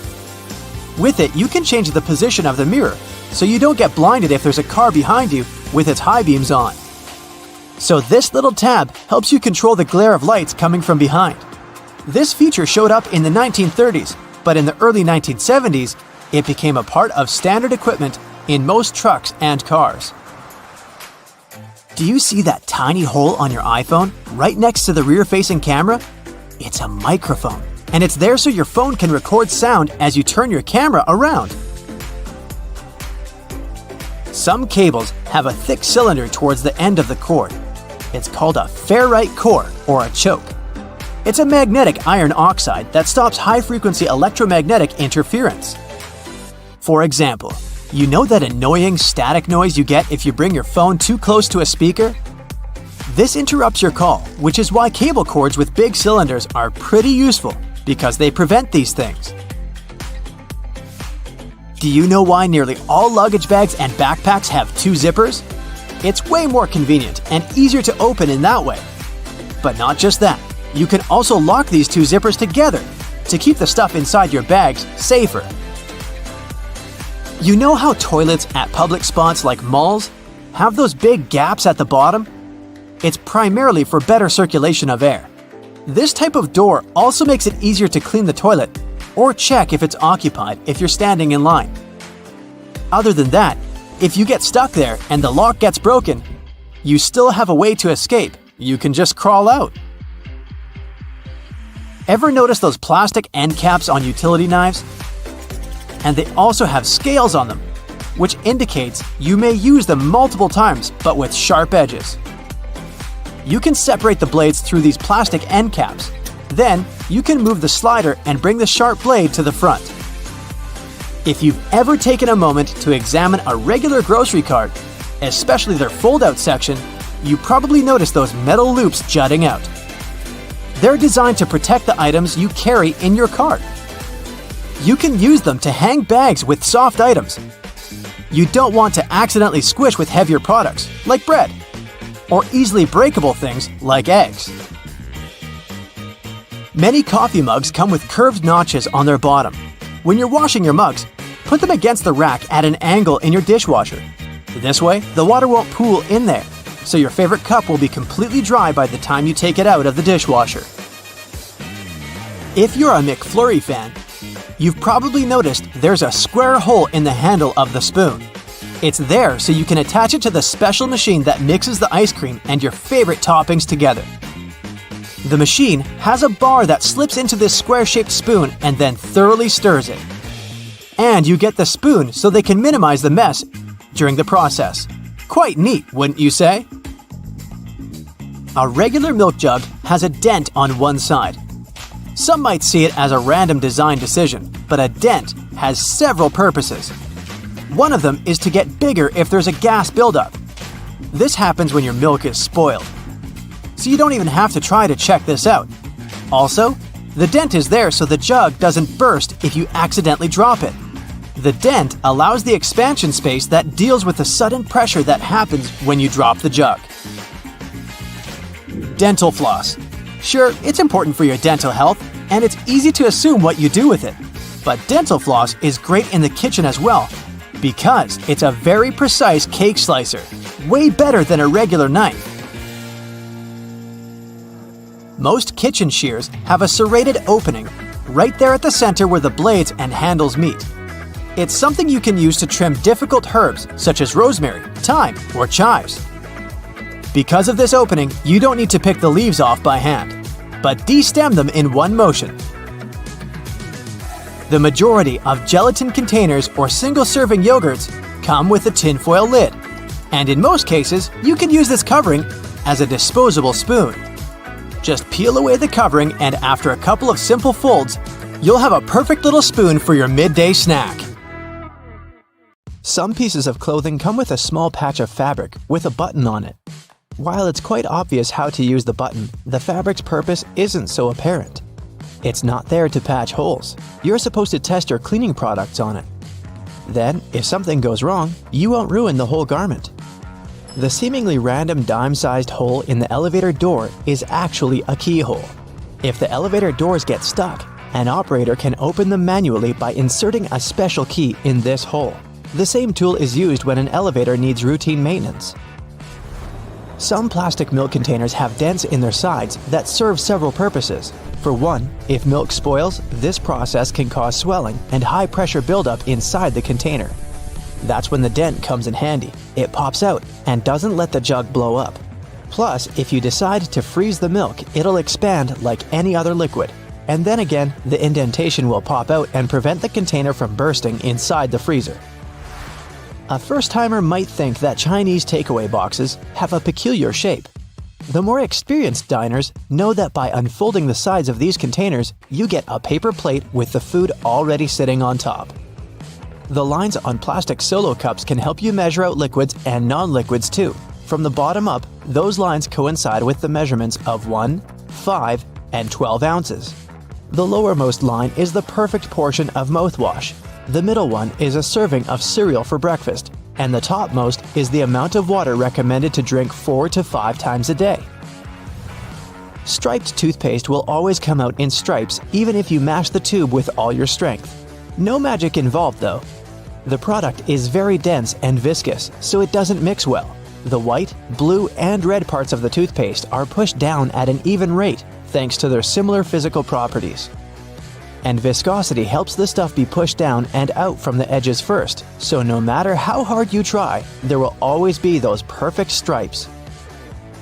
With it, you can change the position of the mirror so you don't get blinded if there's a car behind you with its high beams on. So this little tab helps you control the glare of lights coming from behind. This feature showed up in the 1930s, but in the early 1970s, it became a part of standard equipment in most trucks and cars. Do you see that tiny hole on your iPhone right next to the rear-facing camera? It's a microphone, and it's there so your phone can record sound as you turn your camera around. Some cables have a thick cylinder towards the end of the cord. It's called a ferrite core or a choke. It's a magnetic iron oxide that stops high-frequency electromagnetic interference. For example, you know that annoying static noise you get if you bring your phone too close to a speaker? This interrupts your call, which is why cable cords with big cylinders are pretty useful because they prevent these things. Do you know why nearly all luggage bags and backpacks have two zippers? It's way more convenient and easier to open in that way. But not just that, you can also lock these two zippers together to keep the stuff inside your bags safer. You know how toilets at public spots like malls have those big gaps at the bottom? It's primarily for better circulation of air. This type of door also makes it easier to clean the toilet or check if it's occupied if you're standing in line. Other than that, if you get stuck there and the lock gets broken, you still have a way to escape. You can just crawl out. Ever notice those plastic end caps on utility knives? And they also have scales on them, which indicates you may use them multiple times but with sharp edges. You can separate the blades through these plastic end caps. Then, you can move the slider and bring the sharp blade to the front. If you've ever taken a moment to examine a regular grocery cart, especially their fold-out section, you probably noticed those metal loops jutting out. They're designed to protect the items you carry in your cart. You can use them to hang bags with soft items. You don't want to accidentally squish with heavier products, like bread, or easily breakable things like eggs. Many coffee mugs come with curved notches on their bottom. When you're washing your mugs, put them against the rack at an angle in your dishwasher. This way, the water won't pool in there, so your favorite cup will be completely dry by the time you take it out of the dishwasher. If you're a McFlurry fan, you've probably noticed there's a square hole in the handle of the spoon. It's there so you can attach it to the special machine that mixes the ice cream and your favorite toppings together. The machine has a bar that slips into this square-shaped spoon and then thoroughly stirs it. And you get the spoon so they can minimize the mess during the process. Quite neat, wouldn't you say? A regular milk jug has a dent on one side. Some might see it as a random design decision, but a dent has several purposes. One of them is to get bigger if there's a gas buildup. This happens when your milk is spoiled. So you don't even have to try to check this out. Also, the dent is there so the jug doesn't burst if you accidentally drop it. The dent allows the expansion space that deals with the sudden pressure that happens when you drop the jug. Dental floss. Sure, it's important for your dental health, and it's easy to assume what you do with it. But dental floss is great in the kitchen as well, Because it's a very precise cake slicer, way better than a regular knife. Most kitchen shears have a serrated opening right there at the center where the blades and handles meet. It's something you can use to trim difficult herbs such as rosemary, thyme, or chives. Because of this opening, you don't need to pick the leaves off by hand, but destem them in one motion. The majority of gelatin containers or single-serving yogurts come with a tinfoil lid, and in most cases, you can use this covering as a disposable spoon. Just peel away the covering, and after a couple of simple folds, you'll have a perfect little spoon for your midday snack. Some pieces of clothing come with a small patch of fabric with a button on it. While it's quite obvious how to use the button, the fabric's purpose isn't so apparent. It's not there to patch holes. You're supposed to test your cleaning products on it. Then, if something goes wrong, you won't ruin the whole garment. The seemingly random dime-sized hole in the elevator door is actually a keyhole. If the elevator doors get stuck, an operator can open them manually by inserting a special key in this hole. The same tool is used when an elevator needs routine maintenance. Some plastic milk containers have dents in their sides that serve several purposes. For one, if milk spoils, this process can cause swelling and high-pressure buildup inside the container. That's when the dent comes in handy. It pops out and doesn't let the jug blow up. Plus, if you decide to freeze the milk, it'll expand like any other liquid. And then again, the indentation will pop out and prevent the container from bursting inside the freezer. A first-timer might think that Chinese takeaway boxes have a peculiar shape. The more experienced diners know that by unfolding the sides of these containers, you get a paper plate with the food already sitting on top. The lines on plastic solo cups can help you measure out liquids and non-liquids too. From the bottom up, those lines coincide with the measurements of 1, 5, and 12 ounces. The lowermost line is the perfect portion of mouthwash. The middle one is a serving of cereal for breakfast, and the topmost is the amount of water recommended to drink 4 to 5 times a day. Striped toothpaste will always come out in stripes even if you mash the tube with all your strength. No magic involved though. The product is very dense and viscous, so it doesn't mix well. The white, blue, and red parts of the toothpaste are pushed down at an even rate thanks to their similar physical properties. And viscosity helps the stuff be pushed down and out from the edges first, so no matter how hard you try, there will always be those perfect stripes.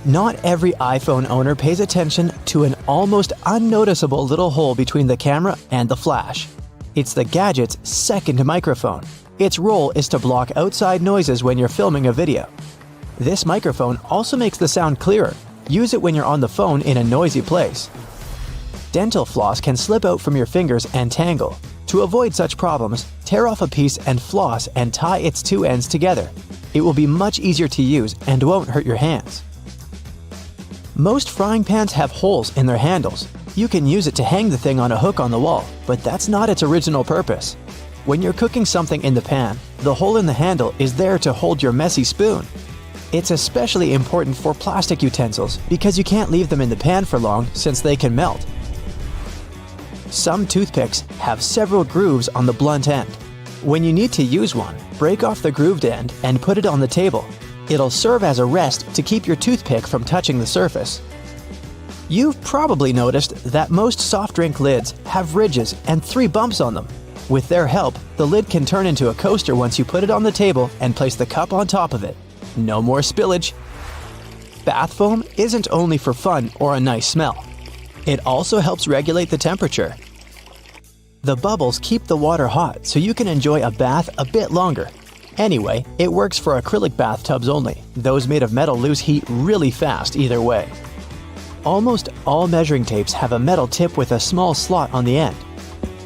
Not every iPhone owner pays attention to an almost unnoticeable little hole between the camera and the flash. It's the gadget's second microphone. Its role is to block outside noises when you're filming a video. This microphone also makes the sound clearer. Use it when you're on the phone in a noisy place. Dental floss can slip out from your fingers and tangle. To avoid such problems, tear off a piece and floss and tie its two ends together. It will be much easier to use and won't hurt your hands. Most frying pans have holes in their handles. You can use it to hang the thing on a hook on the wall, but that's not its original purpose. When you're cooking something in the pan, the hole in the handle is there to hold your messy spoon. It's especially important for plastic utensils because you can't leave them in the pan for long since they can melt. Some toothpicks have several grooves on the blunt end. When you need to use one, break off the grooved end and put it on the table. It'll serve as a rest to keep your toothpick from touching the surface. You've probably noticed that most soft drink lids have ridges and 3 bumps on them. With their help, the lid can turn into a coaster once you put it on the table and place the cup on top of it. No more spillage. Bath foam isn't only for fun or a nice smell. It also helps regulate the temperature. The bubbles keep the water hot so you can enjoy a bath a bit longer. Anyway, it works for acrylic bathtubs only. Those made of metal lose heat really fast either way. Almost all measuring tapes have a metal tip with a small slot on the end.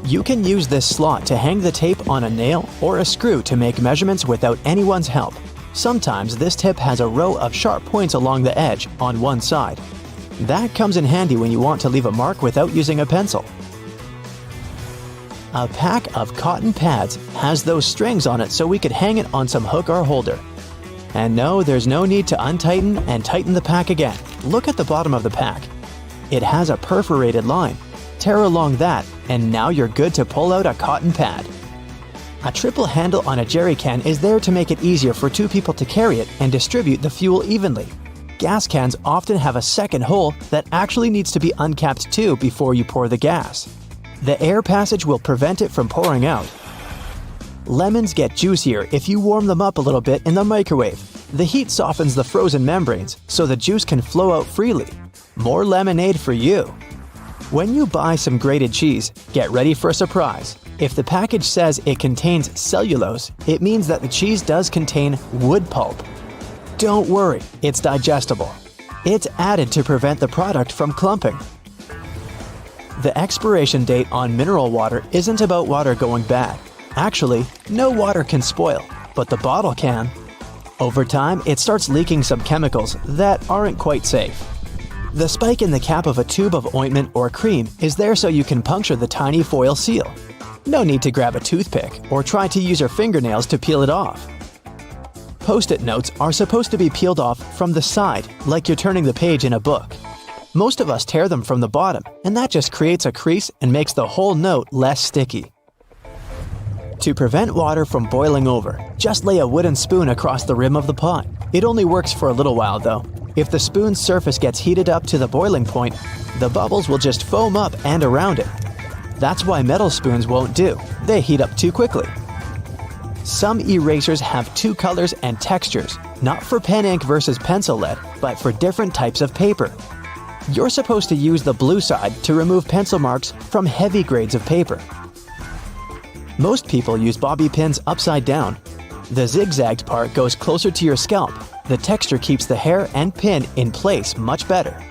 You can use this slot to hang the tape on a nail or a screw to make measurements without anyone's help. Sometimes this tip has a row of sharp points along the edge on one side. That comes in handy when you want to leave a mark without using a pencil. A pack of cotton pads has those strings on it so we could hang it on some hook or holder. And no, there's no need to untighten and tighten the pack again. Look at the bottom of the pack. It has a perforated line. Tear along that, and now you're good to pull out a cotton pad. A triple handle on a jerry can is there to make it easier for two people to carry it and distribute the fuel evenly. Gas cans often have a second hole that actually needs to be uncapped too before you pour the gas. The air passage will prevent it from pouring out. Lemons get juicier if you warm them up a little bit in the microwave. The heat softens the frozen membranes so the juice can flow out freely. More lemonade for you. When you buy some grated cheese, get ready for a surprise. If the package says it contains cellulose, it means that the cheese does contain wood pulp. Don't worry, it's digestible. It's added to prevent the product from clumping. The expiration date on mineral water isn't about water going bad. Actually, no water can spoil, but the bottle can. Over time, it starts leaking some chemicals that aren't quite safe. The spike in the cap of a tube of ointment or cream is there so you can puncture the tiny foil seal. No need to grab a toothpick or try to use your fingernails to peel it off. Post-it notes are supposed to be peeled off from the side, like you're turning the page in a book. Most of us tear them from the bottom, and that just creates a crease and makes the whole note less sticky. To prevent water from boiling over, just lay a wooden spoon across the rim of the pot. It only works for a little while though. If the spoon's surface gets heated up to the boiling point, the bubbles will just foam up and around it. That's why metal spoons won't do. They heat up too quickly. Some erasers have two colors and textures, not for pen ink versus pencil lead, but for different types of paper. You're supposed to use the blue side to remove pencil marks from heavy grades of paper. Most people use bobby pins upside down. The zigzagged part goes closer to your scalp. The texture keeps the hair and pin in place much better.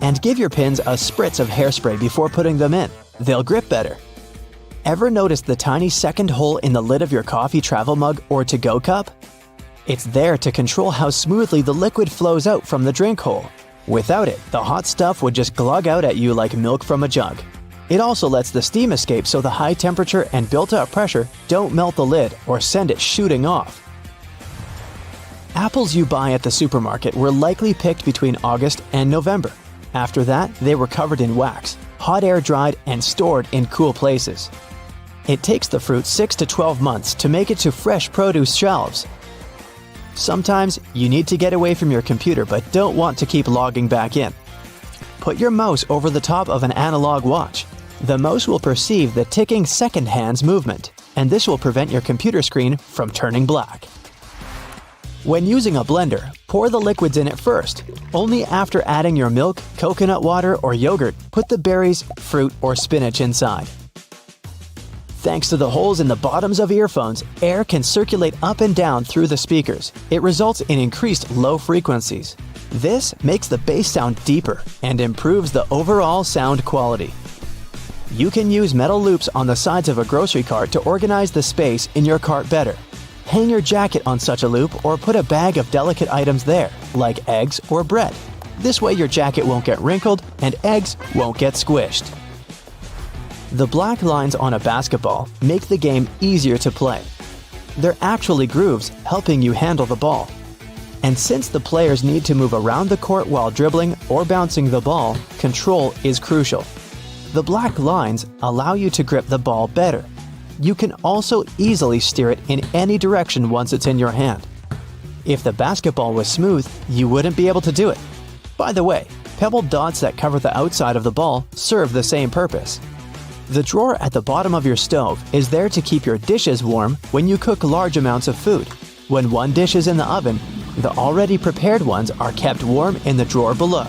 And give your pins a spritz of hairspray before putting them in. They'll grip better. Ever noticed the tiny second hole in the lid of your coffee travel mug or to-go cup? It's there to control how smoothly the liquid flows out from the drink hole. Without it, the hot stuff would just glug out at you like milk from a jug. It also lets the steam escape so the high temperature and built-up pressure don't melt the lid or send it shooting off. Apples you buy at the supermarket were likely picked between August and November. After that, they were covered in wax, hot air dried, and stored in cool places. It takes the fruit 6 to 12 months to make it to fresh produce shelves. Sometimes you need to get away from your computer but don't want to keep logging back in. Put your mouse over the top of an analog watch. The mouse will perceive the ticking second hand's movement, and this will prevent your computer screen from turning black. When using a blender, pour the liquids in it first. Only after adding your milk, coconut water, or yogurt, put the berries, fruit, or spinach inside. Thanks to the holes in the bottoms of earphones, air can circulate up and down through the speakers. It results in increased low frequencies. This makes the bass sound deeper and improves the overall sound quality. You can use metal loops on the sides of a grocery cart to organize the space in your cart better. Hang your jacket on such a loop or put a bag of delicate items there, like eggs or bread. This way your jacket won't get wrinkled and eggs won't get squished. The black lines on a basketball make the game easier to play. They're actually grooves helping you handle the ball. And since the players need to move around the court while dribbling or bouncing the ball, control is crucial. The black lines allow you to grip the ball better. You can also easily steer it in any direction once it's in your hand. If the basketball was smooth, you wouldn't be able to do it. By the way, pebbled dots that cover the outside of the ball serve the same purpose. The drawer at the bottom of your stove is there to keep your dishes warm when you cook large amounts of food. When one dish is in the oven, the already prepared ones are kept warm in the drawer below.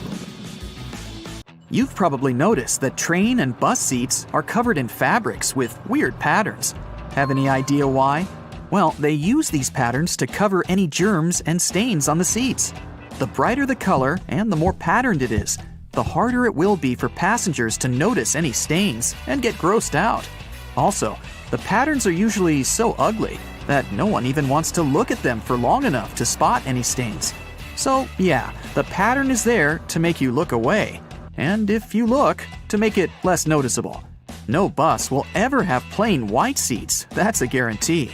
You've probably noticed that train and bus seats are covered in fabrics with weird patterns. Have any idea why? Well, they use these patterns to cover any germs and stains on the seats. The brighter the color and the more patterned it is, the harder it will be for passengers to notice any stains and get grossed out. Also, the patterns are usually so ugly that no one even wants to look at them for long enough to spot any stains. So yeah, the pattern is there to make you look away. And if you look, to make it less noticeable. No bus will ever have plain white seats, that's a guarantee.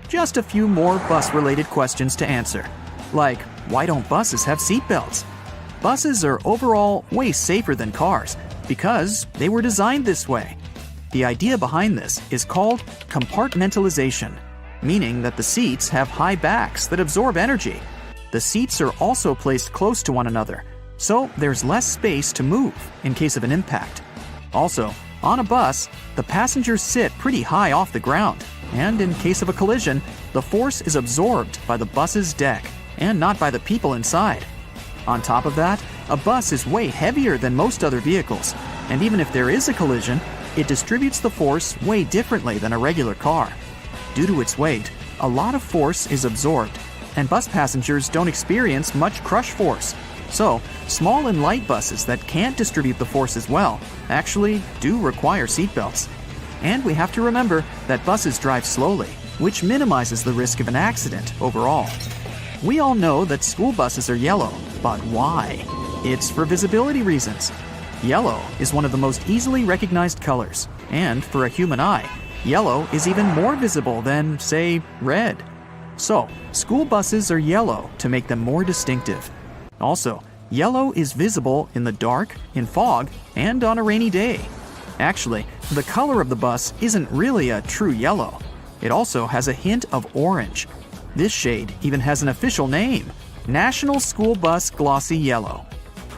Just a few more bus-related questions to answer. Like, why don't buses have seatbelts? Buses are overall way safer than cars because they were designed this way. The idea behind this is called compartmentalization, meaning that the seats have high backs that absorb energy. The seats are also placed close to one another, so there's less space to move in case of an impact. Also, on a bus, the passengers sit pretty high off the ground, and in case of a collision, the force is absorbed by the bus's deck and not by the people inside. On top of that, a bus is way heavier than most other vehicles, and even if there is a collision, it distributes the force way differently than a regular car. Due to its weight, a lot of force is absorbed, and bus passengers don't experience much crush force. So, small and light buses that can't distribute the force as well actually do require seatbelts. And we have to remember that buses drive slowly, which minimizes the risk of an accident overall. We all know that school buses are yellow, but why? It's for visibility reasons. Yellow is one of the most easily recognized colors, and for a human eye, yellow is even more visible than, say, red. So, school buses are yellow to make them more distinctive. Also, yellow is visible in the dark, in fog, and on a rainy day. Actually, the color of the bus isn't really a true yellow. It also has a hint of orange. This shade even has an official name: National School Bus Glossy Yellow.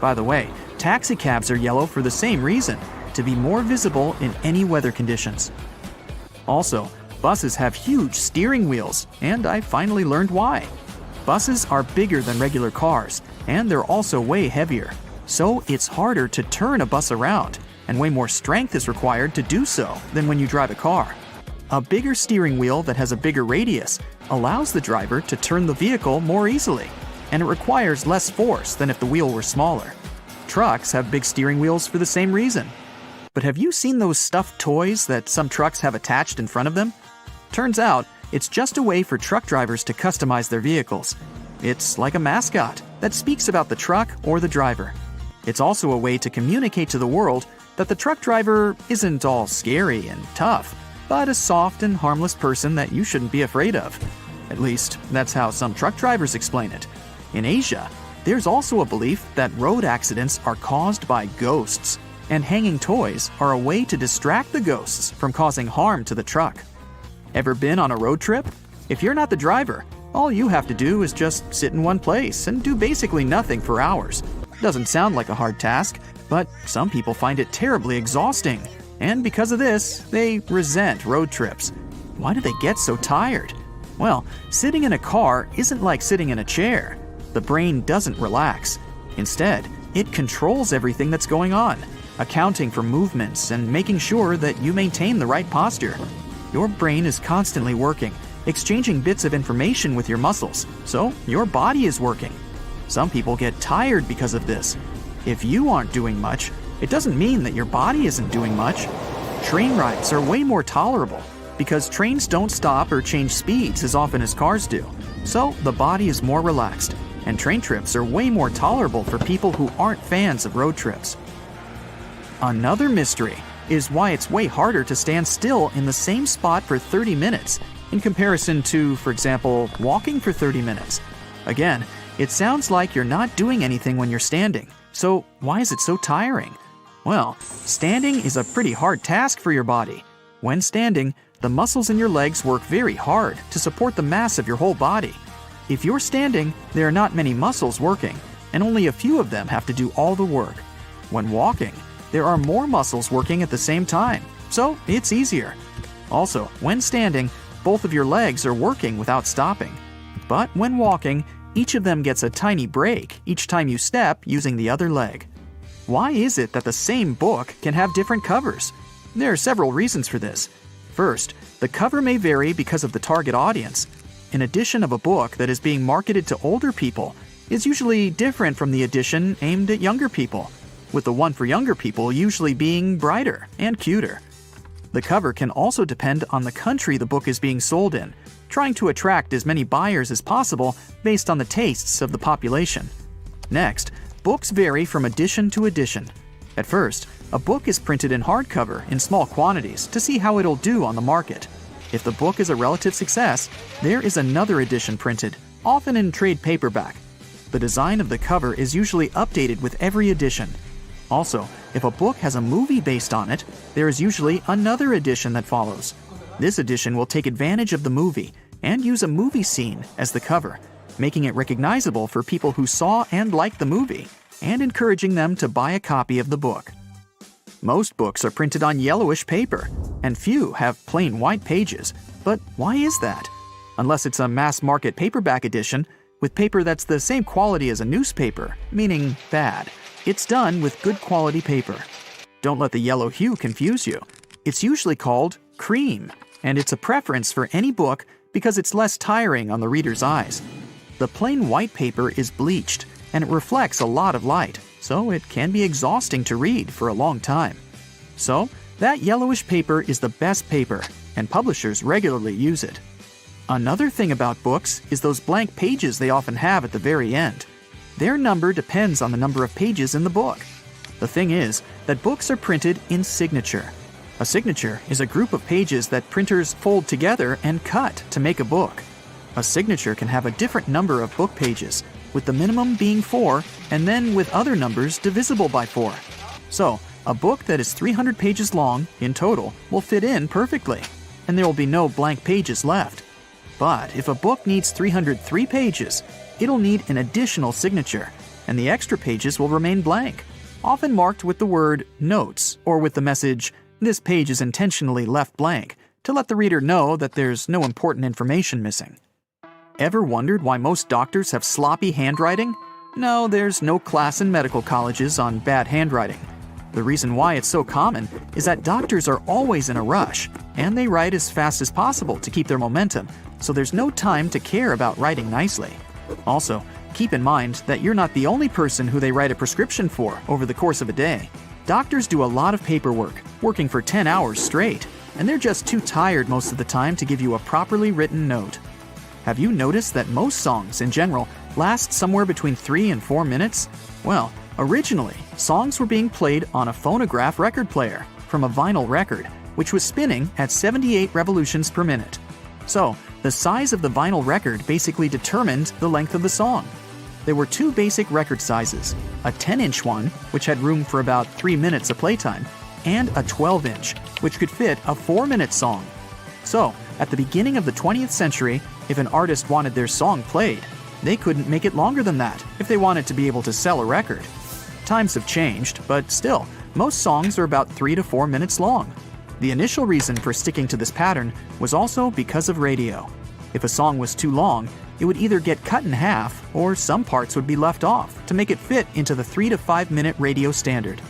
By the way, taxicabs are yellow for the same reason, to be more visible in any weather conditions. Also, buses have huge steering wheels, and I finally learned why. Buses are bigger than regular cars, and they're also way heavier. So it's harder to turn a bus around, and way more strength is required to do so than when you drive a car. A bigger steering wheel that has a bigger radius allows the driver to turn the vehicle more easily, and it requires less force than if the wheel were smaller. Trucks have big steering wheels for the same reason. But have you seen those stuffed toys that some trucks have attached in front of them? Turns out, it's just a way for truck drivers to customize their vehicles. It's like a mascot that speaks about the truck or the driver. It's also a way to communicate to the world that the truck driver isn't all scary and tough, but a soft and harmless person that you shouldn't be afraid of. At least, that's how some truck drivers explain it. In Asia, there's also a belief that road accidents are caused by ghosts, and hanging toys are a way to distract the ghosts from causing harm to the truck. Ever been on a road trip? If you're not the driver, all you have to do is just sit in one place and do basically nothing for hours. Doesn't sound like a hard task, but some people find it terribly exhausting. And because of this, they resent road trips. Why do they get so tired? Well, sitting in a car isn't like sitting in a chair. The brain doesn't relax. Instead, it controls everything that's going on, accounting for movements and making sure that you maintain the right posture. Your brain is constantly working, exchanging bits of information with your muscles, so your body is working. Some people get tired because of this. If you aren't doing much, it doesn't mean that your body isn't doing much. Train rides are way more tolerable because trains don't stop or change speeds as often as cars do, so the body is more relaxed, and train trips are way more tolerable for people who aren't fans of road trips. Another mystery is why it's way harder to stand still in the same spot for 30 minutes in comparison to, for example, walking for 30 minutes. Again, it sounds like you're not doing anything when you're standing, so why is it so tiring? Well, standing is a pretty hard task for your body. When standing, the muscles in your legs work very hard to support the mass of your whole body. If you're standing, there are not many muscles working, and only a few of them have to do all the work. When walking, there are more muscles working at the same time, so it's easier. Also, when standing, both of your legs are working without stopping. But when walking, each of them gets a tiny break each time you step using the other leg. Why is it that the same book can have different covers? There are several reasons for this. First, the cover may vary because of the target audience. An edition of a book that is being marketed to older people is usually different from the edition aimed at younger people, with the one for younger people usually being brighter and cuter. The cover can also depend on the country the book is being sold in, trying to attract as many buyers as possible based on the tastes of the population. Next, books vary from edition to edition. At first, a book is printed in hardcover in small quantities to see how it'll do on the market. If the book is a relative success, there is another edition printed, often in trade paperback. The design of the cover is usually updated with every edition. Also, if a book has a movie based on it, there is usually another edition that follows. This edition will take advantage of the movie and use a movie scene as the cover, making it recognizable for people who saw and liked the movie, and encouraging them to buy a copy of the book. Most books are printed on yellowish paper, and few have plain white pages. But why is that? Unless it's a mass-market paperback edition with paper that's the same quality as a newspaper, meaning bad. It's done with good quality paper. Don't let the yellow hue confuse you. It's usually called cream, and it's a preference for any book because it's less tiring on the reader's eyes. The plain white paper is bleached, and it reflects a lot of light, so it can be exhausting to read for a long time. So, that yellowish paper is the best paper, and publishers regularly use it. Another thing about books is those blank pages they often have at the very end. Their number depends on the number of pages in the book. The thing is that books are printed in signature. A signature is a group of pages that printers fold together and cut to make a book. A signature can have a different number of book pages, with the minimum being 4, and then with other numbers divisible by 4. So, a book that is 300 pages long in total will fit in perfectly, and there will be no blank pages left. But if a book needs 303 pages, it'll need an additional signature, and the extra pages will remain blank, often marked with the word "notes" or with the message, "This page is intentionally left blank," to let the reader know that there's no important information missing. Ever wondered why most doctors have sloppy handwriting? No, there's no class in medical colleges on bad handwriting. The reason why it's so common is that doctors are always in a rush, and they write as fast as possible to keep their momentum, so there's no time to care about writing nicely. Also, keep in mind that you're not the only person who they write a prescription for over the course of a day. Doctors do a lot of paperwork, working for 10 hours straight, and they're just too tired most of the time to give you a properly written note. Have you noticed that most songs, in general, last somewhere between 3 and 4 minutes? Well, originally, songs were being played on a phonograph record player from a vinyl record, which was spinning at 78 revolutions per minute. So, the size of the vinyl record basically determined the length of the song. There were 2 basic record sizes, a 10-inch one, which had room for about 3 minutes of playtime, and a 12-inch, which could fit a 4-minute song. So, at the beginning of the 20th century, if an artist wanted their song played, they couldn't make it longer than that if they wanted to be able to sell a record. Times have changed, but still, most songs are about 3 to 4 minutes long. The initial reason for sticking to this pattern was also because of radio. If a song was too long, it would either get cut in half or some parts would be left off to make it fit into the 3 to 5 minute radio standard.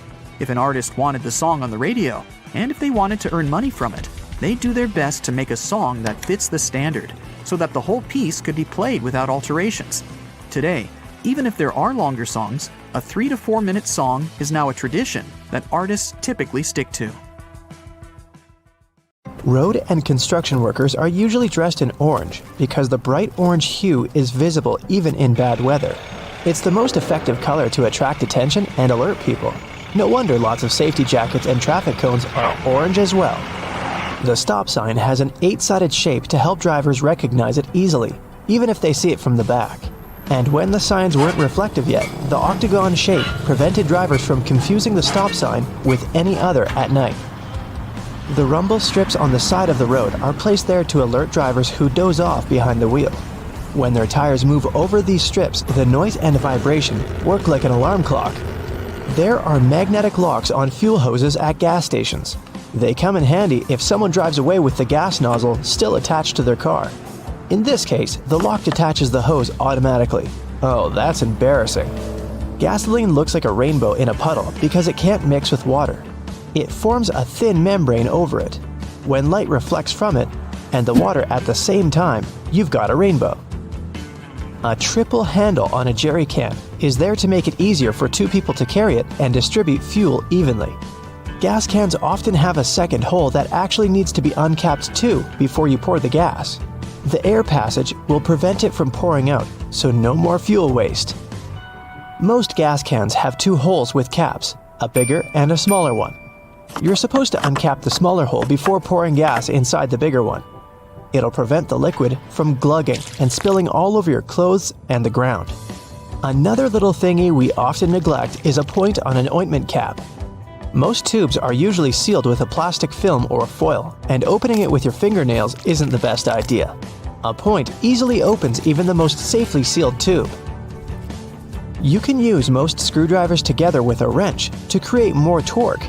If an artist wanted the song on the radio, and if they wanted to earn money from it, they'd do their best to make a song that fits the standard, so that the whole piece could be played without alterations. Today, even if there are longer songs, a 3 to 4 minute song is now a tradition that artists typically stick to. Road and construction workers are usually dressed in orange because the bright orange hue is visible even in bad weather. It's the most effective color to attract attention and alert people. No wonder lots of safety jackets and traffic cones are orange as well. The stop sign has an 8-sided shape to help drivers recognize it easily, even if they see it from the back. And when the signs weren't reflective yet, the octagon shape prevented drivers from confusing the stop sign with any other at night. The rumble strips on the side of the road are placed there to alert drivers who doze off behind the wheel. When their tires move over these strips, the noise and vibration work like an alarm clock. There are magnetic locks on fuel hoses at gas stations. They come in handy if someone drives away with the gas nozzle still attached to their car. In this case, the lock detaches the hose automatically. Oh, that's embarrassing. Gasoline looks like a rainbow in a puddle because it can't mix with water. It forms a thin membrane over it. When light reflects from it, and the water at the same time, you've got a rainbow. A triple handle on a jerry can is there to make it easier for 2 people to carry it and distribute fuel evenly. Gas cans often have a second hole that actually needs to be uncapped too before you pour the gas. The air passage will prevent it from pouring out, so no more fuel waste. Most gas cans have 2 holes with caps, a bigger and a smaller one. You're supposed to uncap the smaller hole before pouring gas inside the bigger one. It'll prevent the liquid from glugging and spilling all over your clothes and the ground. Another little thingy we often neglect is a point on an ointment cap. Most tubes are usually sealed with a plastic film or foil, and opening it with your fingernails isn't the best idea. A point easily opens even the most safely sealed tube. You can use most screwdrivers together with a wrench to create more torque.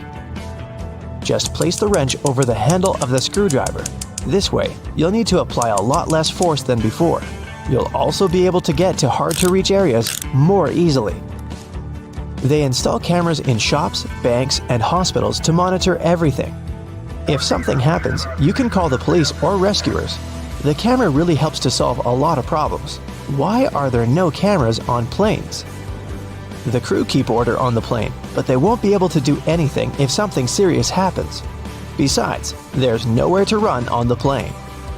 Just place the wrench over the handle of the screwdriver. This way, you'll need to apply a lot less force than before. You'll also be able to get to hard-to-reach areas more easily. They install cameras in shops, banks, and hospitals to monitor everything. If something happens, you can call the police or rescuers. The camera really helps to solve a lot of problems. Why are there no cameras on planes? The crew keep order on the plane, but they won't be able to do anything if something serious happens. Besides, there's nowhere to run on the plane.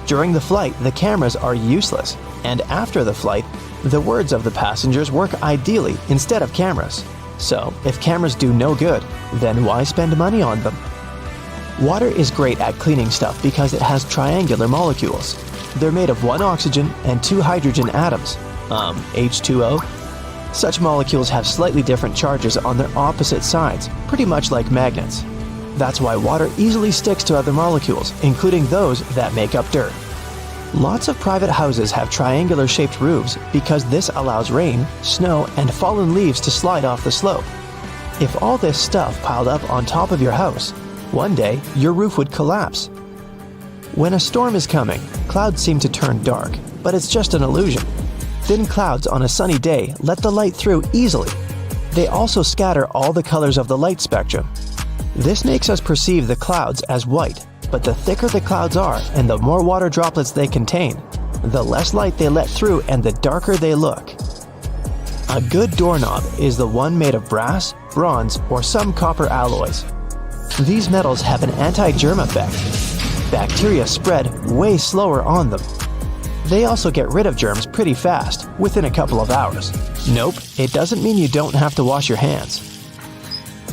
During the flight, the cameras are useless, and after the flight, the words of the passengers work ideally instead of cameras. So, if cameras do no good, then why spend money on them? Water is great at cleaning stuff because it has triangular molecules. They're made of one oxygen and two hydrogen atoms, H2O. Such molecules have slightly different charges on their opposite sides, pretty much like magnets. That's why water easily sticks to other molecules, including those that make up dirt. Lots of private houses have triangular-shaped roofs because this allows rain, snow, and fallen leaves to slide off the slope. If all this stuff piled up on top of your house, one day your roof would collapse. When a storm is coming, clouds seem to turn dark, but it's just an illusion. Thin clouds on a sunny day let the light through easily. They also scatter all the colors of the light spectrum. This makes us perceive the clouds as white, but the thicker the clouds are and the more water droplets they contain, the less light they let through and the darker they look. A good doorknob is the one made of brass, bronze, or some copper alloys. These metals have an anti-germ effect. Bacteria spread way slower on them. They also get rid of germs pretty fast, within a couple of hours. Nope, it doesn't mean you don't have to wash your hands.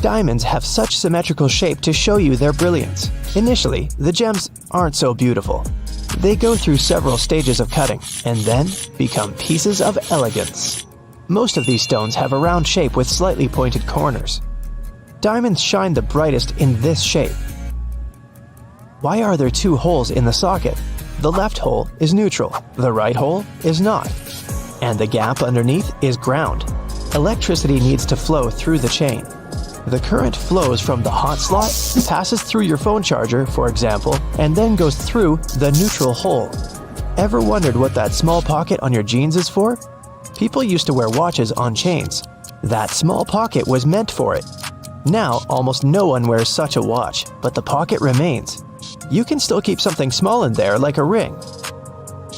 Diamonds have such symmetrical shape to show you their brilliance. Initially, the gems aren't so beautiful. They go through several stages of cutting, and then become pieces of elegance. Most of these stones have a round shape with slightly pointed corners. Diamonds shine the brightest in this shape. Why are there two holes in the socket? The left hole is neutral, the right hole is not. And the gap underneath is ground. Electricity needs to flow through the chain. The current flows from the hot slot, passes through your phone charger, for example, and then goes through the neutral hole. Ever wondered what that small pocket on your jeans is for? People used to wear watches on chains. That small pocket was meant for it. Now, almost no one wears such a watch, but the pocket remains. You can still keep something small in there, like a ring.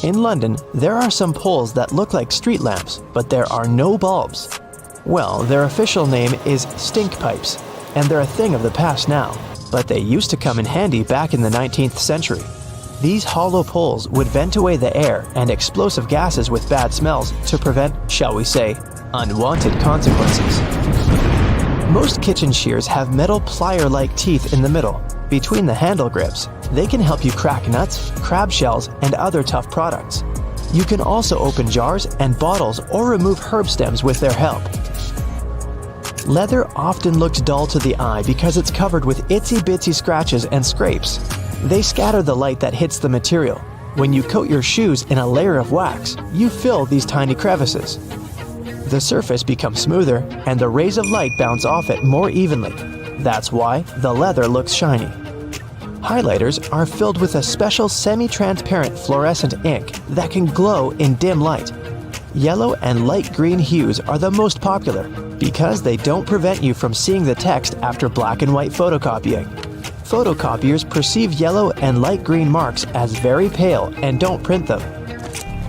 In London, there are some poles that look like street lamps, but there are no bulbs. Well, their official name is stink pipes, and they're a thing of the past now, but they used to come in handy back in the 19th century. These hollow poles would vent away the air and explosive gases with bad smells to prevent, shall we say, unwanted consequences. Most kitchen shears have metal plier-like teeth in the middle, between the handle grips. They can help you crack nuts, crab shells, and other tough products. You can also open jars and bottles or remove herb stems with their help. Leather often looks dull to the eye because it's covered with itsy-bitsy scratches and scrapes. They scatter the light that hits the material. When you coat your shoes in a layer of wax, you fill these tiny crevices. The surface becomes smoother and the rays of light bounce off it more evenly. That's why the leather looks shiny. Highlighters are filled with a special semi-transparent fluorescent ink that can glow in dim light. Yellow and light green hues are the most popular because they don't prevent you from seeing the text after black and white photocopying. Photocopiers perceive yellow and light green marks as very pale and don't print them.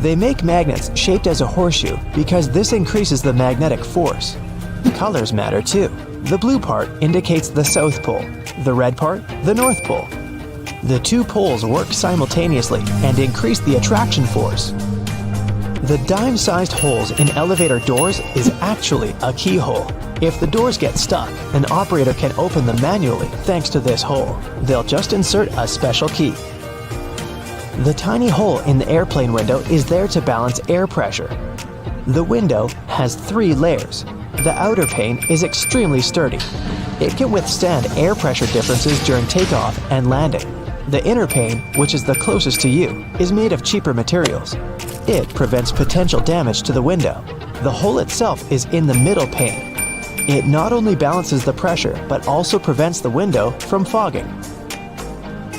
They make magnets shaped as a horseshoe because this increases the magnetic force. Colors matter too. The blue part indicates the South Pole, the red part, the North Pole. The two poles work simultaneously and increase the attraction force. The dime-sized holes in elevator doors is actually a keyhole. If the doors get stuck, an operator can open them manually thanks to this hole. They'll just insert a special key. The tiny hole in the airplane window is there to balance air pressure. The window has 3 layers. The outer pane is extremely sturdy. It can withstand air pressure differences during takeoff and landing. The inner pane, which is the closest to you, is made of cheaper materials. It prevents potential damage to the window. The hole itself is in the middle pane. It not only balances the pressure, but also prevents the window from fogging.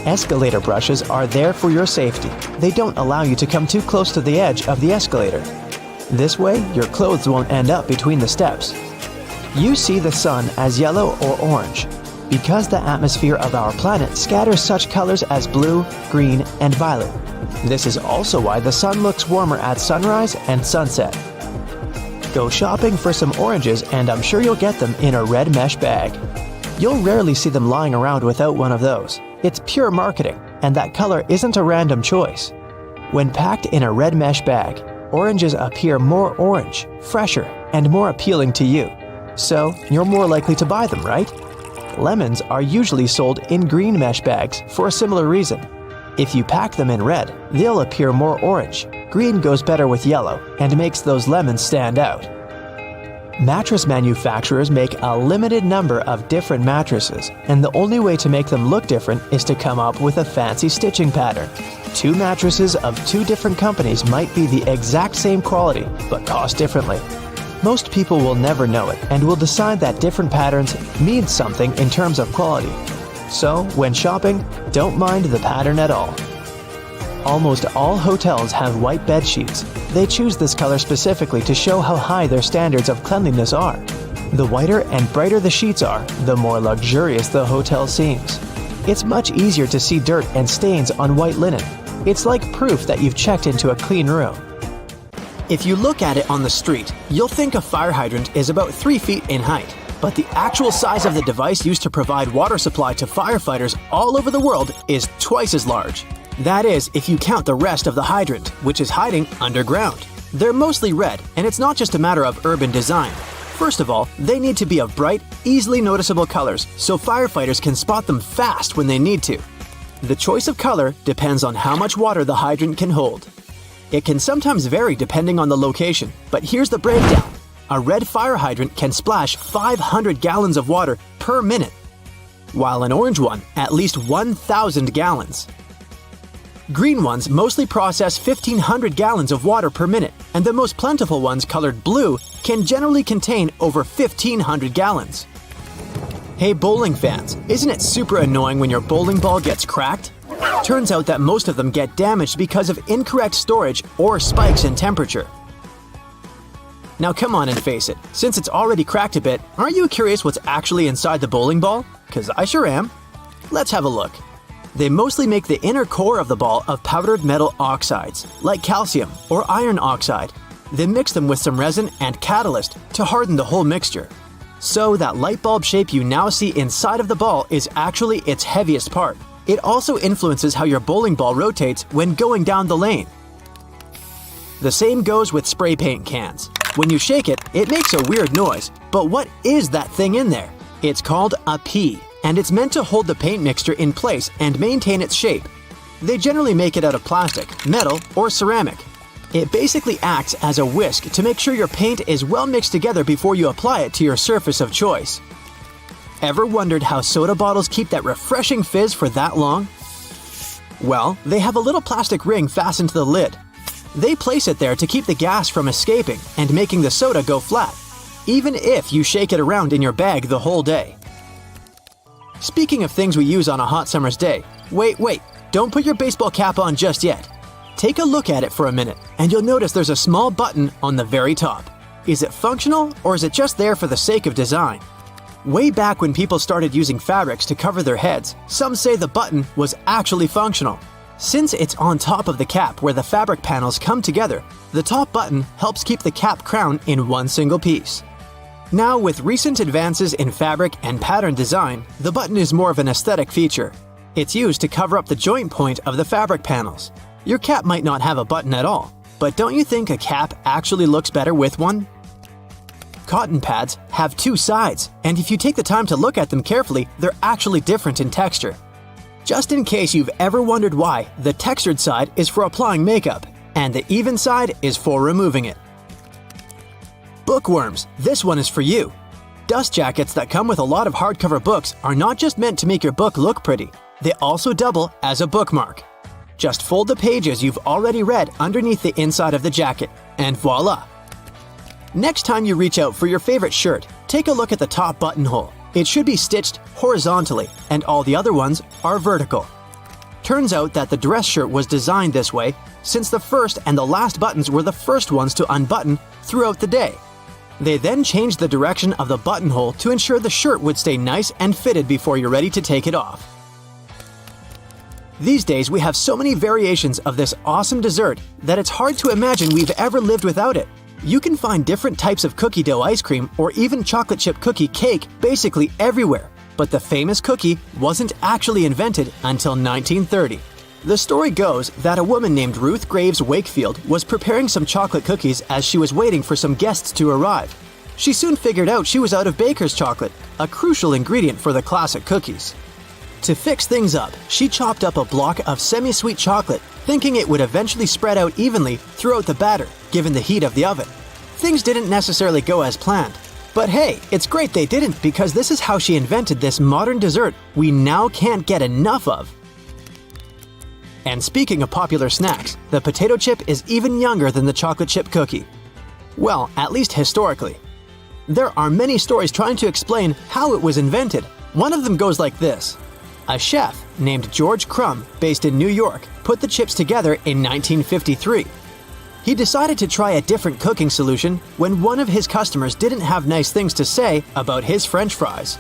Escalator brushes are there for your safety. They don't allow you to come too close to the edge of the escalator. This way, your clothes won't end up between the steps. You see the sun as yellow or orange, because the atmosphere of our planet scatters such colors as blue, green, and violet. This is also why the sun looks warmer at sunrise and sunset. Go shopping for some oranges and I'm sure you'll get them in a red mesh bag. You'll rarely see them lying around without one of those. It's pure marketing, and that color isn't a random choice. When packed in a red mesh bag, oranges appear more orange, fresher, and more appealing to you. So, you're more likely to buy them, right? Lemons are usually sold in green mesh bags for a similar reason. If you pack them in red, they'll appear more orange. Green goes better with yellow and makes those lemons stand out. Mattress manufacturers make a limited number of different mattresses, and the only way to make them look different is to come up with a fancy stitching pattern. 2 mattresses of 2 different companies might be the exact same quality, but cost differently. Most people will never know it and will decide that different patterns mean something in terms of quality. So, when shopping, don't mind the pattern at all. Almost all hotels have white bed sheets. They choose this color specifically to show how high their standards of cleanliness are. The whiter and brighter the sheets are, the more luxurious the hotel seems. It's much easier to see dirt and stains on white linen. It's like proof that you've checked into a clean room. If you look at it on the street, you'll think a fire hydrant is about 3 feet in height. But the actual size of the device used to provide water supply to firefighters all over the world is twice as large. That is, if you count the rest of the hydrant, which is hiding underground. They're mostly red, and it's not just a matter of urban design. First of all, they need to be of bright, easily noticeable colors, so firefighters can spot them fast when they need to. The choice of color depends on how much water the hydrant can hold. It can sometimes vary depending on the location, but here's the breakdown. A red fire hydrant can splash 500 gallons of water per minute, while an orange one at least 1,000 gallons. Green ones mostly process 1,500 gallons of water per minute, and the most plentiful ones colored blue can generally contain over 1,500 gallons. Hey bowling fans, isn't it super annoying when your bowling ball gets cracked? Turns out that most of them get damaged because of incorrect storage or spikes in temperature. Now come on and face it, since it's already cracked a bit, aren't you curious what's actually inside the bowling ball? 'Cause I sure am. Let's have a look. They mostly make the inner core of the ball of powdered metal oxides, like calcium or iron oxide. They mix them with some resin and catalyst to harden the whole mixture. So that light bulb shape you now see inside of the ball is actually its heaviest part. It also influences how your bowling ball rotates when going down the lane. The same goes with spray paint cans. When you shake it, it makes a weird noise. But what is that thing in there? It's called a pea, and it's meant to hold the paint mixture in place and maintain its shape. They generally make it out of plastic, metal, or ceramic. It basically acts as a whisk to make sure your paint is well mixed together before you apply it to your surface of choice. Ever wondered how soda bottles keep that refreshing fizz for that long? Well, they have a little plastic ring fastened to the lid. They place it there to keep the gas from escaping and making the soda go flat, even if you shake it around in your bag the whole day. Speaking of things we use on a hot summer's day, wait, don't put your baseball cap on just yet. Take a look at it for a minute, and you'll notice there's a small button on the very top. Is it functional, or is it just there for the sake of design? Way back when people started using fabrics to cover their heads, some say the button was actually functional. Since it's on top of the cap where the fabric panels come together, the top button helps keep the cap crown in one single piece. Now, with recent advances in fabric and pattern design, the button is more of an aesthetic feature. It's used to cover up the joint point of the fabric panels. Your cap might not have a button at all, but don't you think a cap actually looks better with one? Cotton pads have 2 sides, and if you take the time to look at them carefully, they're actually different in texture. Just in case you've ever wondered why, the textured side is for applying makeup, and the even side is for removing it. Bookworms, this one is for you. Dust jackets that come with a lot of hardcover books are not just meant to make your book look pretty, they also double as a bookmark. Just fold the pages you've already read underneath the inside of the jacket, and voila! Next time you reach out for your favorite shirt, take a look at the top buttonhole. It should be stitched horizontally, and all the other ones are vertical. Turns out that the dress shirt was designed this way since the first and the last buttons were the first ones to unbutton throughout the day. They then changed the direction of the buttonhole to ensure the shirt would stay nice and fitted before you're ready to take it off. These days we have so many variations of this awesome dessert that it's hard to imagine we've ever lived without it. You can find different types of cookie dough ice cream or even chocolate chip cookie cake basically everywhere, but the famous cookie wasn't actually invented until 1930. The story goes that a woman named Ruth Graves Wakefield was preparing some chocolate cookies as she was waiting for some guests to arrive. She soon figured out she was out of baker's chocolate, a crucial ingredient for the classic cookies. To fix things up, she chopped up a block of semi-sweet chocolate, thinking it would eventually spread out evenly throughout the batter, given the heat of the oven. Things didn't necessarily go as planned. But hey, it's great they didn't, because this is how she invented this modern dessert we now can't get enough of. And speaking of popular snacks, the potato chip is even younger than the chocolate chip cookie. Well, at least historically. There are many stories trying to explain how it was invented. One of them goes like this. A chef named George Crumb, based in New York, put the chips together in 1953. He decided to try a different cooking solution when one of his customers didn't have nice things to say about his French fries.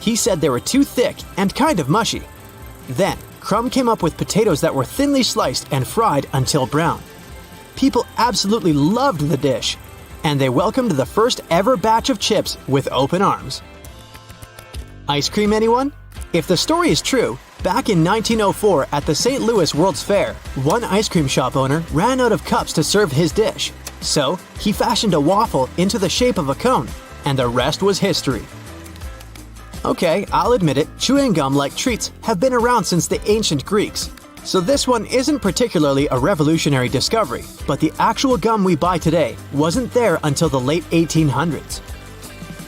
He said they were too thick and kind of mushy. Then, Crumb came up with potatoes that were thinly sliced and fried until brown. People absolutely loved the dish, and they welcomed the first ever batch of chips with open arms. Ice cream, anyone? If the story is true, back in 1904 at the St. Louis World's Fair, one ice cream shop owner ran out of cups to serve his dish. So, he fashioned a waffle into the shape of a cone, and the rest was history. Okay, I'll admit it, chewing gum-like treats have been around since the ancient Greeks. So this one isn't particularly a revolutionary discovery, but the actual gum we buy today wasn't there until the late 1800s.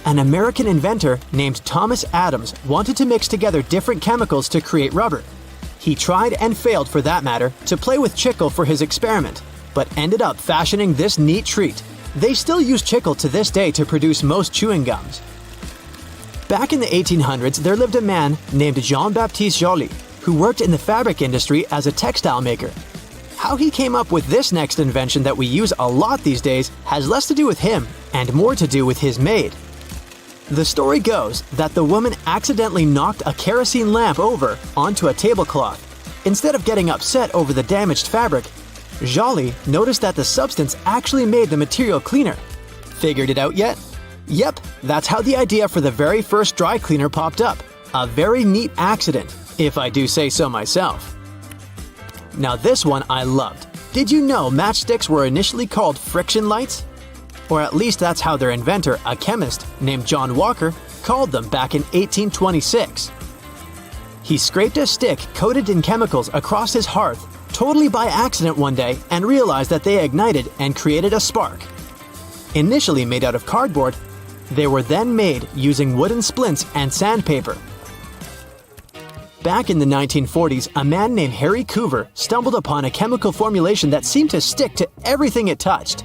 An American inventor named Thomas Adams wanted to mix together different chemicals to create rubber. He tried and failed, for that matter, to play with chicle for his experiment, but ended up fashioning this neat treat. They still use chicle to this day to produce most chewing gums. Back in the 1800s, there lived a man named Jean-Baptiste Joly, who worked in the fabric industry as a textile maker. How he came up with this next invention that we use a lot these days has less to do with him and more to do with his maid. The story goes that the woman accidentally knocked a kerosene lamp over onto a tablecloth. Instead of getting upset over the damaged fabric, Joly noticed that the substance actually made the material cleaner. Figured it out yet? Yep, that's how the idea for the very first dry cleaner popped up. A very neat accident, if I do say so myself. Now this one I loved. Did you know matchsticks were initially called friction lights? Or at least that's how their inventor, a chemist named John Walker, called them back in 1826. He scraped a stick coated in chemicals across his hearth, totally by accident one day, and realized that they ignited and created a spark. Initially made out of cardboard, they were then made using wooden splints and sandpaper. Back in the 1940s, a man named Harry Coover stumbled upon a chemical formulation that seemed to stick to everything it touched.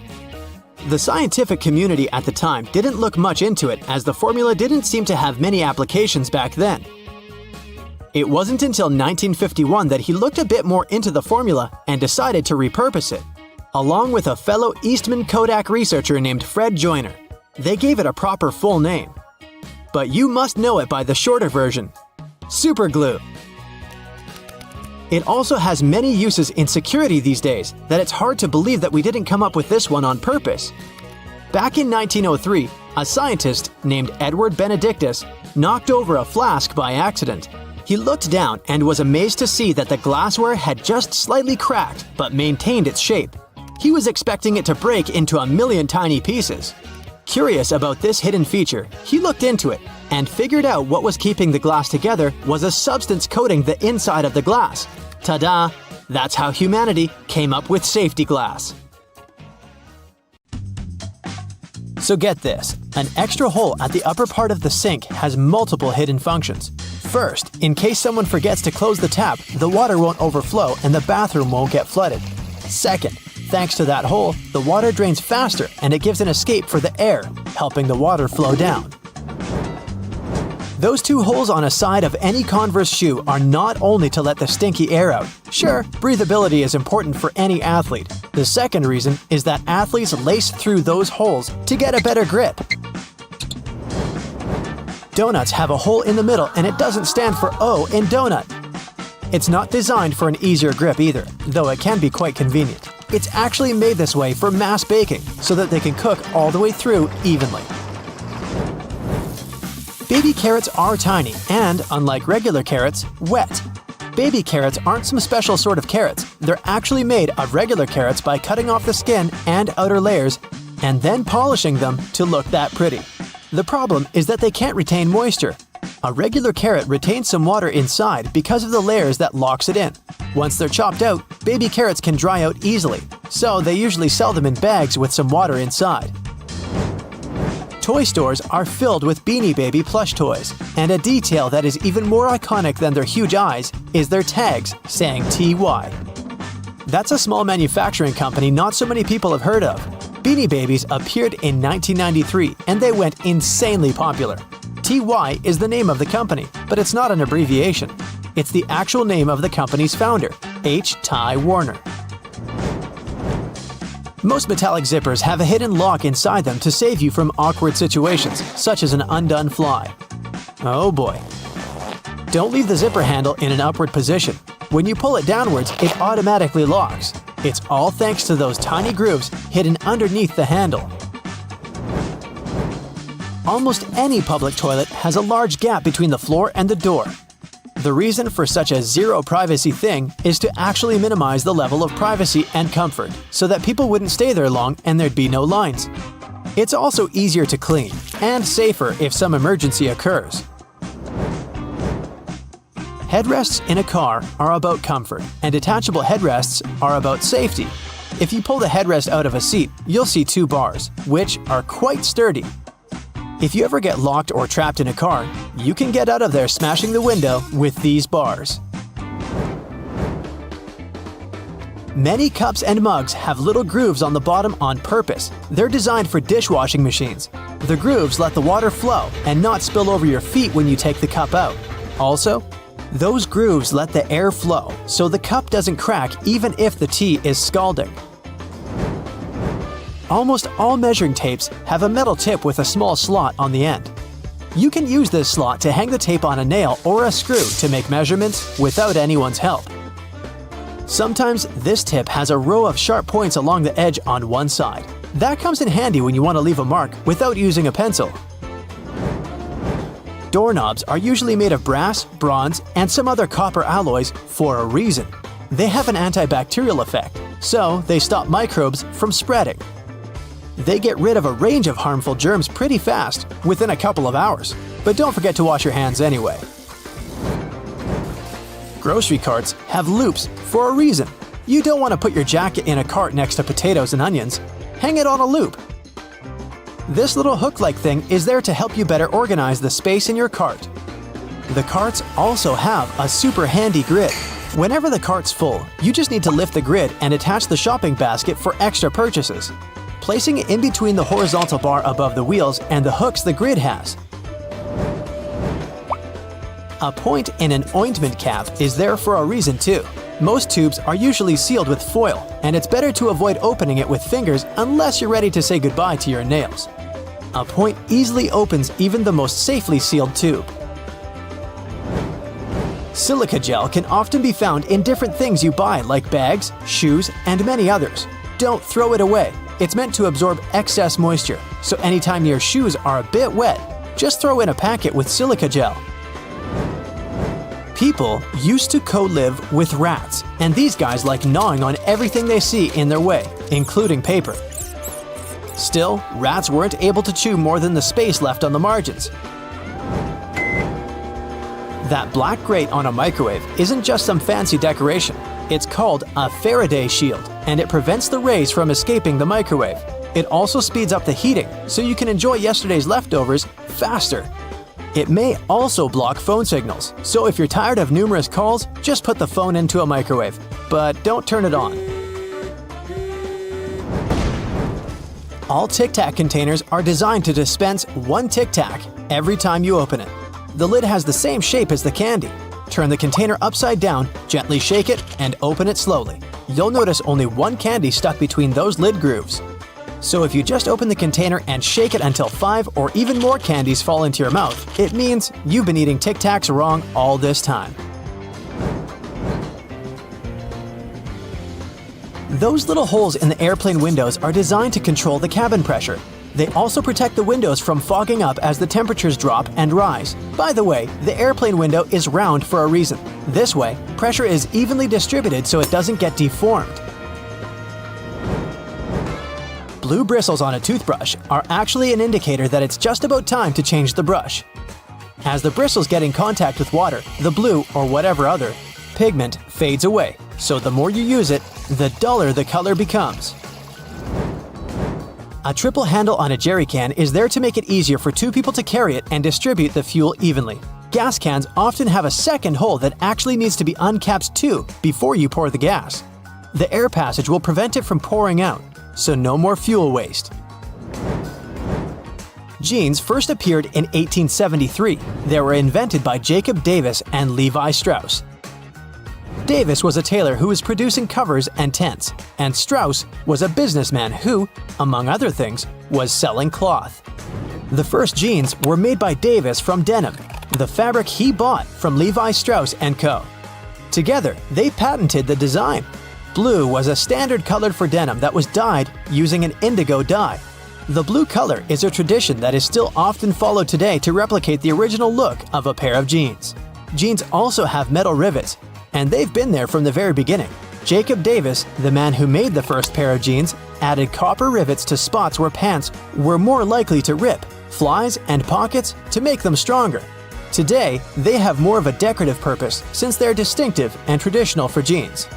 The scientific community at the time didn't look much into it, as the formula didn't seem to have many applications back then. It wasn't until 1951 that he looked a bit more into the formula and decided to repurpose it, along with a fellow Eastman Kodak researcher named Fred Joyner. They gave it a proper full name. But you must know it by the shorter version: super glue. It also has many uses in security these days that it's hard to believe that we didn't come up with this one on purpose. Back in 1903, a scientist named Edward Benedictus knocked over a flask by accident. He looked down and was amazed to see that the glassware had just slightly cracked but maintained its shape. He was expecting it to break into a million tiny pieces. Curious about this hidden feature, he looked into it and figured out what was keeping the glass together was a substance coating the inside of the glass. Ta-da! That's how humanity came up with safety glass. So get this, an extra hole at the upper part of the sink has multiple hidden functions. First, in case someone forgets to close the tap, the water won't overflow and the bathroom won't get flooded. Second, thanks to that hole, the water drains faster and it gives an escape for the air, helping the water flow down. Those two holes on a side of any Converse shoe are not only to let the stinky air out. Sure, breathability is important for any athlete. The second reason is that athletes lace through those holes to get a better grip. Donuts have a hole in the middle and it doesn't stand for O in donut. It's not designed for an easier grip either, though it can be quite convenient. It's actually made this way for mass baking, so that they can cook all the way through evenly. Baby carrots are tiny and, unlike regular carrots, wet. Baby carrots aren't some special sort of carrots. They're actually made of regular carrots by cutting off the skin and outer layers and then polishing them to look that pretty. The problem is that they can't retain moisture. A regular carrot retains some water inside because of the layers that locks it in. Once they're chopped out, baby carrots can dry out easily, so they usually sell them in bags with some water inside. Toy stores are filled with Beanie Baby plush toys, and a detail that is even more iconic than their huge eyes is their tags saying TY. That's a small manufacturing company not so many people have heard of. Beanie Babies appeared in 1993 and they went insanely popular. TY is the name of the company, but it's not an abbreviation. It's the actual name of the company's founder, H. Ty Warner. Most metallic zippers have a hidden lock inside them to save you from awkward situations, such as an undone fly. Oh boy. Don't leave the zipper handle in an upward position. When you pull it downwards, it automatically locks. It's all thanks to those tiny grooves hidden underneath the handle. Almost any public toilet has a large gap between the floor and the door. The reason for such a zero privacy thing is to actually minimize the level of privacy and comfort, so that people wouldn't stay there long and there'd be no lines. It's also easier to clean, and safer if some emergency occurs. Headrests in a car are about comfort, and detachable headrests are about safety. If you pull the headrest out of a seat, you'll see two bars, which are quite sturdy. If you ever get locked or trapped in a car, you can get out of there smashing the window with these bars. Many cups and mugs have little grooves on the bottom on purpose. They're designed for dishwashing machines. The grooves let the water flow and not spill over your feet when you take the cup out. Also, those grooves let the air flow, so the cup doesn't crack even if the tea is scalding. Almost all measuring tapes have a metal tip with a small slot on the end. You can use this slot to hang the tape on a nail or a screw to make measurements without anyone's help. Sometimes this tip has a row of sharp points along the edge on one side. That comes in handy when you want to leave a mark without using a pencil. Doorknobs are usually made of brass, bronze, and some other copper alloys for a reason. They have an antibacterial effect, so they stop microbes from spreading. They get rid of a range of harmful germs pretty fast, within a couple of hours. But don't forget to wash your hands anyway. Grocery carts have loops for a reason. You don't want to put your jacket in a cart next to potatoes and onions. Hang it on a loop. This little hook-like thing is there to help you better organize the space in your cart. The carts also have a super handy grid. Whenever the cart's full, you just need to lift the grid and attach the shopping basket for extra purchases, placing it in between the horizontal bar above the wheels and the hooks the grid has. A point in an ointment cap is there for a reason too. Most tubes are usually sealed with foil, and it's better to avoid opening it with fingers unless you're ready to say goodbye to your nails. A point easily opens even the most safely sealed tube. Silica gel can often be found in different things you buy, like bags, shoes, and many others. Don't throw it away. It's meant to absorb excess moisture, so anytime your shoes are a bit wet, just throw in a packet with silica gel. People used to co-live with rats, and these guys like gnawing on everything they see in their way, including paper. Still, rats weren't able to chew more than the space left on the margins. That black grate on a microwave isn't just some fancy decoration. It's called a Faraday shield, and it prevents the rays from escaping the microwave. It also speeds up the heating, so you can enjoy yesterday's leftovers faster. It may also block phone signals, so if you're tired of numerous calls, just put the phone into a microwave, but don't turn it on. All Tic Tac containers are designed to dispense one Tic Tac every time you open it. The lid has the same shape as the candy. Turn the container upside down, gently shake it, and open it slowly. You'll notice only one candy stuck between those lid grooves. So if you just open the container and shake it until 5 or even more candies fall into your mouth, it means you've been eating Tic Tacs wrong all this time. Those little holes in the airplane windows are designed to control the cabin pressure. They also protect the windows from fogging up as the temperatures drop and rise. By the way, the airplane window is round for a reason. This way, pressure is evenly distributed so it doesn't get deformed. Blue bristles on a toothbrush are actually an indicator that it's just about time to change the brush. As the bristles get in contact with water, the blue, or whatever other, pigment fades away, so the more you use it, the duller the color becomes. A triple handle on a jerry can is there to make it easier for 2 people to carry it and distribute the fuel evenly. Gas cans often have a second hole that actually needs to be uncapped too before you pour the gas. The air passage will prevent it from pouring out, so no more fuel waste. Jeans first appeared in 1873. They were invented by Jacob Davis and Levi Strauss. Davis was a tailor who was producing covers and tents, and Strauss was a businessman who, among other things, was selling cloth. The first jeans were made by Davis from denim, the fabric he bought from Levi Strauss & Co. Together, they patented the design. Blue was a standard color for denim that was dyed using an indigo dye. The blue color is a tradition that is still often followed today to replicate the original look of a pair of jeans. Jeans also have metal rivets, and they've been there from the very beginning. Jacob Davis, the man who made the first pair of jeans, added copper rivets to spots where pants were more likely to rip, flies, and pockets to make them stronger. Today, they have more of a decorative purpose since they're distinctive and traditional for jeans.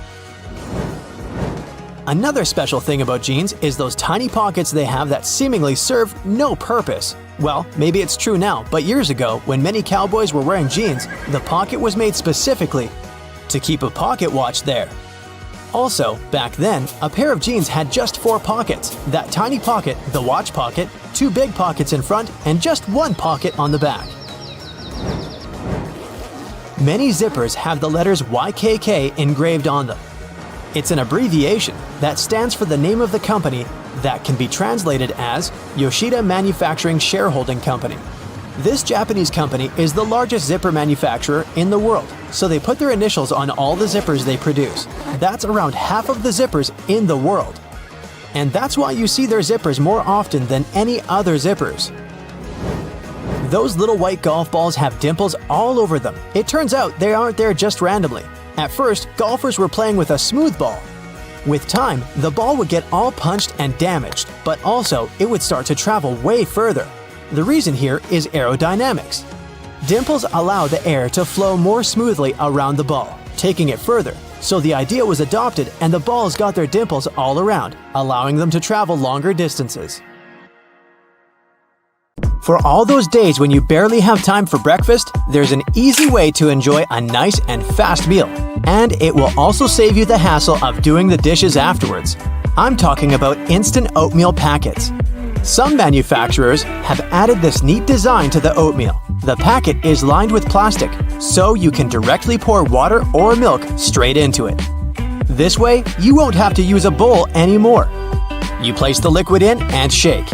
Another special thing about jeans is those tiny pockets they have that seemingly serve no purpose. Well, maybe it's true now, but years ago, when many cowboys were wearing jeans, the pocket was made specifically to keep a pocket watch there. Also, back then, a pair of jeans had just 4 pockets. That tiny pocket, the watch pocket, 2 big pockets in front, and just 1 pocket on the back. Many zippers have the letters YKK engraved on them. It's an abbreviation that stands for the name of the company that can be translated as Yoshida Manufacturing Shareholding Company. This Japanese company is the largest zipper manufacturer in the world, so they put their initials on all the zippers they produce. That's around half of the zippers in the world. And that's why you see their zippers more often than any other zippers. Those little white golf balls have dimples all over them. It turns out they aren't there just randomly. At first, golfers were playing with a smooth ball. With time, the ball would get all punched and damaged, but also it would start to travel way further. The reason here is aerodynamics. Dimples allow the air to flow more smoothly around the ball, taking it further. So the idea was adopted and the balls got their dimples all around, allowing them to travel longer distances. For all those days when you barely have time for breakfast, there's an easy way to enjoy a nice and fast meal. And it will also save you the hassle of doing the dishes afterwards. I'm talking about instant oatmeal packets. Some manufacturers have added this neat design to the oatmeal. The packet is lined with plastic, so you can directly pour water or milk straight into it. This way, you won't have to use a bowl anymore. You place the liquid in and shake.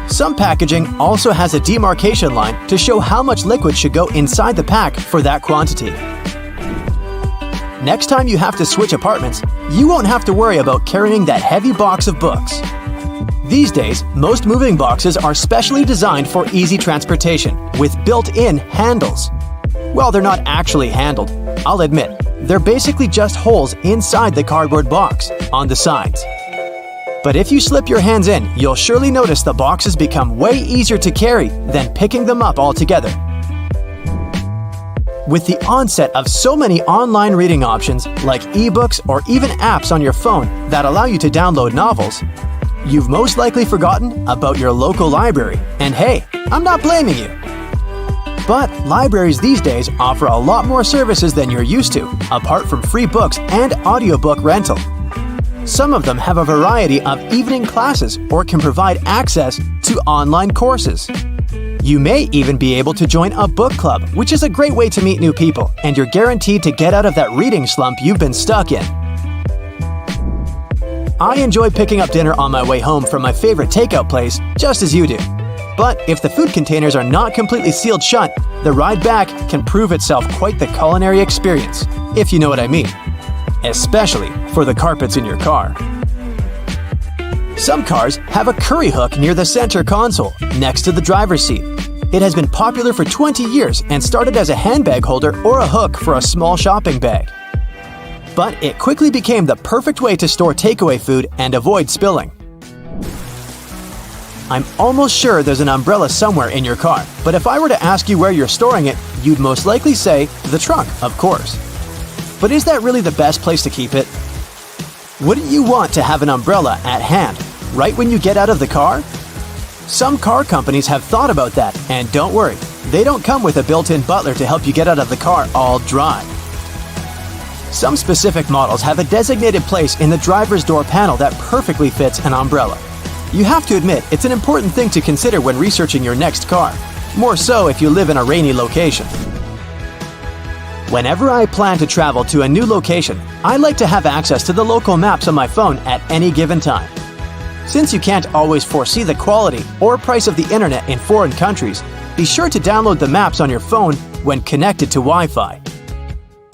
Some packaging also has a demarcation line to show how much liquid should go inside the pack for that quantity. Next time you have to switch apartments, you won't have to worry about carrying that heavy box of books. These days, most moving boxes are specially designed for easy transportation with built-in handles. Well, they're not actually handled, I'll admit. They're basically just holes inside the cardboard box, on the sides. But if you slip your hands in, you'll surely notice the boxes become way easier to carry than picking them up altogether. With the onset of so many online reading options like ebooks or even apps on your phone that allow you to download novels, You've most likely forgotten about your local library, and hey, I'm not blaming you. But libraries these days offer a lot more services than you're used to, apart from free books and audiobook rental. Some of them have a variety of evening classes or can provide access to online courses. You may even be able to join a book club, which is a great way to meet new people, and you're guaranteed to get out of that reading slump you've been stuck in. I enjoy picking up dinner on my way home from my favorite takeout place, just as you do. But if the food containers are not completely sealed shut, the ride back can prove itself quite the culinary experience, if you know what I mean. Especially for the carpets in your car. Some cars have a curry hook near the center console, next to the driver's seat. It has been popular for 20 years and started as a handbag holder or a hook for a small shopping bag. But it quickly became the perfect way to store takeaway food and avoid spilling. I'm almost sure there's an umbrella somewhere in your car, but if I were to ask you where you're storing it, you'd most likely say the trunk, of course. But is that really the best place to keep it? Wouldn't you want to have an umbrella at hand, right when you get out of the car? Some car companies have thought about that, and don't worry, they don't come with a built-in butler to help you get out of the car all dry. Some specific models have a designated place in the driver's door panel that perfectly fits an umbrella. You have to admit, it's an important thing to consider when researching your next car, more so if you live in a rainy location. Whenever I plan to travel to a new location, I like to have access to the local maps on my phone at any given time. Since you can't always foresee the quality or price of the internet in foreign countries, be sure to download the maps on your phone when connected to Wi-Fi.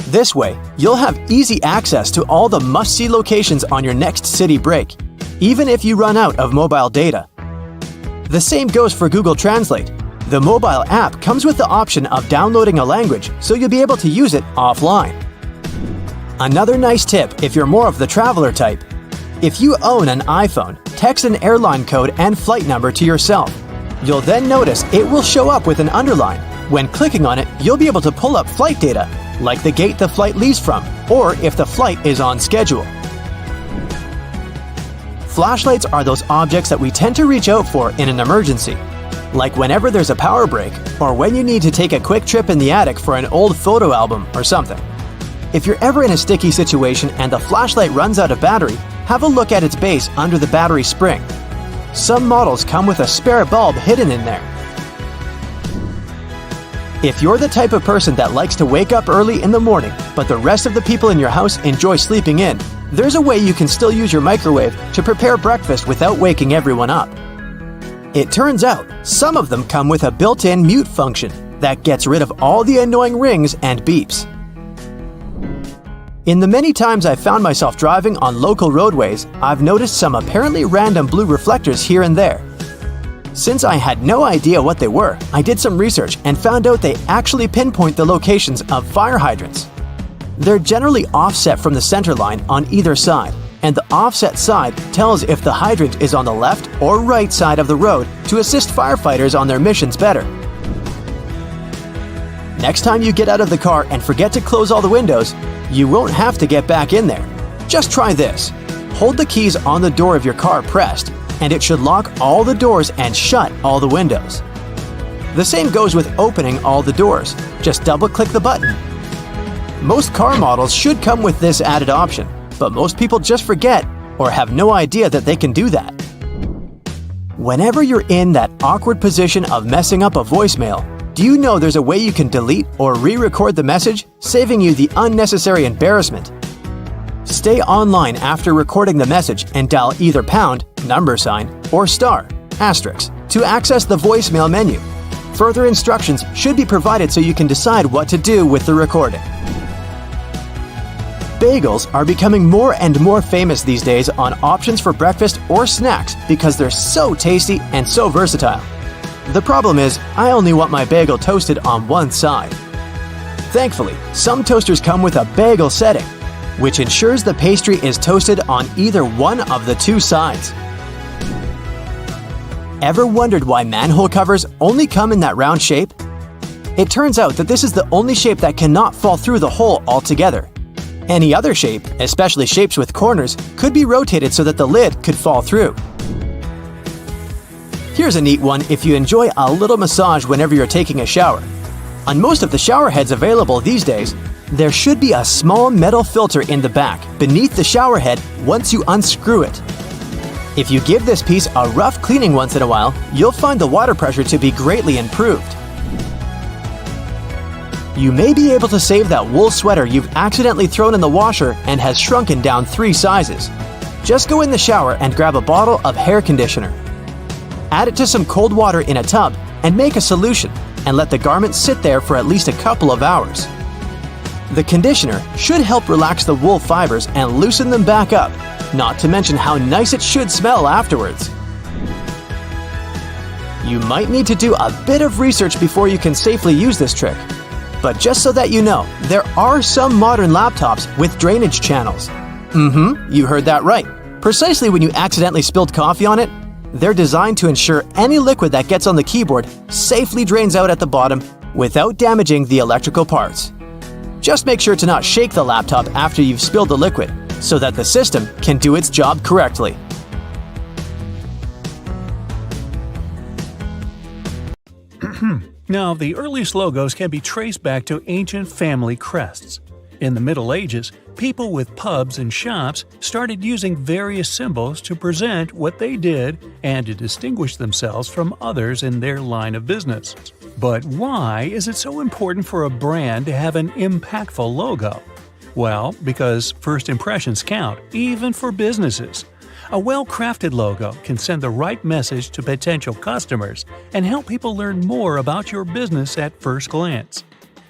This way, you'll have easy access to all the must-see locations on your next city break, even if you run out of mobile data. The same goes for Google Translate. The mobile app comes with the option of downloading a language, so you'll be able to use it offline. Another nice tip if you're more of the traveler type. If you own an iPhone, text an airline code and flight number to yourself. You'll then notice it will show up with an underline. When clicking on it, you'll be able to pull up flight data, like the gate the flight leaves from, or if the flight is on schedule. Flashlights are those objects that we tend to reach out for in an emergency, like whenever there's a power break or when you need to take a quick trip in the attic for an old photo album or something. If you're ever in a sticky situation and the flashlight runs out of battery, have a look at its base under the battery spring. Some models come with a spare bulb hidden in there. If you're the type of person that likes to wake up early in the morning, but the rest of the people in your house enjoy sleeping in, there's a way you can still use your microwave to prepare breakfast without waking everyone up. It turns out, some of them come with a built-in mute function that gets rid of all the annoying rings and beeps. In the many times I've found myself driving on local roadways, I've noticed some apparently random blue reflectors here and there. Since I had no idea what they were, I did some research and found out they actually pinpoint the locations of fire hydrants. They're generally offset from the center line on either side, and the offset side tells if the hydrant is on the left or right side of the road to assist firefighters on their missions better. Next time you get out of the car and forget to close all the windows, you won't have to get back in there. Just try this. Hold the keys on the door of your car pressed, and it should lock all the doors and shut all the windows. The same goes with opening all the doors. Just double-click the button. Most car models should come with this added option, but most people just forget or have no idea that they can do that. Whenever you're in that awkward position of messing up a voicemail, do you know there's a way you can delete or re-record the message, saving you the unnecessary embarrassment? Stay online after recording the message and dial either pound, number sign, or star, asterisk, to access the voicemail menu. Further instructions should be provided so you can decide what to do with the recording. Bagels are becoming more and more famous these days on options for breakfast or snacks because they're so tasty and so versatile. The problem is, I only want my bagel toasted on one side. Thankfully, some toasters come with a bagel setting, which ensures the pastry is toasted on either one of the two sides. Ever wondered why manhole covers only come in that round shape? It turns out that this is the only shape that cannot fall through the hole altogether. Any other shape, especially shapes with corners, could be rotated so that the lid could fall through. Here's a neat one if you enjoy a little massage whenever you're taking a shower. On most of the shower heads available these days, there should be a small metal filter in the back beneath the shower head once you unscrew it. If you give this piece a rough cleaning once in a while, you'll find the water pressure to be greatly improved. You may be able to save that wool sweater you've accidentally thrown in the washer and has shrunken down 3 sizes. Just go in the shower and grab a bottle of hair conditioner. Add it to some cold water in a tub and make a solution, and let the garment sit there for at least a couple of hours. The conditioner should help relax the wool fibers and loosen them back up, not to mention how nice it should smell afterwards. You might need to do a bit of research before you can safely use this trick. But just so that you know, there are some modern laptops with drainage channels. You heard that right. Precisely when you accidentally spilled coffee on it, they're designed to ensure any liquid that gets on the keyboard safely drains out at the bottom without damaging the electrical parts. Just make sure to not shake the laptop after you've spilled the liquid, so that the system can do its job correctly. Now, the earliest logos can be traced back to ancient family crests. In the Middle Ages, people with pubs and shops started using various symbols to present what they did and to distinguish themselves from others in their line of business. But why is it so important for a brand to have an impactful logo? Well, because first impressions count, even for businesses. A well-crafted logo can send the right message to potential customers and help people learn more about your business at first glance.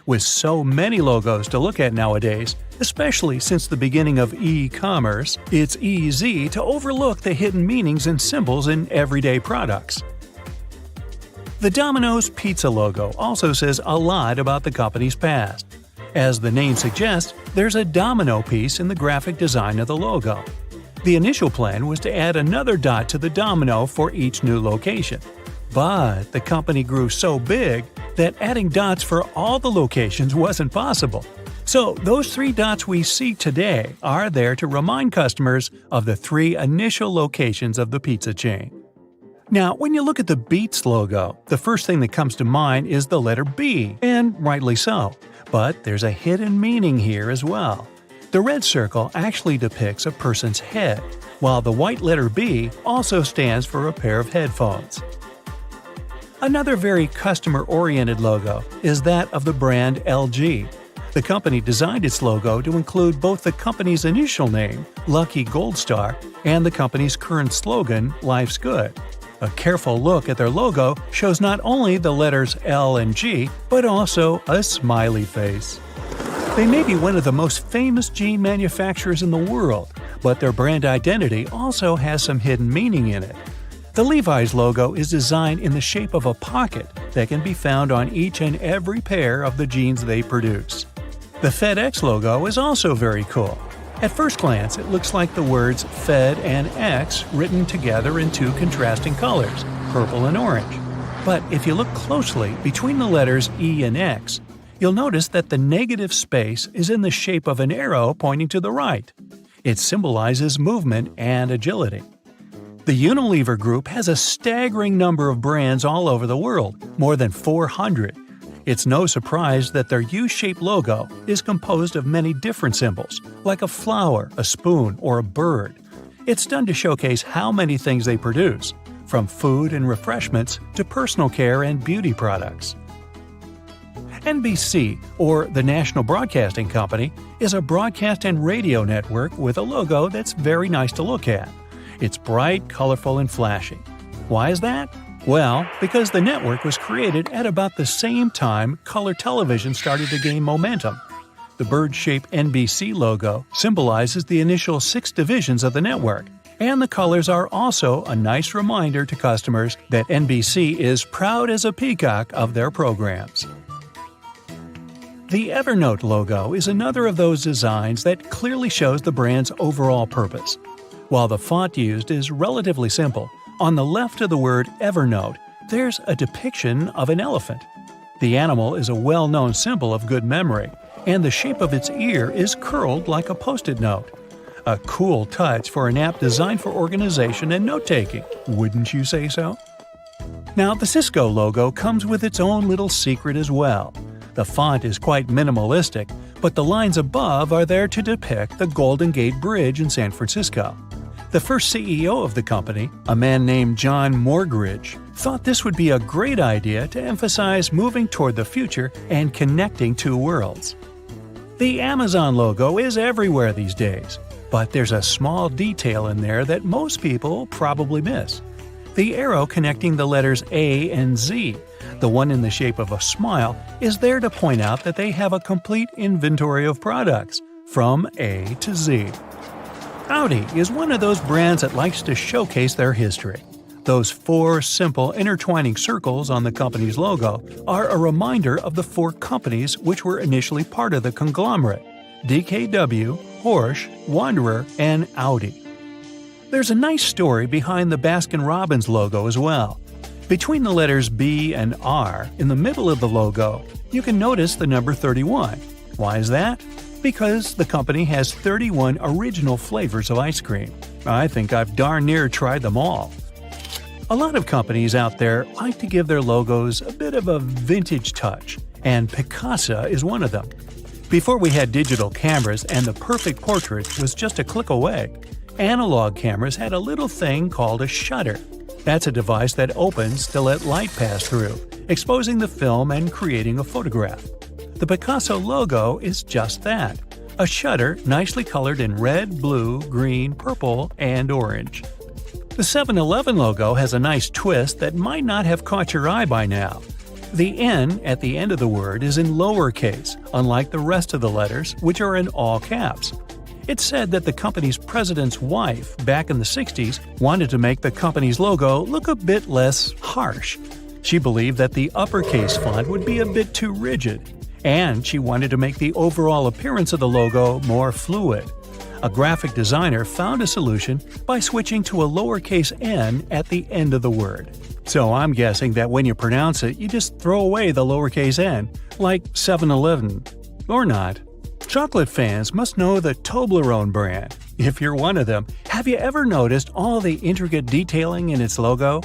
With so many logos to look at nowadays, especially since the beginning of e-commerce, it's easy to overlook the hidden meanings and symbols in everyday products. The Domino's Pizza logo also says a lot about the company's past. As the name suggests, there's a domino piece in the graphic design of the logo. The initial plan was to add another dot to the domino for each new location. But the company grew so big that adding dots for all the locations wasn't possible. So those 3 dots we see today are there to remind customers of the 3 initial locations of the pizza chain. Now, when you look at the Beats logo, the first thing that comes to mind is the letter B, and rightly so. But there's a hidden meaning here as well. The red circle actually depicts a person's head, while the white letter B also stands for a pair of headphones. Another very customer-oriented logo is that of the brand LG. The company designed its logo to include both the company's initial name, Lucky Gold Star, and the company's current slogan, Life's Good. A careful look at their logo shows not only the letters L and G, but also a smiley face. They may be one of the most famous jean manufacturers in the world, but their brand identity also has some hidden meaning in it. The Levi's logo is designed in the shape of a pocket that can be found on each and every pair of the jeans they produce. The FedEx logo is also very cool. At first glance, it looks like the words Fed and X written together in 2 contrasting colors, purple and orange. But if you look closely between the letters E and X, you'll notice that the negative space is in the shape of an arrow pointing to the right. It symbolizes movement and agility. The Unilever Group has a staggering number of brands all over the world, more than 400. It's no surprise that their U-shaped logo is composed of many different symbols, like a flower, a spoon, or a bird. It's done to showcase how many things they produce, from food and refreshments to personal care and beauty products. NBC, or the National Broadcasting Company, is a broadcast and radio network with a logo that's very nice to look at. It's bright, colorful, and flashy. Why is that? Well, because the network was created at about the same time color television started to gain momentum. The bird-shaped NBC logo symbolizes the initial 6 divisions of the network, and the colors are also a nice reminder to customers that NBC is proud as a peacock of their programs. The Evernote logo is another of those designs that clearly shows the brand's overall purpose. While the font used is relatively simple, on the left of the word Evernote, there's a depiction of an elephant. The animal is a well-known symbol of good memory, and the shape of its ear is curled like a Post-it note. A cool touch for an app designed for organization and note-taking, wouldn't you say so? Now, the Cisco logo comes with its own little secret as well. The font is quite minimalistic, but the lines above are there to depict the Golden Gate Bridge in San Francisco. The first CEO of the company, a man named John Morgridge, thought this would be a great idea to emphasize moving toward the future and connecting two worlds. The Amazon logo is everywhere these days, but there's a small detail in there that most people probably miss. The arrow connecting the letters A and Z, the one in the shape of a smile, is there to point out that they have a complete inventory of products, from A to Z. Audi is one of those brands that likes to showcase their history. Those 4 simple intertwining circles on the company's logo are a reminder of the 4 companies which were initially part of the conglomerate: DKW, Porsche, Wanderer, and Audi. There's a nice story behind the Baskin-Robbins logo as well. Between the letters B and R, in the middle of the logo, you can notice the number 31. Why is that? Because the company has 31 original flavors of ice cream. I think I've darn near tried them all. A lot of companies out there like to give their logos a bit of a vintage touch, and Picasa is one of them. Before we had digital cameras and the perfect portrait was just a click away, analog cameras had a little thing called a shutter. That's a device that opens to let light pass through, exposing the film and creating a photograph. The Picasso logo is just that, a shutter nicely colored in red, blue, green, purple, and orange. The 7-Eleven logo has a nice twist that might not have caught your eye by now. The N at the end of the word is in lowercase, unlike the rest of the letters, which are in all caps. It's said that the company's president's wife, back in the 60s, wanted to make the company's logo look a bit less harsh. She believed that the uppercase font would be a bit too rigid, and she wanted to make the overall appearance of the logo more fluid. A graphic designer found a solution by switching to a lowercase n at the end of the word. So I'm guessing that when you pronounce it, you just throw away the lowercase n, like 7-Eleven. Or not. Chocolate fans must know the Toblerone brand. If you're one of them, have you ever noticed all the intricate detailing in its logo?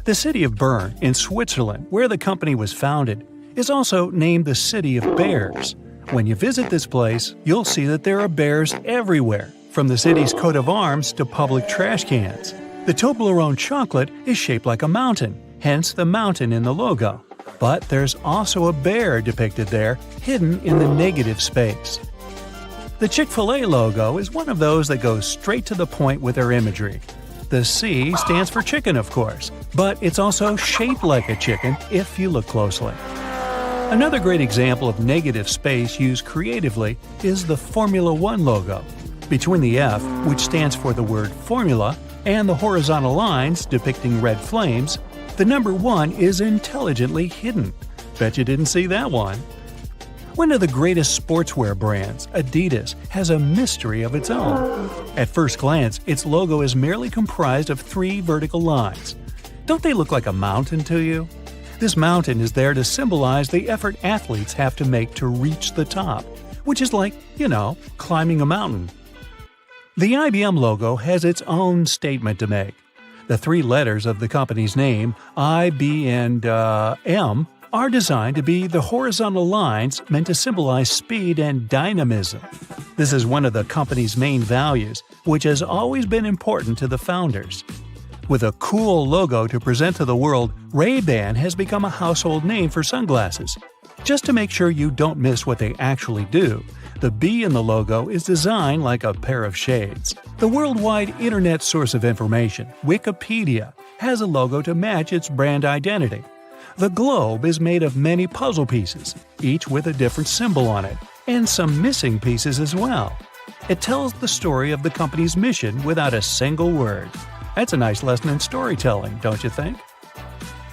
The city of Bern, in Switzerland, where the company was founded, is also named the City of Bears. When you visit this place, you'll see that there are bears everywhere, from the city's coat of arms to public trash cans. The Toblerone chocolate is shaped like a mountain, hence the mountain in the logo. But there's also a bear depicted there, hidden in the negative space. The Chick-fil-A logo is one of those that goes straight to the point with their imagery. The C stands for chicken, of course, but it's also shaped like a chicken if you look closely. Another great example of negative space used creatively is the Formula One logo. Between the F, which stands for the word formula, and the horizontal lines depicting red flames, the number 1 is intelligently hidden. Bet you didn't see that one. One of the greatest sportswear brands, Adidas, has a mystery of its own. At first glance, its logo is merely comprised of 3 vertical lines. Don't they look like a mountain to you? This mountain is there to symbolize the effort athletes have to make to reach the top, which is like, climbing a mountain. The IBM logo has its own statement to make. The 3 letters of the company's name, I, B, and M, are designed to be the horizontal lines meant to symbolize speed and dynamism. This is one of the company's main values, which has always been important to the founders. With a cool logo to present to the world, Ray-Ban has become a household name for sunglasses. Just to make sure you don't miss what they actually do, the B in the logo is designed like a pair of shades. The worldwide internet source of information, Wikipedia, has a logo to match its brand identity. The globe is made of many puzzle pieces, each with a different symbol on it, and some missing pieces as well. It tells the story of the company's mission without a single word. That's a nice lesson in storytelling, don't you think?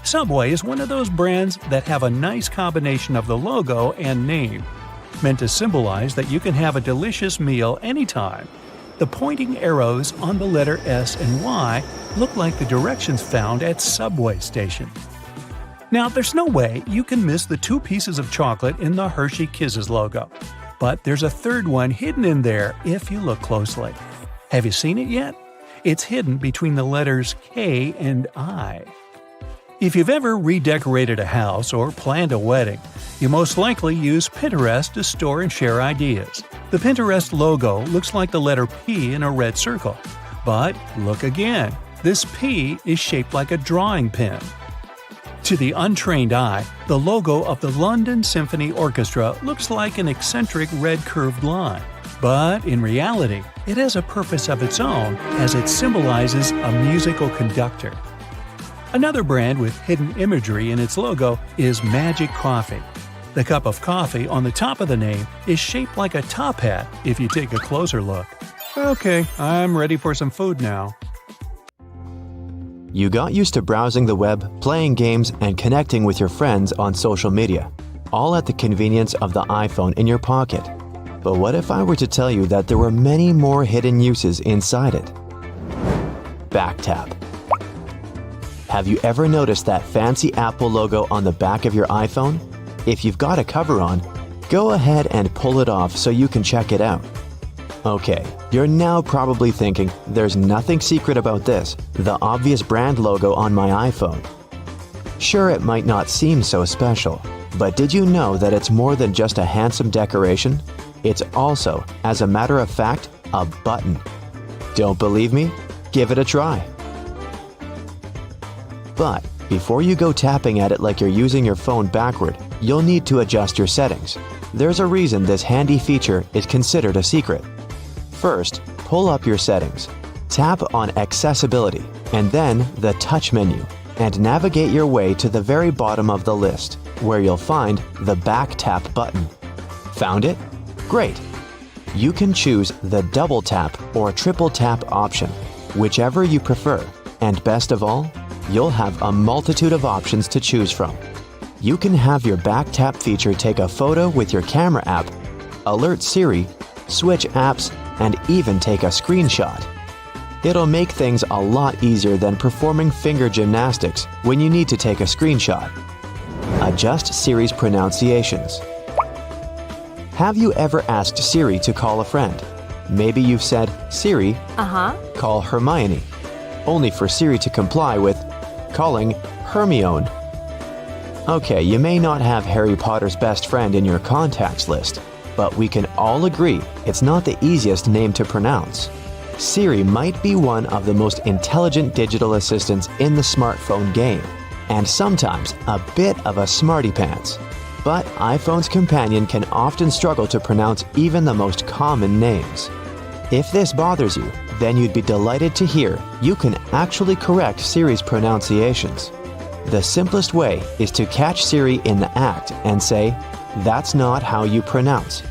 Subway is one of those brands that have a nice combination of the logo and name, meant to symbolize that you can have a delicious meal anytime. The pointing arrows on the letter S and Y look like the directions found at subway stations. Now, there's no way you can miss the 2 pieces of chocolate in the Hershey Kisses logo, but there's a third one hidden in there if you look closely. Have you seen it yet? It's hidden between the letters K and I. If you've ever redecorated a house or planned a wedding, you most likely use Pinterest to store and share ideas. The Pinterest logo looks like the letter P in a red circle. But look again. This P is shaped like a drawing pen. To the untrained eye, the logo of the London Symphony Orchestra looks like an eccentric red curved line. But in reality, it has a purpose of its own as it symbolizes a musical conductor. Another brand with hidden imagery in its logo is Magic Coffee. The cup of coffee on the top of the name is shaped like a top hat if you take a closer look. Okay, I'm ready for some food now. You got used to browsing the web, playing games, and connecting with your friends on social media, all at the convenience of the iPhone in your pocket. But what if I were to tell you that there were many more hidden uses inside it? BackTap. Have you ever noticed that fancy Apple logo on the back of your iPhone? If you've got a cover on, go ahead and pull it off so you can check it out. Okay, you're now probably thinking, there's nothing secret about this, the obvious brand logo on my iPhone. Sure, it might not seem so special, but did you know that it's more than just a handsome decoration? It's also, as a matter of fact, a button. Don't believe me? Give it a try. But before you go tapping at it like you're using your phone backward, you'll need to adjust your settings. There's a reason this handy feature is considered a secret. First, pull up your settings. Tap on Accessibility and then the Touch menu and navigate your way to the very bottom of the list, where you'll find the BackTap button. Found it? Great! You can choose the double tap or triple tap option, whichever you prefer, and best of all, you'll have a multitude of options to choose from. You can have your BackTap feature take a photo with your camera app, alert Siri, switch apps, and even take a screenshot. It'll make things a lot easier than performing finger gymnastics when you need to take a screenshot. Adjust Siri's pronunciations. Have you ever asked Siri to call a friend? Maybe you've said, Siri, call Hermione, only for Siri to comply with calling Hermione. Okay, you may not have Harry Potter's best friend in your contacts list, but we can all agree it's not the easiest name to pronounce. Siri might be one of the most intelligent digital assistants in the smartphone game, and sometimes a bit of a smarty pants. But iPhone's companion can often struggle to pronounce even the most common names. If this bothers you, then you'd be delighted to hear you can actually correct Siri's pronunciations. The simplest way is to catch Siri in the act and say, "That's not how you pronounce."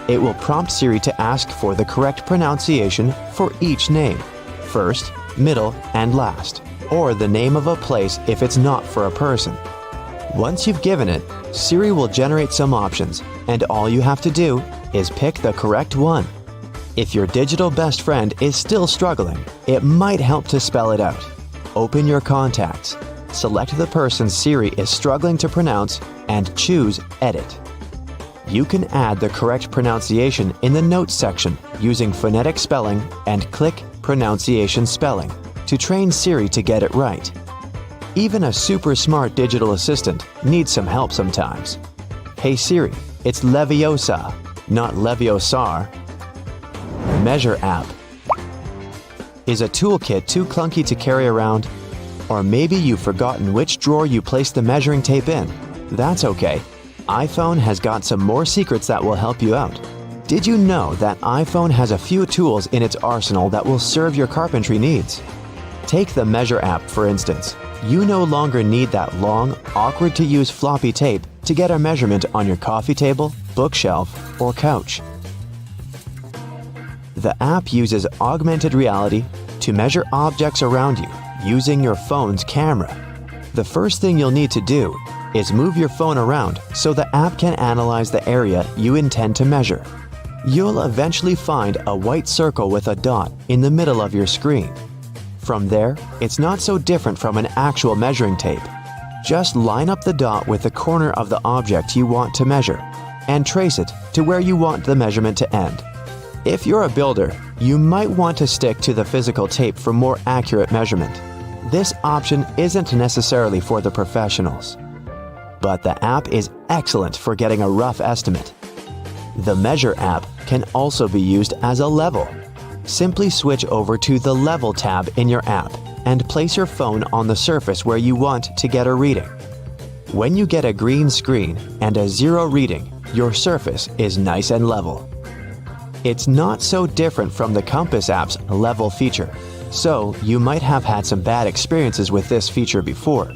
It will prompt Siri to ask for the correct pronunciation for each name, first, middle, and last, or the name of a place if it's not for a person. Once you've given it, Siri will generate some options, and all you have to do is pick the correct one. If your digital best friend is still struggling, it might help to spell it out. Open your contacts, select the person Siri is struggling to pronounce, and choose Edit. You can add the correct pronunciation in the Notes section using phonetic spelling and click Pronunciation Spelling to train Siri to get it right. Even a super smart digital assistant needs some help sometimes. Hey Siri, it's Leviosa, not Leviosar. Measure app. Is a toolkit too clunky to carry around? Or maybe you've forgotten which drawer you placed the measuring tape in. That's okay. iPhone has got some more secrets that will help you out. Did you know that iPhone has a few tools in its arsenal that will serve your carpentry needs? Take the Measure app, for instance. You no longer need that long, awkward-to-use floppy tape to get a measurement on your coffee table, bookshelf, or couch. The app uses augmented reality to measure objects around you using your phone's camera. The first thing you'll need to do is move your phone around so the app can analyze the area you intend to measure. You'll eventually find a white circle with a dot in the middle of your screen. From there, it's not so different from an actual measuring tape. Just line up the dot with the corner of the object you want to measure and trace it to where you want the measurement to end. If you're a builder, you might want to stick to the physical tape for more accurate measurement. this option isn't necessarily for the professionals. But the app is excellent for getting a rough estimate. The Measure app can also be used as a level. Simply switch over to the Level tab in your app and place your phone on the surface where you want to get a reading. When you get a green screen and a 0 reading, your surface is nice and level. It's not so different from the Compass app's Level feature, so you might have had some bad experiences with this feature before.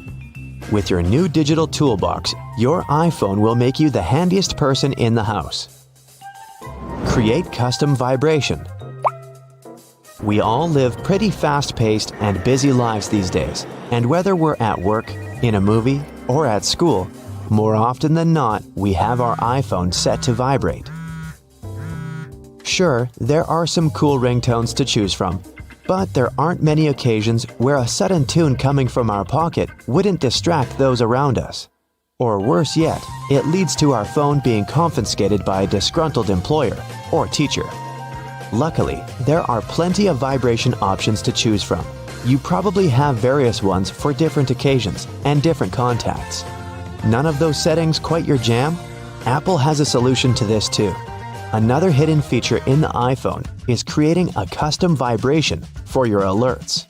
With your new digital toolbox, your iPhone will make you the handiest person in the house. Create custom vibration. We all live pretty fast-paced and busy lives these days, and whether we're at work, in a movie, or at school, more often than not, we have our iPhone set to vibrate. Sure, there are some cool ringtones to choose from, but there aren't many occasions where a sudden tune coming from our pocket wouldn't distract those around us. Or worse yet, it leads to our phone being confiscated by a disgruntled employer or teacher. Luckily, there are plenty of vibration options to choose from. You probably have various ones for different occasions and different contacts. None of those settings quite your jam? Apple has a solution to this too. Another hidden feature in the iPhone is creating a custom vibration for your alerts.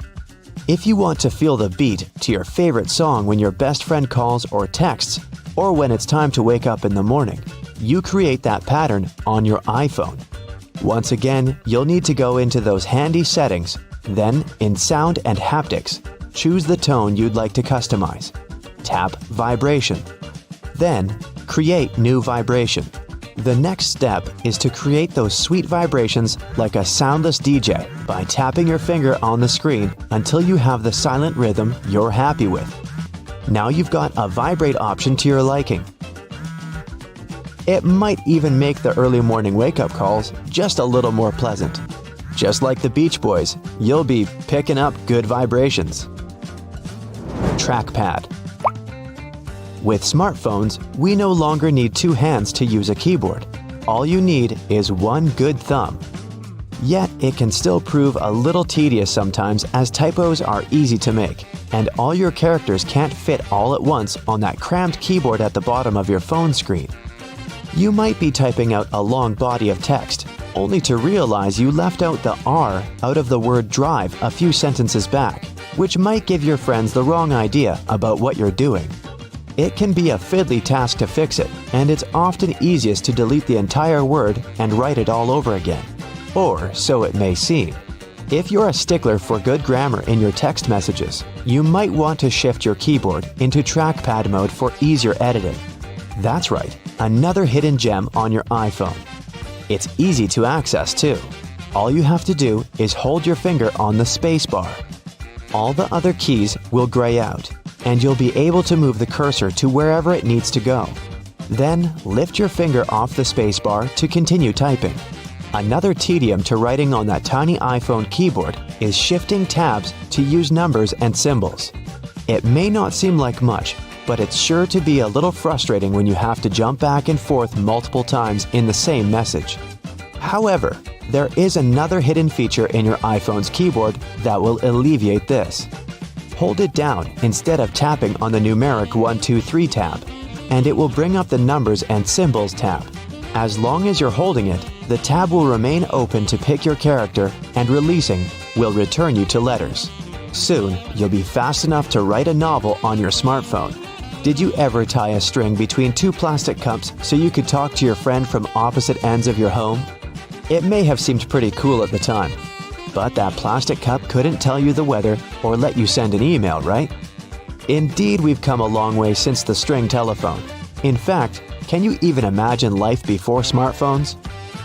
If you want to feel the beat to your favorite song when your best friend calls or texts, or when it's time to wake up in the morning, you create that pattern on your iPhone. Once again, you'll need to go into those handy settings, then in Sound and Haptics, choose the tone you'd like to customize. Tap Vibration. Then, create new vibration. The next step is to create those sweet vibrations like a soundless DJ by tapping your finger on the screen until you have the silent rhythm you're happy with. Now you've got a vibrate option to your liking. It might even make the early morning wake-up calls just a little more pleasant. Just like the Beach Boys, you'll be picking up good vibrations. Trackpad. With smartphones, we no longer need 2 hands to use a keyboard. All you need is one good thumb. Yet, it can still prove a little tedious sometimes as typos are easy to make, and all your characters can't fit all at once on that cramped keyboard at the bottom of your phone screen. You might be typing out a long body of text, only to realize you left out the R out of the word drive a few sentences back, which might give your friends the wrong idea about what you're doing. It can be a fiddly task to fix it, and it's often easiest to delete the entire word and write it all over again. Or so it may seem. If you're a stickler for good grammar in your text messages, you might want to shift your keyboard into trackpad mode for easier editing. That's right, another hidden gem on your iPhone. It's easy to access too. All you have to do is hold your finger on the space bar. All the other keys will gray out, and you'll be able to move the cursor to wherever it needs to go. Then, lift your finger off the spacebar to continue typing. Another tedium to writing on that tiny iPhone keyboard is shifting tabs to use numbers and symbols. It may not seem like much, but it's sure to be a little frustrating when you have to jump back and forth multiple times in the same message. However, there is another hidden feature in your iPhone's keyboard that will alleviate this. Hold it down instead of tapping on the numeric 1, 2, 3 tab, and it will bring up the Numbers and Symbols tab. As long as you're holding it, the tab will remain open to pick your character, and releasing will return you to letters. Soon, you'll be fast enough to write a novel on your smartphone. Did you ever tie a string between 2 plastic cups so you could talk to your friend from opposite ends of your home? It may have seemed pretty cool at the time, but that plastic cup couldn't tell you the weather or let you send an email, right? Indeed, we've come a long way since the string telephone. In fact, can you even imagine life before smartphones?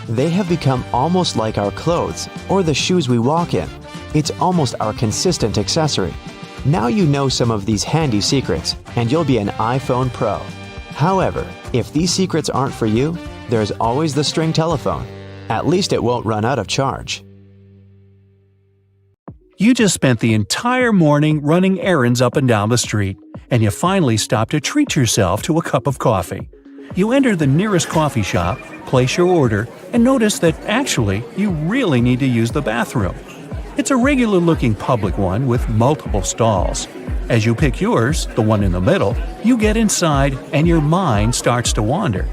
They have become almost like our clothes or the shoes we walk in. It's almost our consistent accessory. Now you know some of these handy secrets, and you'll be an iPhone Pro. However, if these secrets aren't for you, there's always the string telephone. At least it won't run out of charge. You just spent the entire morning running errands up and down the street, and you finally stop to treat yourself to a cup of coffee. You enter the nearest coffee shop, place your order, and notice that actually you really need to use the bathroom. It's a regular-looking public one with multiple stalls. As you pick yours, the one in the middle, you get inside and your mind starts to wander.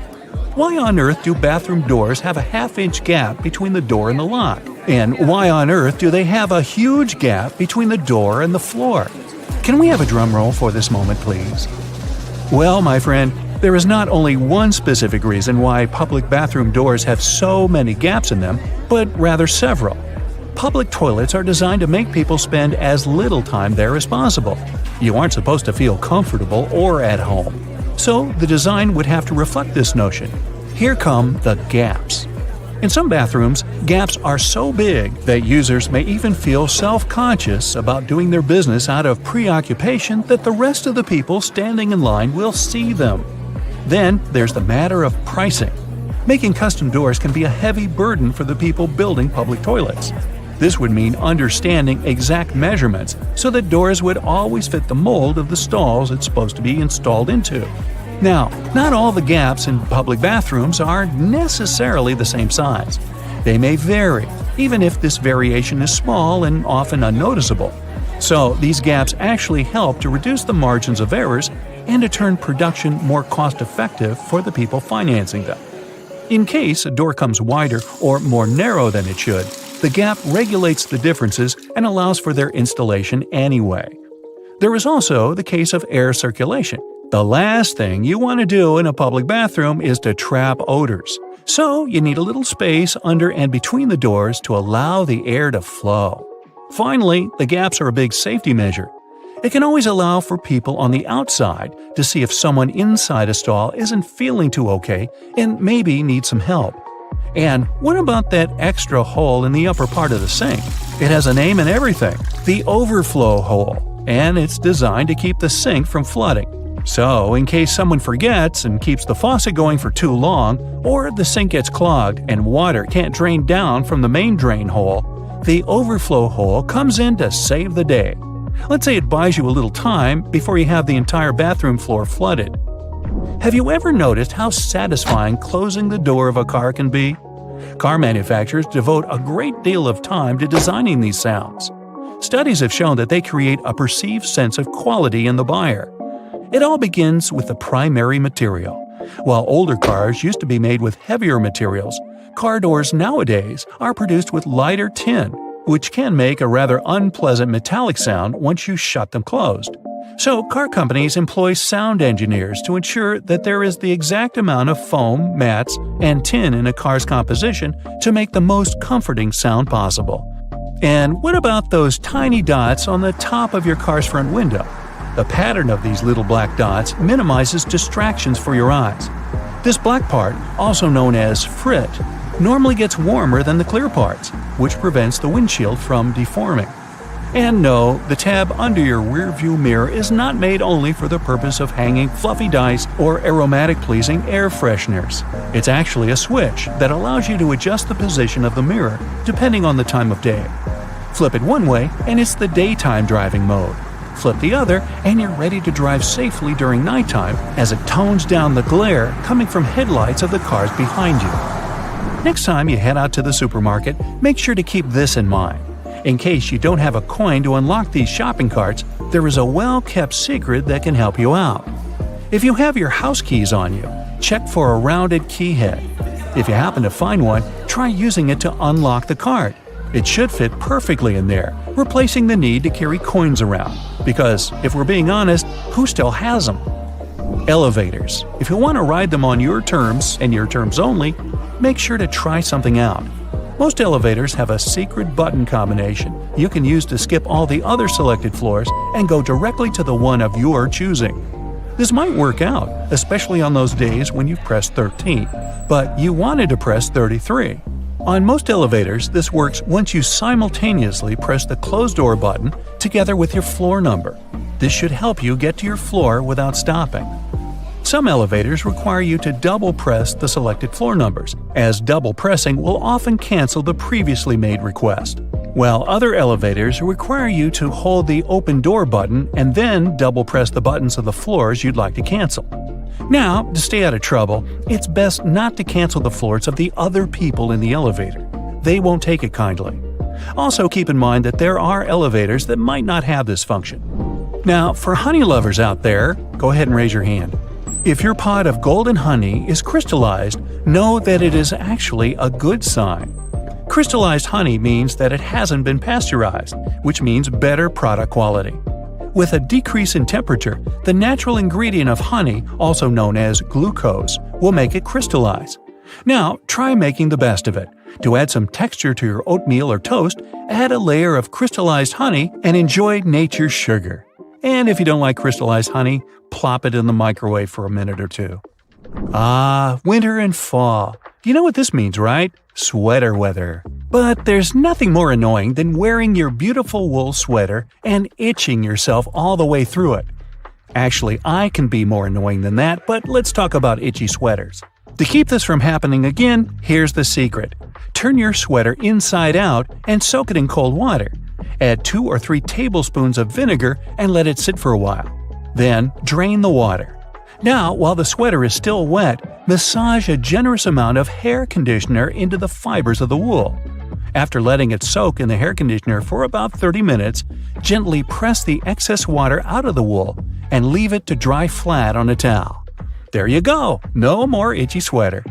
Why on earth do bathroom doors have a half-inch gap between the door and the lock? And why on earth do they have a huge gap between the door and the floor? Can we have a drum roll for this moment, please? Well, my friend, there is not only one specific reason why public bathroom doors have so many gaps in them, but rather several. Public toilets are designed to make people spend as little time there as possible. You aren't supposed to feel comfortable or at home. So the design would have to reflect this notion. Here come the gaps. In some bathrooms, gaps are so big that users may even feel self-conscious about doing their business out of preoccupation that the rest of the people standing in line will see them. Then there's the matter of pricing. Making custom doors can be a heavy burden for the people building public toilets. This would mean understanding exact measurements so that doors would always fit the mold of the stalls it's supposed to be installed into. Now, not all the gaps in public bathrooms are necessarily the same size. They may vary, even if this variation is small and often unnoticeable. So, these gaps actually help to reduce the margins of errors and to turn production more cost-effective for the people financing them. In case a door comes wider or more narrow than it should, the gap regulates the differences and allows for their installation anyway. There is also the case of air circulation. The last thing you want to do in a public bathroom is to trap odors. So you need a little space under and between the doors to allow the air to flow. Finally, the gaps are a big safety measure. It can always allow for people on the outside to see if someone inside a stall isn't feeling too okay and maybe needs some help. And what about that extra hole in the upper part of the sink? It has a name and everything, the overflow hole, and it's designed to keep the sink from flooding. So, in case someone forgets and keeps the faucet going for too long, or the sink gets clogged and water can't drain down from the main drain hole, the overflow hole comes in to save the day. Let's say it buys you a little time before you have the entire bathroom floor flooded. Have you ever noticed how satisfying closing the door of a car can be? Car manufacturers devote a great deal of time to designing these sounds. Studies have shown that they create a perceived sense of quality in the buyer. It all begins with the primary material. While older cars used to be made with heavier materials, car doors nowadays are produced with lighter tin, which can make a rather unpleasant metallic sound once you shut them closed. So car companies employ sound engineers to ensure that there is the exact amount of foam, mats, and tin in a car's composition to make the most comforting sound possible. And what about those tiny dots on the top of your car's front window? The pattern of these little black dots minimizes distractions for your eyes. This black part, also known as frit, normally gets warmer than the clear parts, which prevents the windshield from deforming. And no, the tab under your rearview mirror is not made only for the purpose of hanging fluffy dice or aromatic-pleasing air fresheners. It's actually a switch that allows you to adjust the position of the mirror depending on the time of day. Flip it one way and it's the daytime driving mode. Flip the other and you're ready to drive safely during nighttime as it tones down the glare coming from headlights of the cars behind you. Next time you head out to the supermarket, make sure to keep this in mind. In case you don't have a coin to unlock these shopping carts, there is a well-kept secret that can help you out. If you have your house keys on you, check for a rounded key head. If you happen to find one, try using it to unlock the cart. It should fit perfectly in there, replacing the need to carry coins around. Because, if we're being honest, who still has them? Elevators. If you want to ride them on your terms, and your terms only, make sure to try something out. Most elevators have a secret button combination you can use to skip all the other selected floors and go directly to the one of your choosing. This might work out, especially on those days when you've pressed 13, but you wanted to press 33. On most elevators, this works once you simultaneously press the closed door button together with your floor number. This should help you get to your floor without stopping. Some elevators require you to double press the selected floor numbers, as double pressing will often cancel the previously made request. While other elevators require you to hold the open door button and then double press the buttons of the floors you'd like to cancel. Now, to stay out of trouble, it's best not to cancel the floors of the other people in the elevator. They won't take it kindly. Also keep in mind that there are elevators that might not have this function. Now, for honey lovers out there, go ahead and raise your hand. If your pot of golden honey is crystallized, know that it is actually a good sign. Crystallized honey means that it hasn't been pasteurized, which means better product quality. With a decrease in temperature, the natural ingredient of honey, also known as glucose, will make it crystallize. Now, try making the best of it. To add some texture to your oatmeal or toast, add a layer of crystallized honey and enjoy nature's sugar. And if you don't like crystallized honey, plop it in the microwave for a minute or two. Ah, winter and fall. You know what this means, right? Sweater weather. But there's nothing more annoying than wearing your beautiful wool sweater and itching yourself all the way through it. Actually, I can be more annoying than that, but let's talk about itchy sweaters. To keep this from happening again, here's the secret. Turn your sweater inside out and soak it in cold water. Add 2 or 3 tablespoons of vinegar and let it sit for a while. Then, drain the water. Now, while the sweater is still wet, massage a generous amount of hair conditioner into the fibers of the wool. After letting it soak in the hair conditioner for about 30 minutes, gently press the excess water out of the wool and leave it to dry flat on a towel. There you go! No more itchy sweater.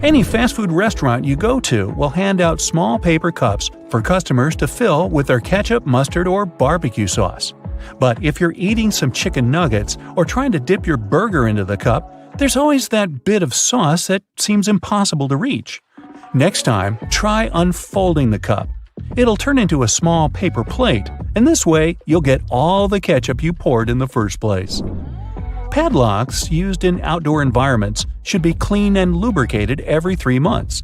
Any fast food restaurant you go to will hand out small paper cups for customers to fill with their ketchup, mustard, or barbecue sauce. But if you're eating some chicken nuggets or trying to dip your burger into the cup, there's always that bit of sauce that seems impossible to reach. Next time, try unfolding the cup. It'll turn into a small paper plate, and this way you'll get all the ketchup you poured in the first place. Padlocks used in outdoor environments should be cleaned and lubricated every 3 months.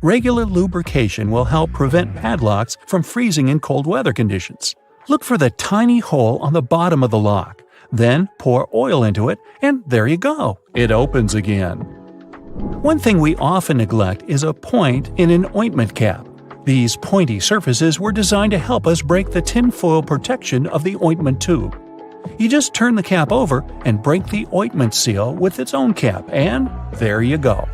Regular lubrication will help prevent padlocks from freezing in cold weather conditions. Look for the tiny hole on the bottom of the lock. Then pour oil into it, and there you go. It opens again. One thing we often neglect is a point in an ointment cap. These pointy surfaces were designed to help us break the tinfoil protection of the ointment tube. You just turn the cap over and break the ointment seal with its own cap, and there you go.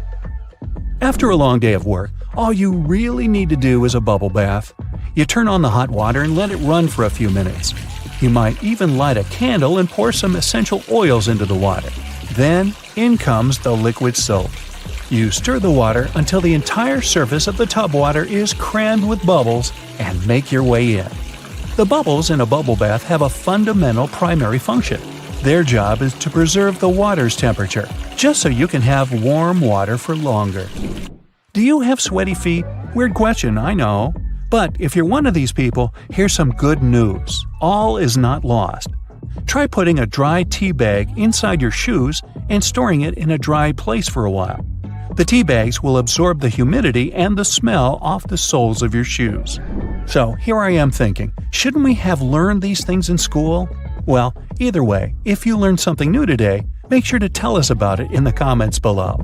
After a long day of work, all you really need to do is a bubble bath. You turn on the hot water and let it run for a few minutes. You might even light a candle and pour some essential oils into the water. Then, in comes the liquid soap. You stir the water until the entire surface of the tub water is crammed with bubbles and make your way in. The bubbles in a bubble bath have a fundamental primary function. Their job is to preserve the water's temperature, just so you can have warm water for longer. Do you have sweaty feet? Weird question, I know. But if you're one of these people, here's some good news. All is not lost. Try putting a dry tea bag inside your shoes and storing it in a dry place for a while. The tea bags will absorb the humidity and the smell off the soles of your shoes. So here I am thinking, shouldn't we have learned these things in school? Well, either way, if you learned something new today, make sure to tell us about it in the comments below.